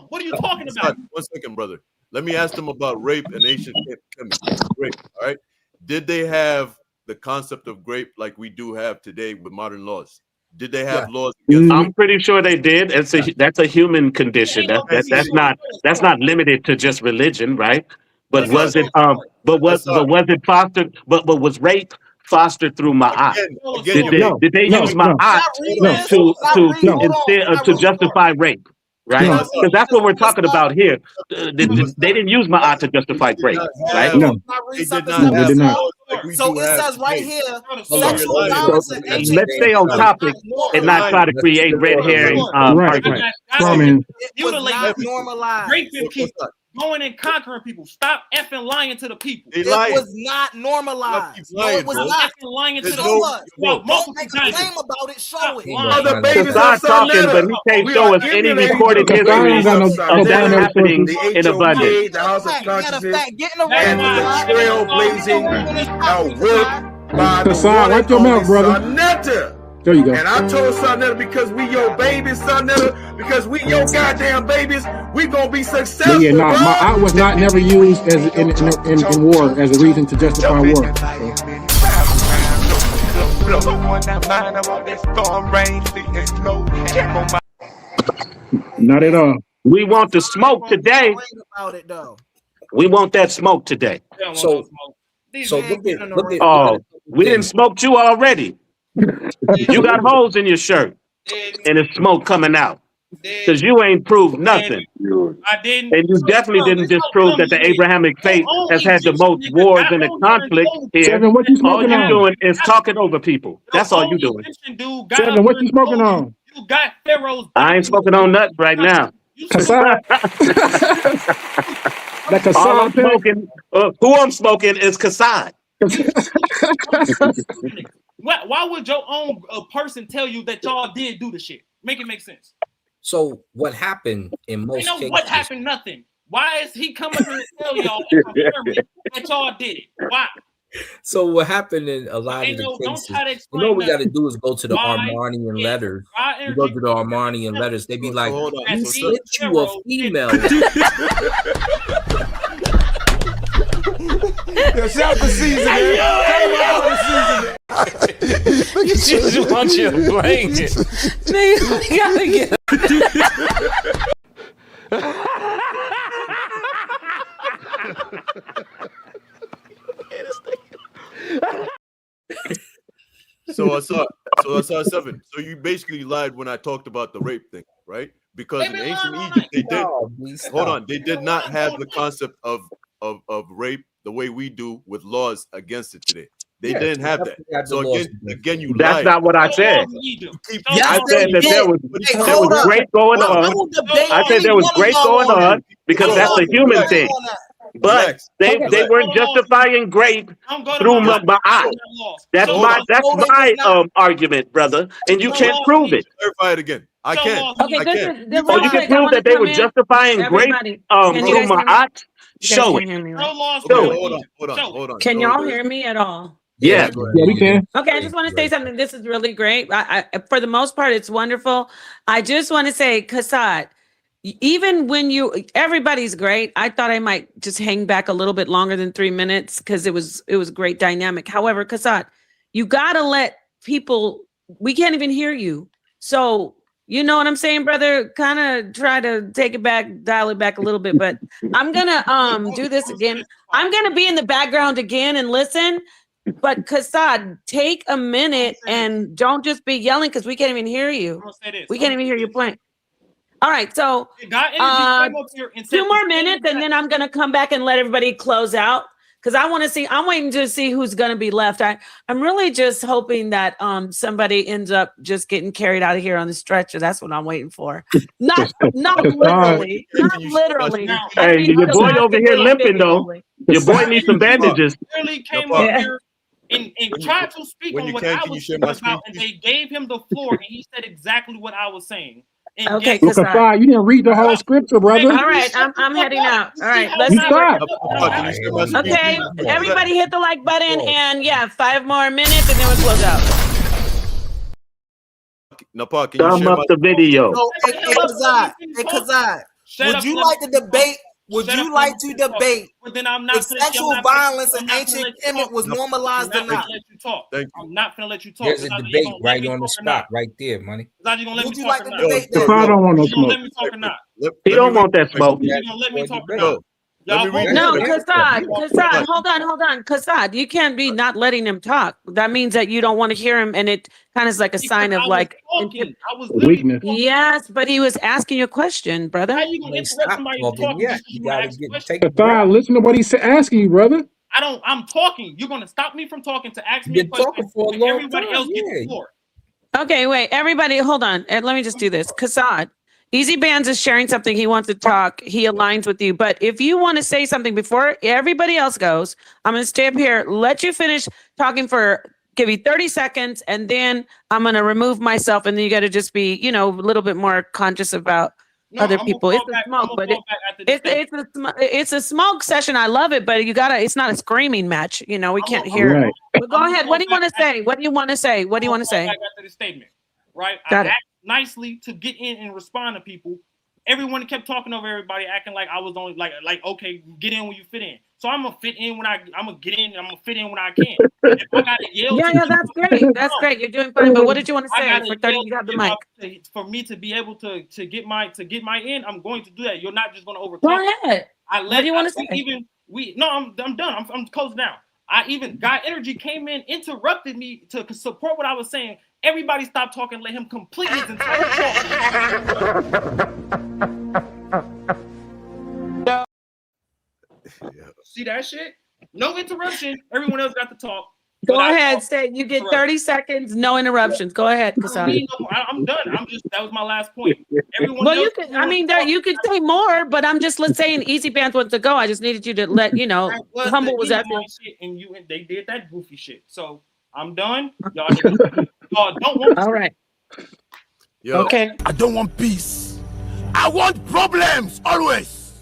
What are you talking about?
1 second, brother. Let me ask them about rape and ancient Kemet. Rape, all right? Did they have the concept of rape like we do have today with modern laws? Did they have laws?
I'm pretty sure they did. That's a human condition. That's not limited to just religion, right? But was it it fostered? But was rape fostered through ma'at? Did they use ma'at to justify rape? Right? Because that's what we're talking about here. They didn't use ma'at to justify rape, right?
No.
They did not.
So it says right here, sexual violence in ancient.
Let's stay on topic and not try to create red herring arguments.
It was not normalized.
Raping people, going and conquering people. Stop effing lying to the people.
It was not normalized. No, it was not.
Lying to the
people. Don't make a claim about it. Show it.
Kasad talking, but he can't show us any recorded history of that happening in abundance.
The House of Consciousness and the trailblazing work by
Kasad, wipe your mouth, brother.
sa.neter.
There you go.
And I told sa.neter, because we your babies, sa.neter, because we your goddamn babies, we gonna be successful.
Yeah, nah, ma'at was not never used as in war as a reason to justify war. Not at all.
We want the smoke today. We want that smoke today.
So look at.
Oh, we didn't smoke you already. You got holes in your shirt, and it's smoke coming out because you ain't proved nothing.
I didn't,
and you definitely didn't disprove that the Abrahamic faith has had the most wars and the conflict here.
Seven, what you
All
smoking
you're
on?
doing is talking over people. That's all you're doing.
Seven, what you smoking on?
You got Pharaoh's.
I ain't smoking on nuts right now.
Kasad. That
All I'm
Kasad
smoking, who I'm smoking is Kasad.
Why would your own person tell you that y'all did do the shit? Make it make sense.
So what happened in most cases?
What happened? Nothing. Why is he coming here to tell y'all and confirm it that y'all did it? Why?
So what happened in a lot of the cases? What we got to do is go to the Armanian letters. You go to the Armanian letters. They be like, "You slit you a female."
Yo, shout the season, man.
Look at you, just want you to blanket.
Nigga, we gotta get.
So I saw 7. So you basically lied when I talked about the rape thing, right? Because in ancient Egypt, they did. Hold on, they did not have the concept of rape the way we do with laws against it today. They didn't have that. So again, you
That's
lied.
not what I said. I said that there was great going on. I said there was great going on because that's a human thing. But they weren't justifying grape through ma'at. That's my argument, brother, and you can't prove it.
Clarify it again. I can't.
Okay,
I can't.
You can prove that they were justifying grape through ma'at. Show it.
Hold on.
Can y'all hear me at all?
Yeah,
we can.
Okay, I just want to say something. This is really great. I for the most part, it's wonderful. I just want to say, Kasad, even when everybody's great. I thought I might just hang back a little bit longer than 3 minutes because it was great dynamic. However, Kasad, you gotta let people. We can't even hear you. So You know what I'm saying, brother? Kind of try to take it back, dial it back a little bit, but I'm gonna do this again. I'm gonna be in the background again and listen. But Kassad, take a minute and don't just be yelling because we can't even hear you. We can't even hear your point. All right, so 2 more minutes, and then I'm gonna come back and let everybody close out because I want to see. I'm waiting to see who's gonna be left. I'm really just hoping that somebody ends up just getting carried out of here on the stretcher. That's what I'm waiting for. Not literally, not literally.
Hey, your boy over here limping though. Your boy needs some bandages.
Really came up here and tried to speak on what I was speaking about, and they gave him the floor, and he said exactly what I was saying.
Okay,
Kassad, you didn't read the whole scripture, brother.
All right, I'm heading out. All right, let's see. Okay, everybody hit the like button, and yeah, 5 more minutes, and then we'll close out.
Napar, can you
Thumb
share
up the video.
So, hey, Kassad, would you like to debate? Would you like to debate if sexual violence in ancient Kemet was normalized or not?
I'm not gonna let you talk.
There's a debate right on the spot, right there, money.
Would you like to debate
that? I don't want no smoke.
Let me talk or not?
He don't want that smoke.
You gonna let me talk or
not?
No, Kassad, hold on. Kassad, you can't be not letting him talk. That means that you don't want to hear him, and it kind of is like a sign of like
weakness.
Yes, but he was asking you a question, brother.
How you gonna interrupt somebody talking?
You gotta take
Kassad, listen to what he's asking you, brother.
I'm talking. You're gonna stop me from talking to ask me a question.
For a long
everybody
time,
else gets the floor.
Okay, wait, everybody, hold on. And let me just do this. Kassad, Easy Bands is sharing something. He wants to talk. He aligns with you. But if you want to say something before everybody else goes, I'm going to stay up here, let you finish talking give you 30 seconds, and then I'm going to remove myself. And then you got to just be, a little bit more conscious about other people. It's a smoke, but it's a smoke session. I love it, but it's not a screaming match. We can't hear.
Right.
But go ahead. What do you want to say? What do you want to say? What do you want to say?
Back after the statement, right?
Got it.
Nicely to get in and respond to people. Everyone kept talking over everybody, acting like I was only like okay, get in when you fit in. So I'm gonna fit in when I'm gonna get in. I'm gonna fit in when I can. If I gotta yell,
that's great. That's great. You're doing fine. But what did you want to say for 30? You got the mic.
For me to be able to get my in, I'm going to do that. You're not just gonna overtalk.
Go ahead. What do you want to say?
I'm done. I'm closed down. God Energy came in, interrupted me to support what I was saying. Everybody stopped talking, let him complete his entire talk. See that shit? No interruption. Everyone else got to talk.
Go ahead, say you get 30 seconds, no interruptions. Go ahead, Kassad.
I'm done. That was my last point. Everyone
well, you could say more, but let's say an Easy Bands wants to go. I just needed you to let Humble was at
and they did that goofy shit. So I'm done. Y'all don't want
all right.
Yo.
Okay.
I don't want peace. I want problems always.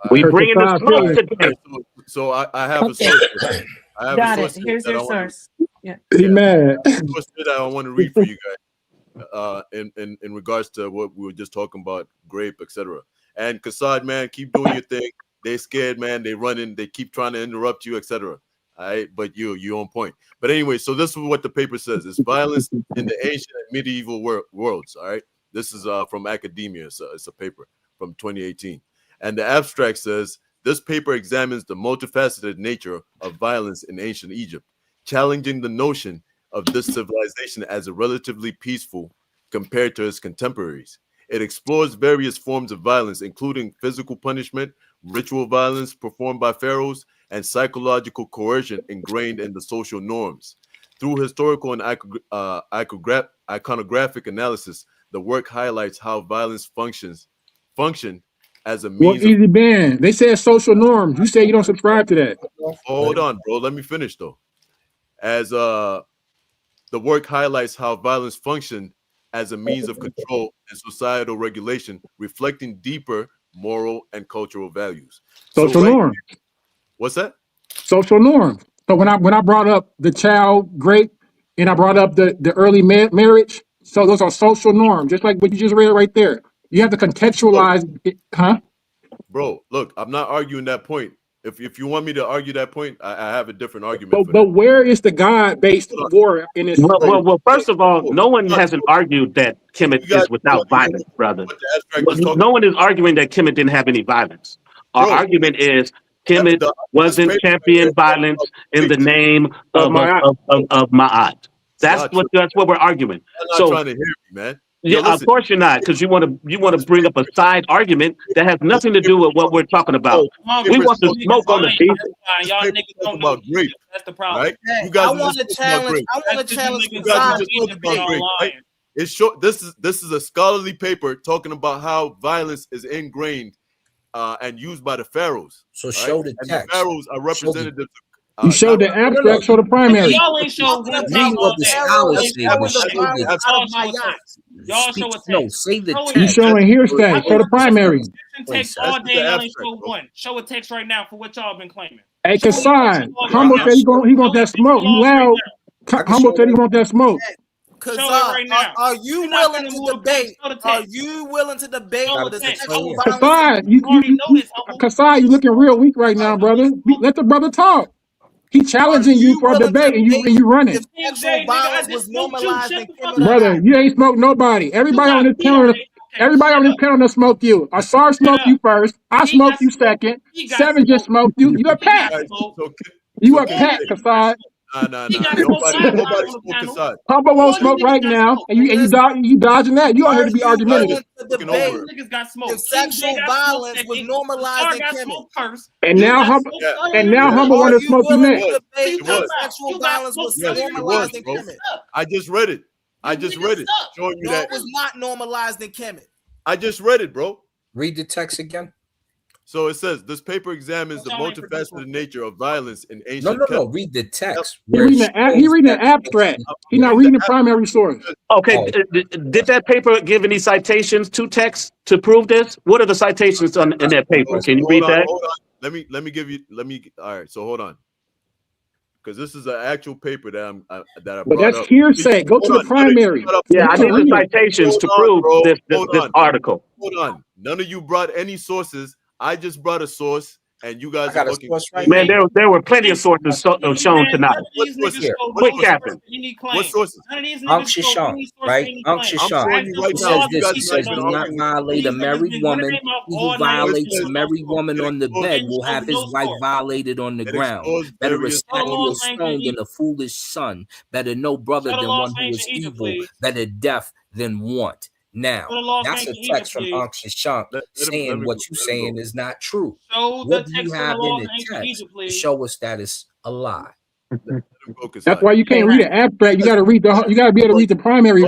We bringing the smoke today.
So I have a source. I have
Got
a
it.
source.
Here's your source. Yeah.
He mad.
Source that I want to read for you guys. In regards to what we were just talking about, grape, etc. And Kassad, man, keep doing your thing. They scared, man. They running. They keep trying to interrupt you, etc. All right, but you're on point. But anyway, so this is what the paper says: it's violence in the ancient and medieval worlds. All right, this is from academia. So it's a paper from 2018, and the abstract says this paper examines the multifaceted nature of violence in ancient Egypt, challenging the notion of this civilization as a relatively peaceful compared to its contemporaries. It explores various forms of violence, including physical punishment, ritual violence performed by pharaohs, and psychological coercion ingrained in the social norms. Through historical and iconographic analysis, the work highlights how violence function as a means.
Easy Band. They said social norms. You say you don't subscribe to that.
Hold on, bro. Let me finish though. As the work highlights how violence functioned as a means of control and societal regulation, reflecting deeper moral and cultural values.
Social norms.
What's that?
Social norms. So when I brought up the child grape and I brought up the early marriage, so those are social norms, just like what you just read right there. You have to contextualize it, huh?
Bro, look, I'm not arguing that point. If you want me to argue that point, I have a different argument.
But where is the God-based war in this?
Well, first of all, no one hasn't argued that Kemet is without violence, brother. No one is arguing that Kemet didn't have any violence. Our argument is Kemet wasn't championing violence in the name of Ma'at. That's what we're arguing.
I'm not trying to hear me, man.
Yeah, of course you're not, because you want to bring up a side argument that has nothing to do with what we're talking about. We want to smoke on the beef.
Y'all niggas don't know the That's the problem.
Right?
Hey,
You guys
I want to challenge.
Right? It's short. This is a scholarly paper talking about how violence is ingrained and used by the pharaohs.
So show the
and
text.
The pharaohs are representatives.
You showed the abstract, show the primary.
Y'all ain't showing
what the scholars say.
Y'all show a text.
Say the text.
You showing hearsay, show the primary.
Text all day, y'all ain't show one. Show a text right now for what y'all been claiming.
Hey, Kassan, Humble said he want that smoke. You loud. Humble said he want that smoke.
Are you willing to debate? Are you willing to debate the sexual violence?
Kassan, you looking real weak right now, brother. Let the brother talk. He challenging you for a debate, and you running.
If sexual violence was normalized in criminal
brother, you ain't smoked nobody. Everybody on this panel to smoke you. Ausar smoked you first. I smoked you second. Seven just smoked you. You a pack. You a pack, Kassan.
Nah. Nobody spoke aside.
Humble won't smoke right now, and you dodging that. You out here to be argumentative.
If sexual violence was normalized in Kemet.
And now Humble want to smoke you next.
Sexual violence was normalized in Kemet.
I just read it. Showing you that
it was not normalized in Kemet.
I just read it, bro.
Read the text again.
So it says this paper examines the multifaceted nature of violence in ancient.
No. Read the text.
He reading the abstract. He's not reading the primary source.
Okay. Did that paper give any citations to text to prove this? What are the citations in that paper? Can you read that?
Hold on. Let me. All right. So hold on. Because this is an actual paper that I
but that's up. Hearsay. Go to the primary.
Yeah, I need the citations to prove this article.
Hold on. None of you brought any sources. I just brought a source, and you guys are looking.
Man, there were plenty of sources shown tonight. Quick, Captain.
What sources?
Unc Shishon, right? Unc Shishon. He says this. He says, "Do not violate a married woman. He who violates a married woman on the bed will have his wife violated on the ground. Better a statue of stone than a foolish son. Better no brother than one who is evil. Better deaf than want." Now, that's a text from Unc Shishon saying what you're saying is not true. What do you have in the text to show us that it's a lie?
That's why you can't read the abstract. You got to read you got to be able to read the primary.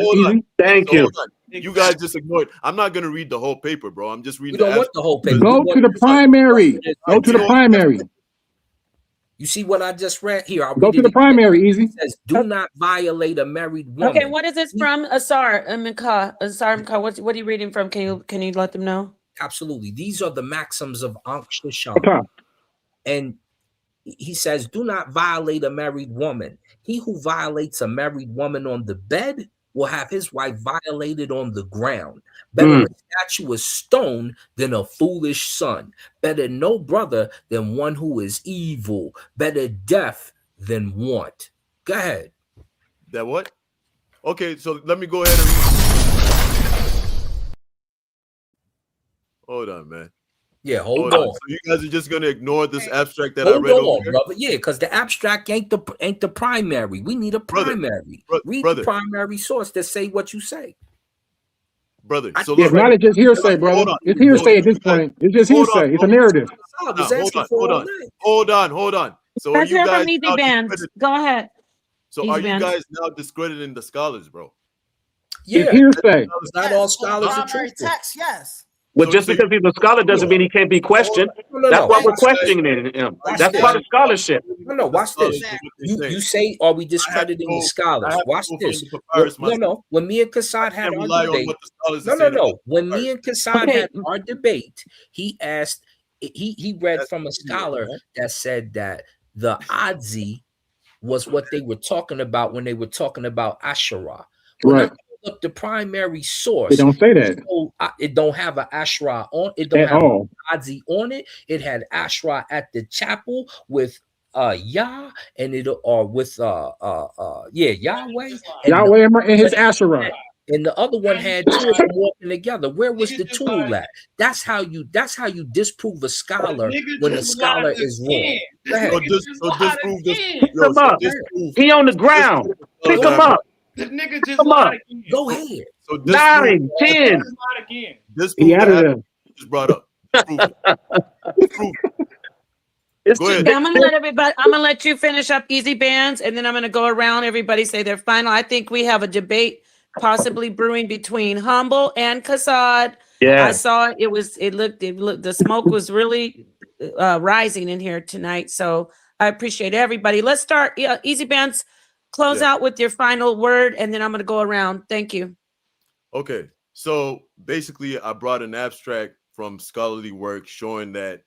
Thank you.
You guys just ignored. I'm not gonna read the whole paper, bro. I'm just reading.
We don't want the whole paper.
Go to the primary. Go to the primary.
You see what I just read here?
Go to the primary, easy.
It says, "Do not violate a married woman."
Okay, what is this from? Asar Mikah. What are you reading from? Can you let them know?
Absolutely. These are the maxims of Unc Shishon. Okay. And he says, "Do not violate a married woman. He who violates a married woman on the bed will have his wife violated on the ground. Better a statue of stone than a foolish son. Better no brother than one who is evil. Better deaf than want." Go ahead.
That what? Okay, so let me go ahead and read. Hold on, man.
Yeah, hold on.
So you guys are just gonna ignore this abstract that I read over here?
Brother. Yeah, because the abstract ain't the primary. We need a primary. Read the primary source that say what you say.
Brother, so
it's not just hearsay, brother. It's hearsay at this point. It's just hearsay. It's a narrative.
Hold on. So
let's hear from Easy Bands. Go ahead.
So are you guys now discrediting the scholars, bro?
Yeah, it's hearsay.
Not all scholars are truthful.
Yes.
Well, just because he's a scholar doesn't mean he can't be questioned. That's why we're questioning him. That's part of scholarship.
No, watch this. You say, are we discrediting the scholars? Watch this. No. When me and Kassad had our debate, When me and Kassad had our debate, he asked, he read from a scholar that said that the Adzi was what they were talking about when they were talking about Asherah. When I told Look, the primary source.
They don't say that.
So, it don't have an Asherah on it. Don't
At
have
all.
Adzi on it. It had Asherah at the chapel with Yah and it or with Yahweh. And
Yahweh and his Asherah.
And the other one had two of them walking together. Where was the tool at? That's how you disprove a scholar when a scholar is wrong. Go ahead.
Disprove this.
Pick him up. He on the ground. Pick him up.
This nigga
Pick
just
him up.
lied again.
Go ahead.
So
9, 10.
Again.
Disprove
He out of
that
there.
just brought up. Disprove it. Disprove it. Go ahead.
I'm gonna let everybody. I'm gonna let you finish up Easy Bands, and then I'm gonna go around. Everybody say their final. I think we have a debate possibly brewing between Humble and Kassad.
Yeah.
I saw it. It looked. The smoke was really rising in here tonight. So I appreciate everybody. Let's start. Easy Bands, close out with your final word, and then I'm gonna go around. Thank you.
Okay, so basically, I brought an abstract from scholarly work showing that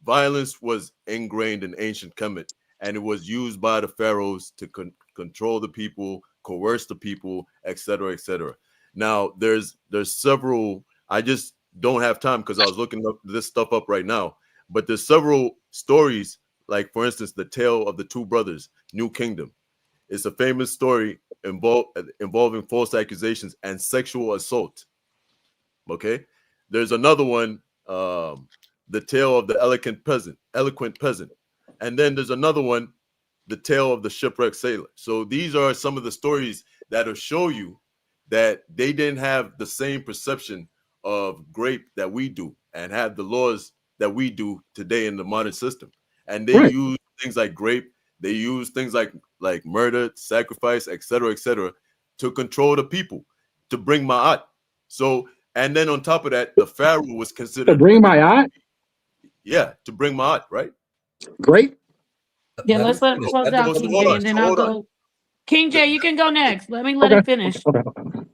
violence was ingrained in ancient Kemet, and it was used by the pharaohs to control the people, coerce the people, etc., etc. Now, there's several. I just don't have time because I was looking up this stuff up right now. But there's several stories, like for instance, the tale of the two brothers, New Kingdom. It's a famous story involving false accusations and sexual assault. Okay, there's another one, the tale of the eloquent peasant, and then there's another one, the tale of the shipwrecked sailor. So these are some of the stories that'll show you that they didn't have the same perception of grape that we do, and have the laws that we do today in the modern system. And they use things like grape. They use things like murder, sacrifice, etc., etc., to control the people, to bring ma'at. So, and then on top of that, the pharaoh was considered
To bring ma'at?
Yeah, to bring ma'at, right?
Great.
Yeah, let's let him close out, King J, and then I'll go. King J, you can go next. Let me let him finish.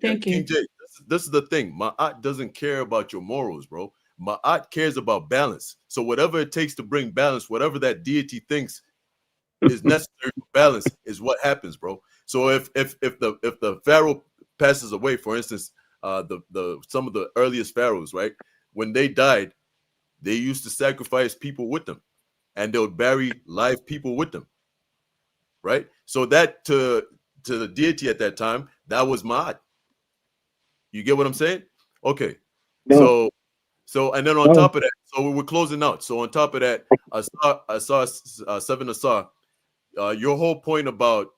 Thank you.
King J, this is the thing. Ma'at doesn't care about your morals, bro. Ma'at cares about balance. So whatever it takes to bring balance, whatever that deity thinks is necessary for balance, is what happens, bro. So if the pharaoh passes away, for instance, some of the earliest pharaohs, right, when they died, they used to sacrifice people with them, and they would bury live people with them, right? So that to the deity at that time, that was ma'at. You get what I'm saying? Okay. No. So and then on top of that, so we're closing out. So on top of that, I saw 7 Ausar. Your whole point about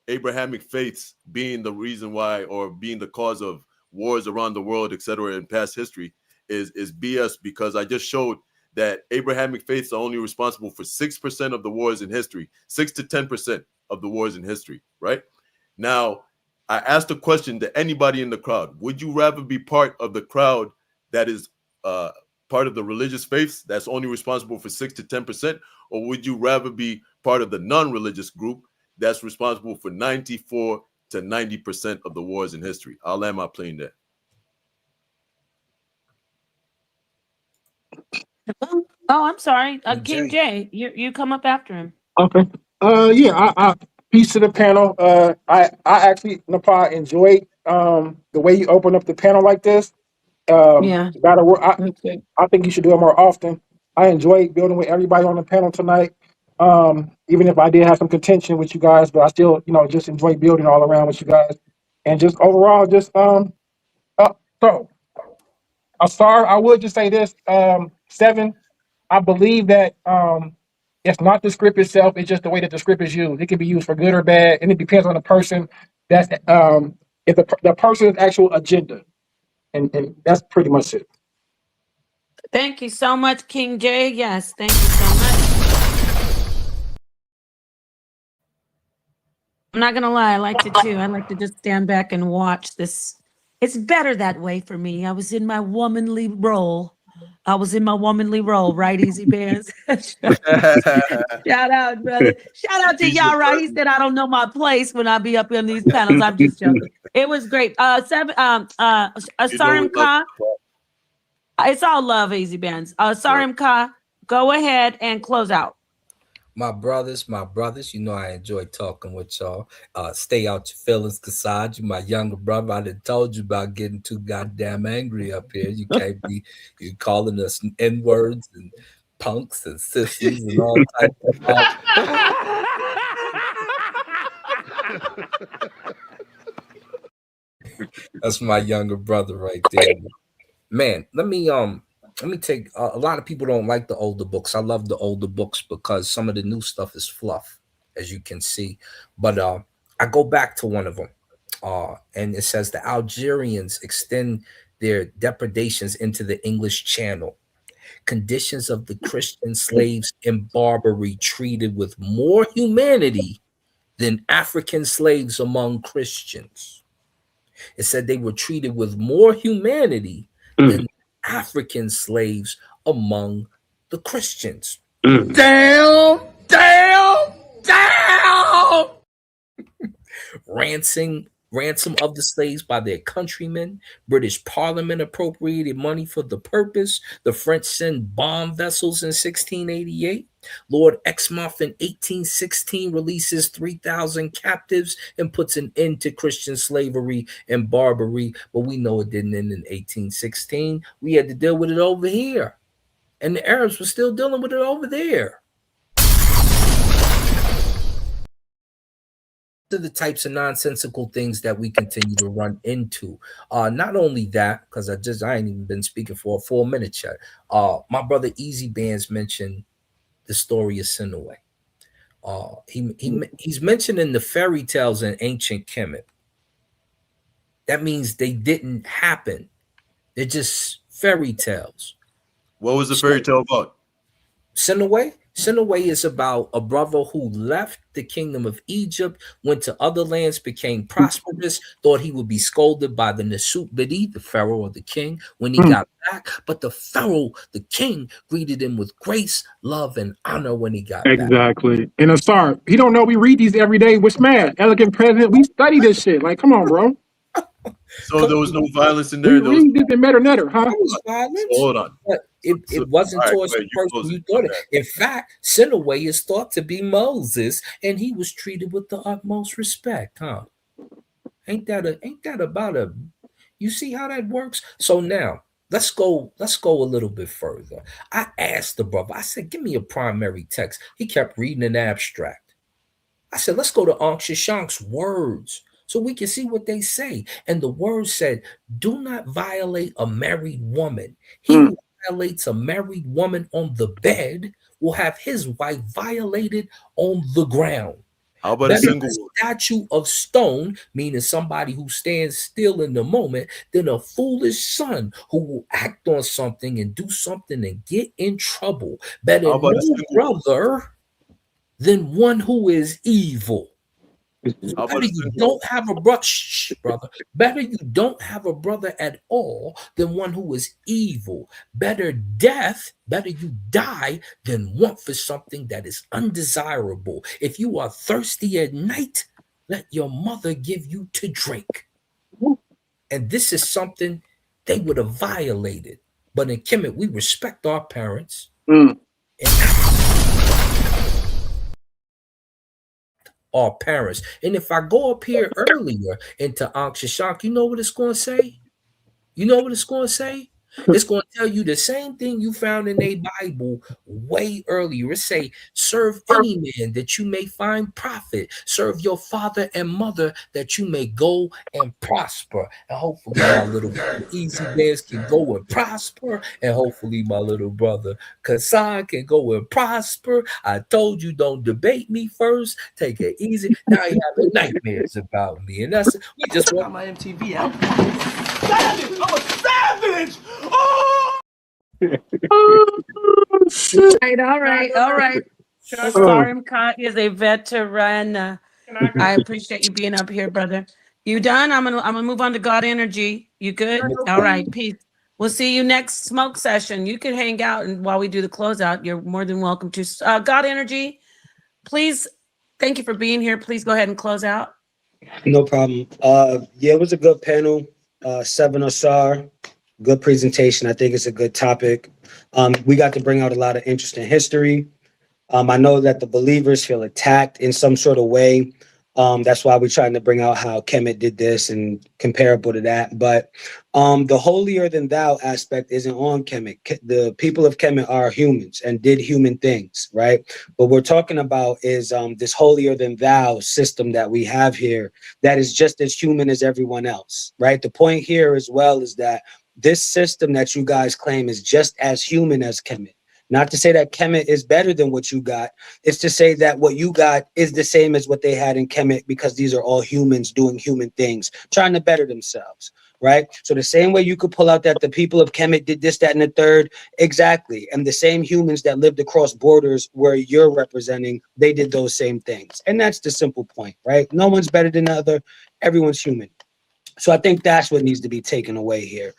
Abrahamic faiths being the reason why, or being the cause of wars around the world, etc., in past history is BS, because I just showed that Abrahamic faiths are only responsible for 6% of the wars in history, 6 to 10% of the wars in history, right? Now, I asked a question to anybody in the crowd. Would you rather be part of the crowd that is part of the religious faiths that's only responsible for 6 to 10%, or would you rather be part of the non-religious group that's responsible for 94 to 90% of the wars in history? I'll land my plane there.
Oh, I'm sorry. King J, you come up after him.
Okay. I peace to the panel. I actually, Nepal, enjoyed the way you open up the panel like this.
Yeah.
I think you should do it more often. I enjoyed building with everybody on the panel tonight. Even if I did have some contention with you guys, but I still, just enjoy building all around with you guys. And just overall, so Ausar, I would just say this, 7, I believe that it's not the script itself, it's just the way that the script is used. It can be used for good or bad, and it depends on the person. That's if the person's actual agenda. And that's pretty much it.
Thank you so much, King J. Yes, thank you so much. I'm not gonna lie, I liked it too. I like to just stand back and watch this. It's better that way for me. I was in my womanly role. Right, Easy Bands? Shout out, brother. Shout out to Yara. He said I don't know my place when I be up in these panels. I'm just joking. It was great. Sarim Khan. It's all love, Easy Bands. Sarim Khan, go ahead and close out.
My brothers, you know I enjoy talking with y'all. Stay out your feelings, Kassad. You my younger brother. I done told you about getting too goddamn angry up here. You can't be you calling us N-words and punks and sissies and all types of That's my younger brother right there. Man, let me take a lot of people don't like the older books. I love the older books because some of the new stuff is fluff, as you can see. But I go back to one of them. And it says the Algerians extend their depredations into the English Channel. Conditions of the Christian slaves in Barbary treated with more humanity than African slaves among Christians. It said they were treated with more humanity than African slaves among the Christians.
Damn!
Ransom of the slaves by their countrymen. British Parliament appropriated money for the purpose. The French sent bomb vessels in 1688. Lord Exmouth in 1816 releases 3,000 captives and puts an end to Christian slavery in Barbary. But we know it didn't end in 1816. We had to deal with it over here. And the Arabs were still dealing with it over there. The types of nonsensical things that we continue to run into. Not only that, because I ain't even been speaking for a 4 minute yet. My brother Easy Bands mentioned the story of Sinaway. He's mentioning the fairy tales in ancient Kemet. That means they didn't happen. They're just fairy tales.
What was the fairy tale about?
Sinaway? Sinaway is about a brother who left the kingdom of Egypt, went to other lands, became prosperous, thought he would be scolded by the Nesut Bidi, the pharaoh or the king, when he got back. But the pharaoh, the king, greeted him with grace, love, and honor when he got back.
Exactly. And Ausar, he don't know we read these every day. What's mad? Elegant President, we study this shit. Like, come on, bro.
So there was no violence in there.
We read this in Netter, huh?
Hold on.
But it wasn't towards the person you thought it. In fact, Sinaway is thought to be Moses, and he was treated with the utmost respect, huh? Ain't that about a? You see how that works? So now let's go a little bit further. I asked the brother. I said, "Give me a primary text." He kept reading an abstract. I said, "Let's go to Ankh Shashank's words." So we can see what they say. And the word said, do not violate a married woman. He who violates a married woman on the bed will have his wife violated on the ground.
How about a single
statue of stone, meaning somebody who stands still in the moment, than a foolish son who will act on something and do something and get in trouble. Better no brother than one who is evil. Better you don't have a brother, brother. Better you don't have a brother at all than one who is evil. Better you die than want for something that is undesirable. If you are thirsty at night, let your mother give you to drink. And this is something they would have violated. But in Kemet, we respect our parents. Our parents. And if I go up here earlier into Ankh Shashank, you know what it's going to say? You know what it's going to say? It's going to tell you the same thing you found in a Bible way earlier. It say, serve any man that you may find profit. Serve your father and mother that you may go and prosper. And hopefully my little Easy Bands can go and prosper. And hopefully my little brother Kassad can go and prosper. I told you, don't debate me first. Take it easy. Now you having nightmares about me. And that's we just want
my MTV out.
Savage! I'm a savage!
All right. Sarim Khan is a veteran. I appreciate you being up here, brother. You done? I'm gonna move on to God Energy. You good? All right, peace. We'll see you next smoke session. You can hang out and while we do the closeout, you're more than welcome to. God Energy, please. Thank you for being here. Please go ahead and close out.
No problem. Yeah, it was a good panel. 7 Ausar, good presentation. I think it's a good topic. We got to bring out a lot of interesting history. I know that the believers feel attacked in some sort of way. That's why we're trying to bring out how Kemet did this and comparable to that. But the holier than thou aspect isn't on Kemet. The people of Kemet are humans and did human things, right? What we're talking about is this holier than thou system that we have here that is just as human as everyone else, right? The point here as well is that this system that you guys claim is just as human as Kemet. Not to say that Kemet is better than what you got. It's to say that what you got is the same as what they had in Kemet, because these are all humans doing human things, trying to better themselves, right? So the same way you could pull out that the people of Kemet did this, that, and the third, exactly. And the same humans that lived across borders where you're representing, they did those same things. And that's the simple point, right? No one's better than the other. Everyone's human. So I think that's what needs to be taken away here.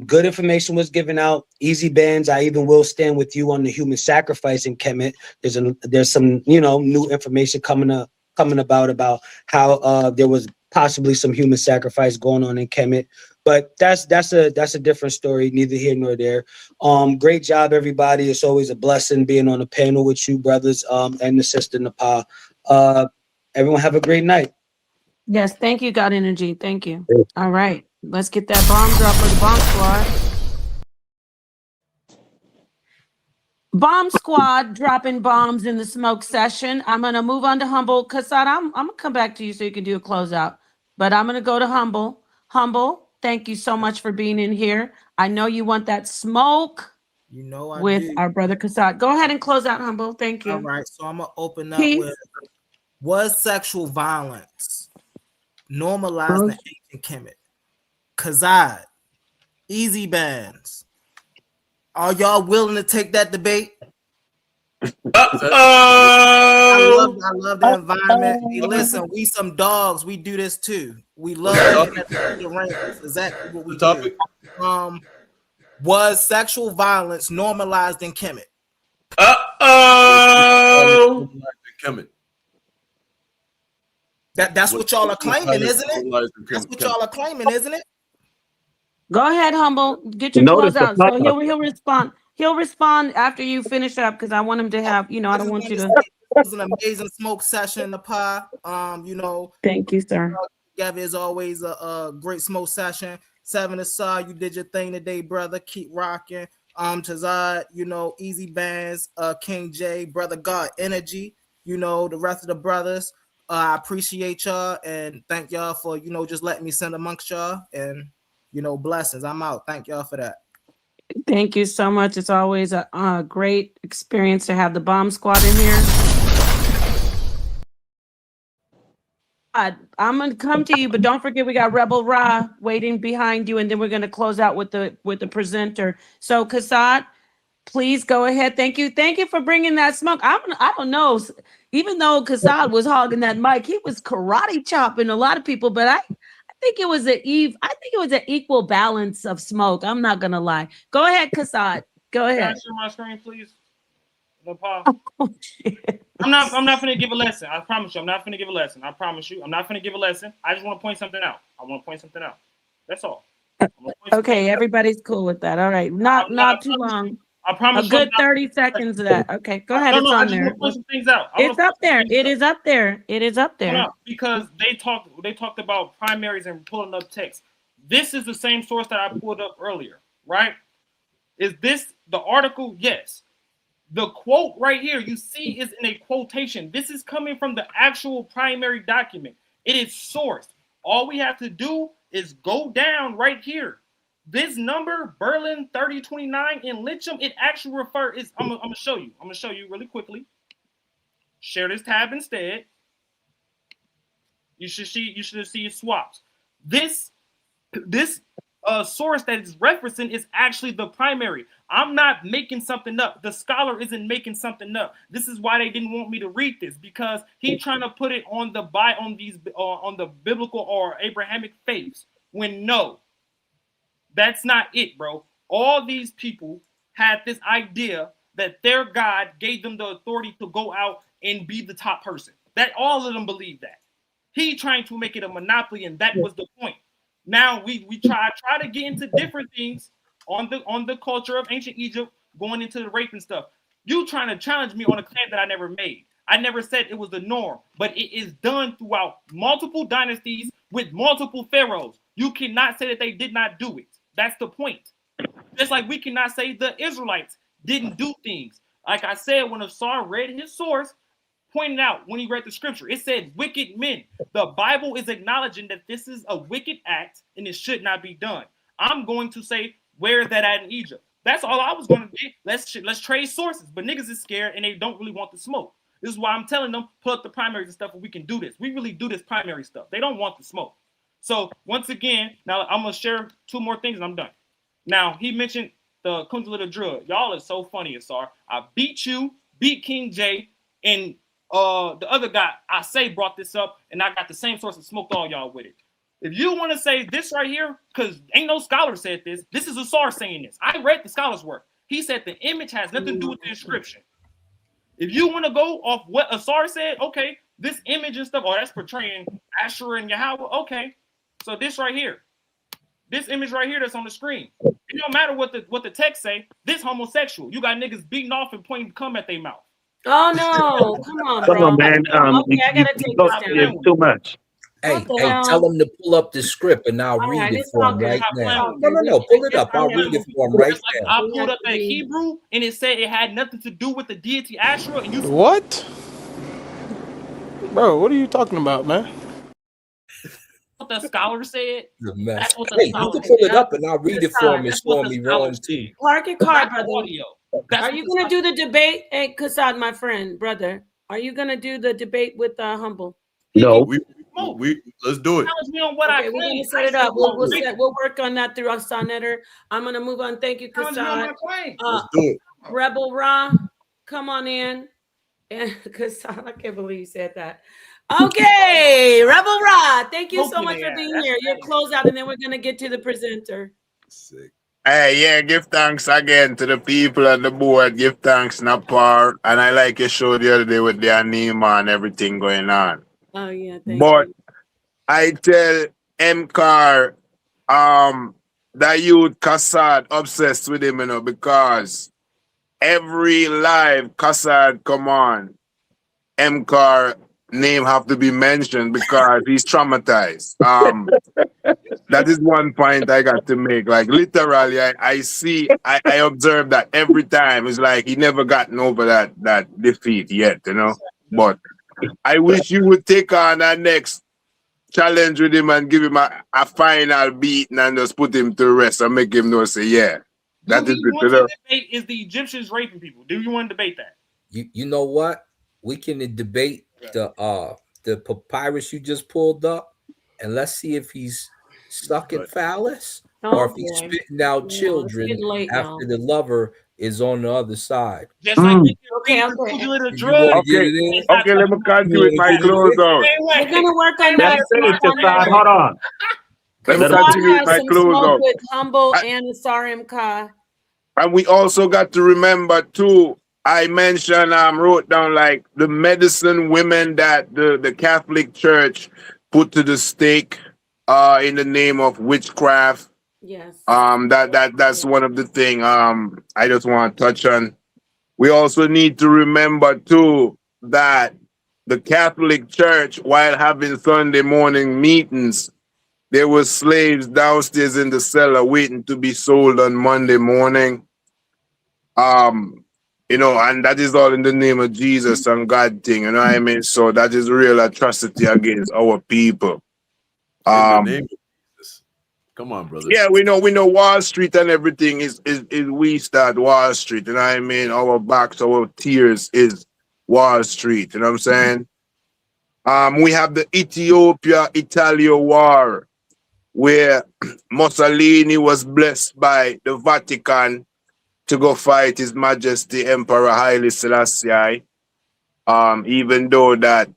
Good information was given out. Easy bands. I even will stand with you on the human sacrifice in Kemet. There's some new information coming about how there was possibly some human sacrifice going on in Kemet. But that's a different story. Neither here nor there. Great job, everybody. It's always a blessing being on the panel with you, brothers, and the sister Napa. Everyone have a great night.
Yes, thank you, God Energy. Thank you. All right, let's get that bomb drop for the bomb squad. Bomb squad dropping bombs in the smoke session. I'm gonna move on to Humble. Kassad, I'm gonna come back to you so you can do a closeout. But I'm gonna go to Humble. Humble, thank you so much for being in here. I know you want that smoke.
I
with
do.
our brother Kassad. Go ahead and close out, Humble. Thank you.
All right, so I'm gonna open up with: was sexual violence normalized in ancient Kemet? Kassad, easy bands. Are y'all willing to take that debate? I love the environment. Hey, listen, we some dogs. We do this too. We love the rankings. Exactly what we do. Was sexual violence normalized in Kemet?
Kemet.
That's what y'all are claiming, isn't it? That's what y'all are claiming, isn't it?
Go ahead, Humble. Get your close out. So he'll respond. He'll respond after you finish up, because I want him to have, I don't want you to.
It was an amazing smoke session, the pie.
Thank you, sir.
Together is always a great smoke session. Seven Asar, you did your thing today, brother. Keep rocking. Tazad, easy bands, King J, brother God Energy, the rest of the brothers. I appreciate y'all and thank y'all for just letting me send amongst y'all, and blessings. I'm out. Thank y'all for that.
Thank you so much. It's always a great experience to have the bomb squad in here. I'm gonna come to you, but don't forget we got Rebel Ra waiting behind you, and then we're gonna close out with the presenter. So Kassad, please go ahead. Thank you for bringing that smoke. I don't know, even though Kassad was hogging that mic, he was karate chopping a lot of people, but I think it was an equal balance of smoke. I'm not gonna lie. Go ahead, Kassad. Go ahead.
Can I share my screen, please? No problem.
Oh, shit.
I'm not finna give a lesson. I promise you, I'm not finna give a lesson. I promise you, I'm not finna give a lesson. I just want to point something out. That's all.
Okay, everybody's cool with that. All right, not too long.
I promise.
A good 30 seconds of that. Okay, go ahead. It's on there.
Point some things out.
It's up there. It is up there. It is up there.
No, because they talked about primaries and pulling up text. This is the same source that I pulled up earlier, right? Is this the article? Yes. The quote right here you see is in a quotation. This is coming from the actual primary document. It is sourced. All we have to do is go down right here. This number, Berlin 3029 in Litcham, it actually refers. I'm gonna show you. I'm gonna show you really quickly. Share this tab instead. You should see swaps. This source that is referencing is actually the primary. I'm not making something up. The scholar isn't making something up. This is why they didn't want me to read this, because he's trying to put it on the biblical or Abrahamic faiths. When no, that's not it, bro. All these people had this idea that their God gave them the authority to go out and be the top person. That all of them believe that. He trying to make it a monopoly, and that was the point. Now we try to get into different things on the culture of ancient Egypt, going into the rape and stuff. You trying to challenge me on a claim that I never made. I never said it was the norm, but it is done throughout multiple dynasties with multiple pharaohs. You cannot say that they did not do it. That's the point. Just like we cannot say the Israelites didn't do things. Like I said, when Ausar read his source, pointed out when he read the scripture, it said wicked men. The Bible is acknowledging that this is a wicked act and it should not be done. I'm going to say, where is that at in Egypt? That's all I was going to do. Let's trade sources. But niggas is scared and they don't really want the smoke. This is why I'm telling them, pull up the primaries and stuff and we can do this. We really do this primary stuff. They don't want the smoke. So once again, now I'm going to share 2 more things and I'm done. Now, he mentioned the Kundalita drill. Y'all are so funny, Ausar. I beat you, beat King J, and the other guy, I say, brought this up, and I got the same source and smoked all y'all with it. If you want to say this right here, because ain't no scholar said this is Ausar saying this. I read the scholar's work. He said the image has nothing to do with the inscription. If you want to go off what Ausar said, okay, this image and stuff, that's portraying Asherah and Yahweh, okay. So this right here, this image right here that's on the screen, it don't matter what the text say, this homosexual. You got niggas beating off and pointing cum at their mouth.
Oh no, come on, bro.
Come on, man.
Okay, I gotta take this down.
It's too much.
Hey, tell them to pull up the script and I'll read it for them right now. No, pull it up. I'll read it for them right now.
I pulled up that Hebrew and it said it had nothing to do with the deity Asherah. And you
what? Bro, what are you talking about, man?
What the scholar said?
That's what the scholar said. You can pull it up and I'll read it for him and show me wrong too.
Clark and Carr, brother. Are you gonna do the debate? Hey, Kassad, my friend, brother. Are you gonna do the debate with Humble?
No, we let's do it.
On what
okay, we're gonna set it up. We'll work on that through sa.neter. I'm gonna move on. Thank you, Kassad.
Let's do it.
Rebel Ra, come on in. And Kassad, I can't believe you said that. Okay, Rebel Ra, thank you so much for being here. Your closeout, and then we're gonna get to the presenter.
Sick.
Hey, yeah, give thanks again to the people on the board. Give thanks, Napar. And I like your show the other day with the anima and everything going on.
Oh, yeah.
But I tell MCAR, that youth Kassad obsessed with him, because every live Kassad come on, MCAR name have to be mentioned because he's traumatized. That is one point I got to make. Like literally, I observe that every time. It's like he never gotten over that defeat yet, But I wish you would take on that next challenge with him and give him a final beating and just put him to rest and make him know, say, yeah, that is it.
Debate is the Egyptians raping people. Do you want to debate that?
You know what? We can debate the papyrus you just pulled up, and let's see if he's sucking phallus or if he's spitting out children after the lover is on the other side.
Just like
Okay, let me continue with my clothes out.
We're gonna work on that.
Hold on.
Let me continue with my clothes out.
With Humble and Ausar MK.
And we also got to remember too, I mentioned, wrote down like the medicine women that the Catholic Church put to the stake in the name of witchcraft.
Yes.
That's one of the things I just want to touch on. We also need to remember too that the Catholic Church, while having Sunday morning meetings, there were slaves downstairs in the cellar waiting to be sold on Monday morning. And that is all in the name of Jesus and God thing, you know what I mean? So that is real atrocity against our people.
In the name of Jesus. Come on, brother.
Yeah, we know Wall Street and everything is we start Wall Street, you know what I mean? Our backs, our tears is Wall Street, you know what I'm saying? We have the Ethiopia-Italia war, where Mussolini was blessed by the Vatican to go fight His Majesty Emperor Haile Selassie, even though that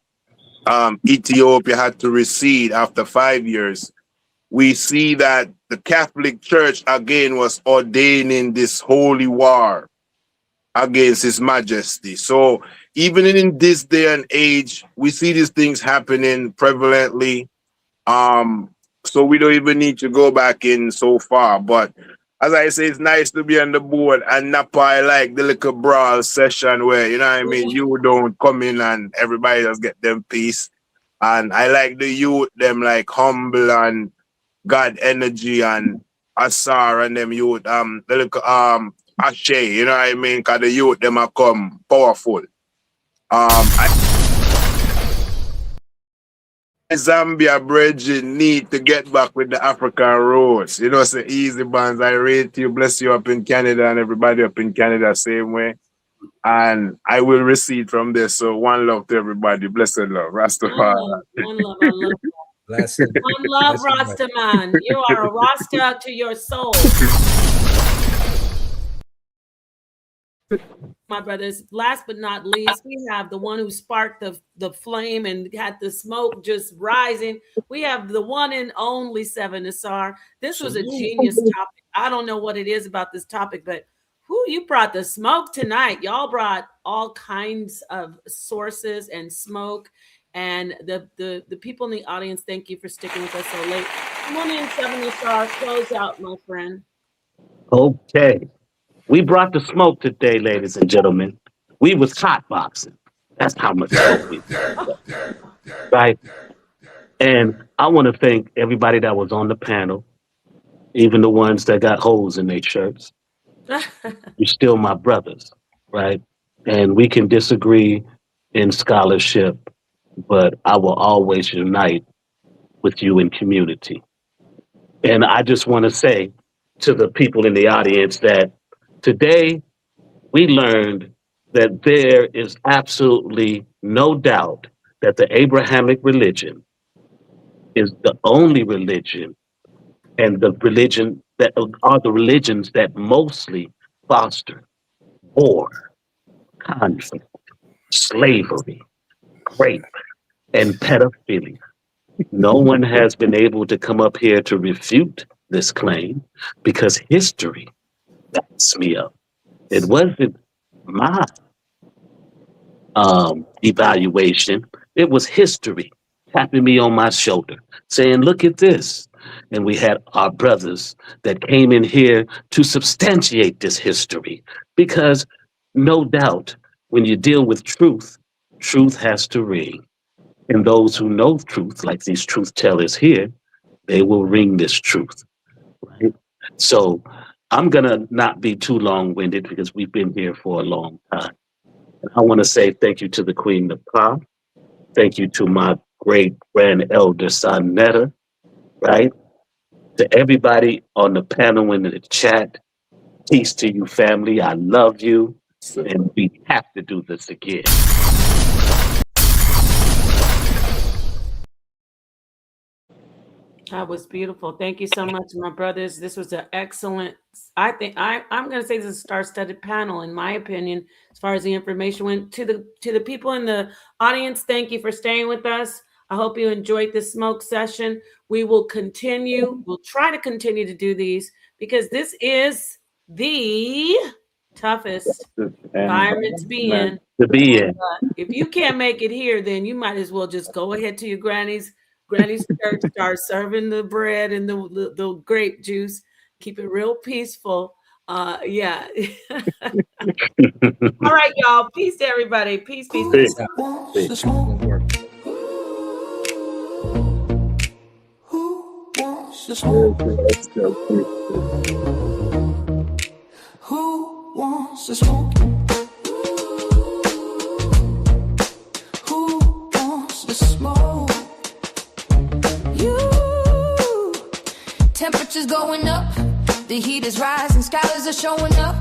Ethiopia had to recede after 5 years. We see that the Catholic Church again was ordaining this holy war against His Majesty. So even in this day and age, we see these things happening prevalently. So we don't even need to go back in so far, but as I say, it's nice to be on the board. And Napa, I like the little brawl session where, you know what I mean, you don't come in and everybody just get them peace. And I like the youth, them like humble and God energy and Ausar and them youth, the little Ashe, you know what I mean? Cause the youth them are come powerful. Zambia bridge need to get back with the African roots. You know, say easy bands. I rate you, bless you up in Canada and everybody up in Canada same way. And I will receive from this. So one love to everybody. Blessed love. Rastafari.
One love, I love that. One love, Rasta man. You are a Rasta to your soul. My brothers, last but not least, we have the one who sparked the flame and had the smoke just rising. We have the one and only sa.neter. This was a genius topic. I don't know what it is about this topic, but you brought the smoke tonight. Y'all brought all kinds of sources and smoke. And the people in the audience, thank you for sticking with us so late. Come on in, sa.neter. Close out, my friend.
Okay. We brought the smoke today, ladies and gentlemen. We was hotboxing. That's how much smoke we brought. Right? And I want to thank everybody that was on the panel, even the ones that got holes in their shirts. You're still my brothers, right? And we can disagree in scholarship, but I will always unite with you in community. And I just want to say to the people in the audience that today we learned that there is absolutely no doubt that the Abrahamic religion is the only religion and the religion that are the religions that mostly foster war, conflict, slavery, rape, and pedophilia. No one has been able to come up here to refute this claim because history backs me up. It wasn't my evaluation. It was history tapping me on my shoulder, saying, look at this. And we had our brothers that came in here to substantiate this history because no doubt when you deal with truth, truth has to ring. And those who know truth, like these truth tellers here, they will ring this truth. Right? So I'm going to not be too long-winded because we've been here for a long time. And I want to say thank you to the Queen of Pop. Thank you to my great grand elder sa.neter, right? To everybody on the panel and in the chat, peace to you, family. I love you. And we have to do this again.
That was beautiful. Thank you so much, my brothers. This was an excellent, I think I'm going to say this is a star-studded panel, in my opinion, as far as the information went. To the people in the audience, thank you for staying with us. I hope you enjoyed this smoke session. We will continue. We'll try to continue to do these because this is the toughest environment to be in. If you can't make it here, then you might as well just go ahead to your granny's church, start serving the bread and the grape juice. Keep it real peaceful. Yeah. All right, y'all. Peace to everybody. Peace, peace, peace.
Who wants to smoke? Who wants to smoke? Temperatures going up, the heat is rising, scholars are showing up,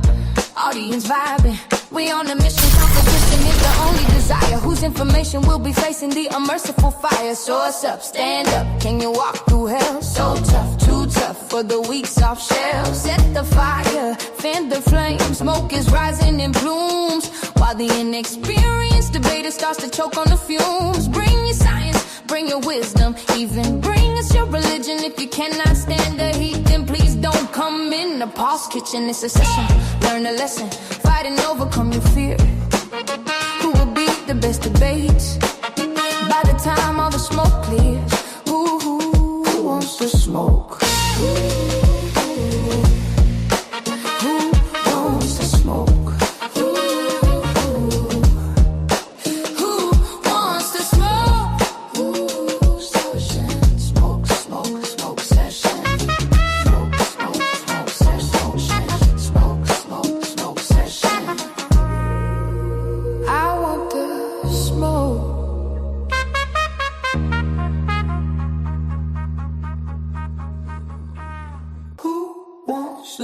audience vibing. We on a mission, competition is the only desire. Whose information will be facing the unmerciful fire? So what's up, stand up, can you walk through hell? So tough, too tough for the weak soft shell. Set the fire, fan the flame, smoke is rising in plumes, while the inexperienced debater starts to choke on the fumes. Bring your science, bring your wisdom, even bring us your religion. If you cannot stand the heat, then please don't come in the Paul's kitchen. It's a session, learn a lesson, fight and overcome your fear. Who will be the best debates? By the time all the smoke clears, who wants to smoke?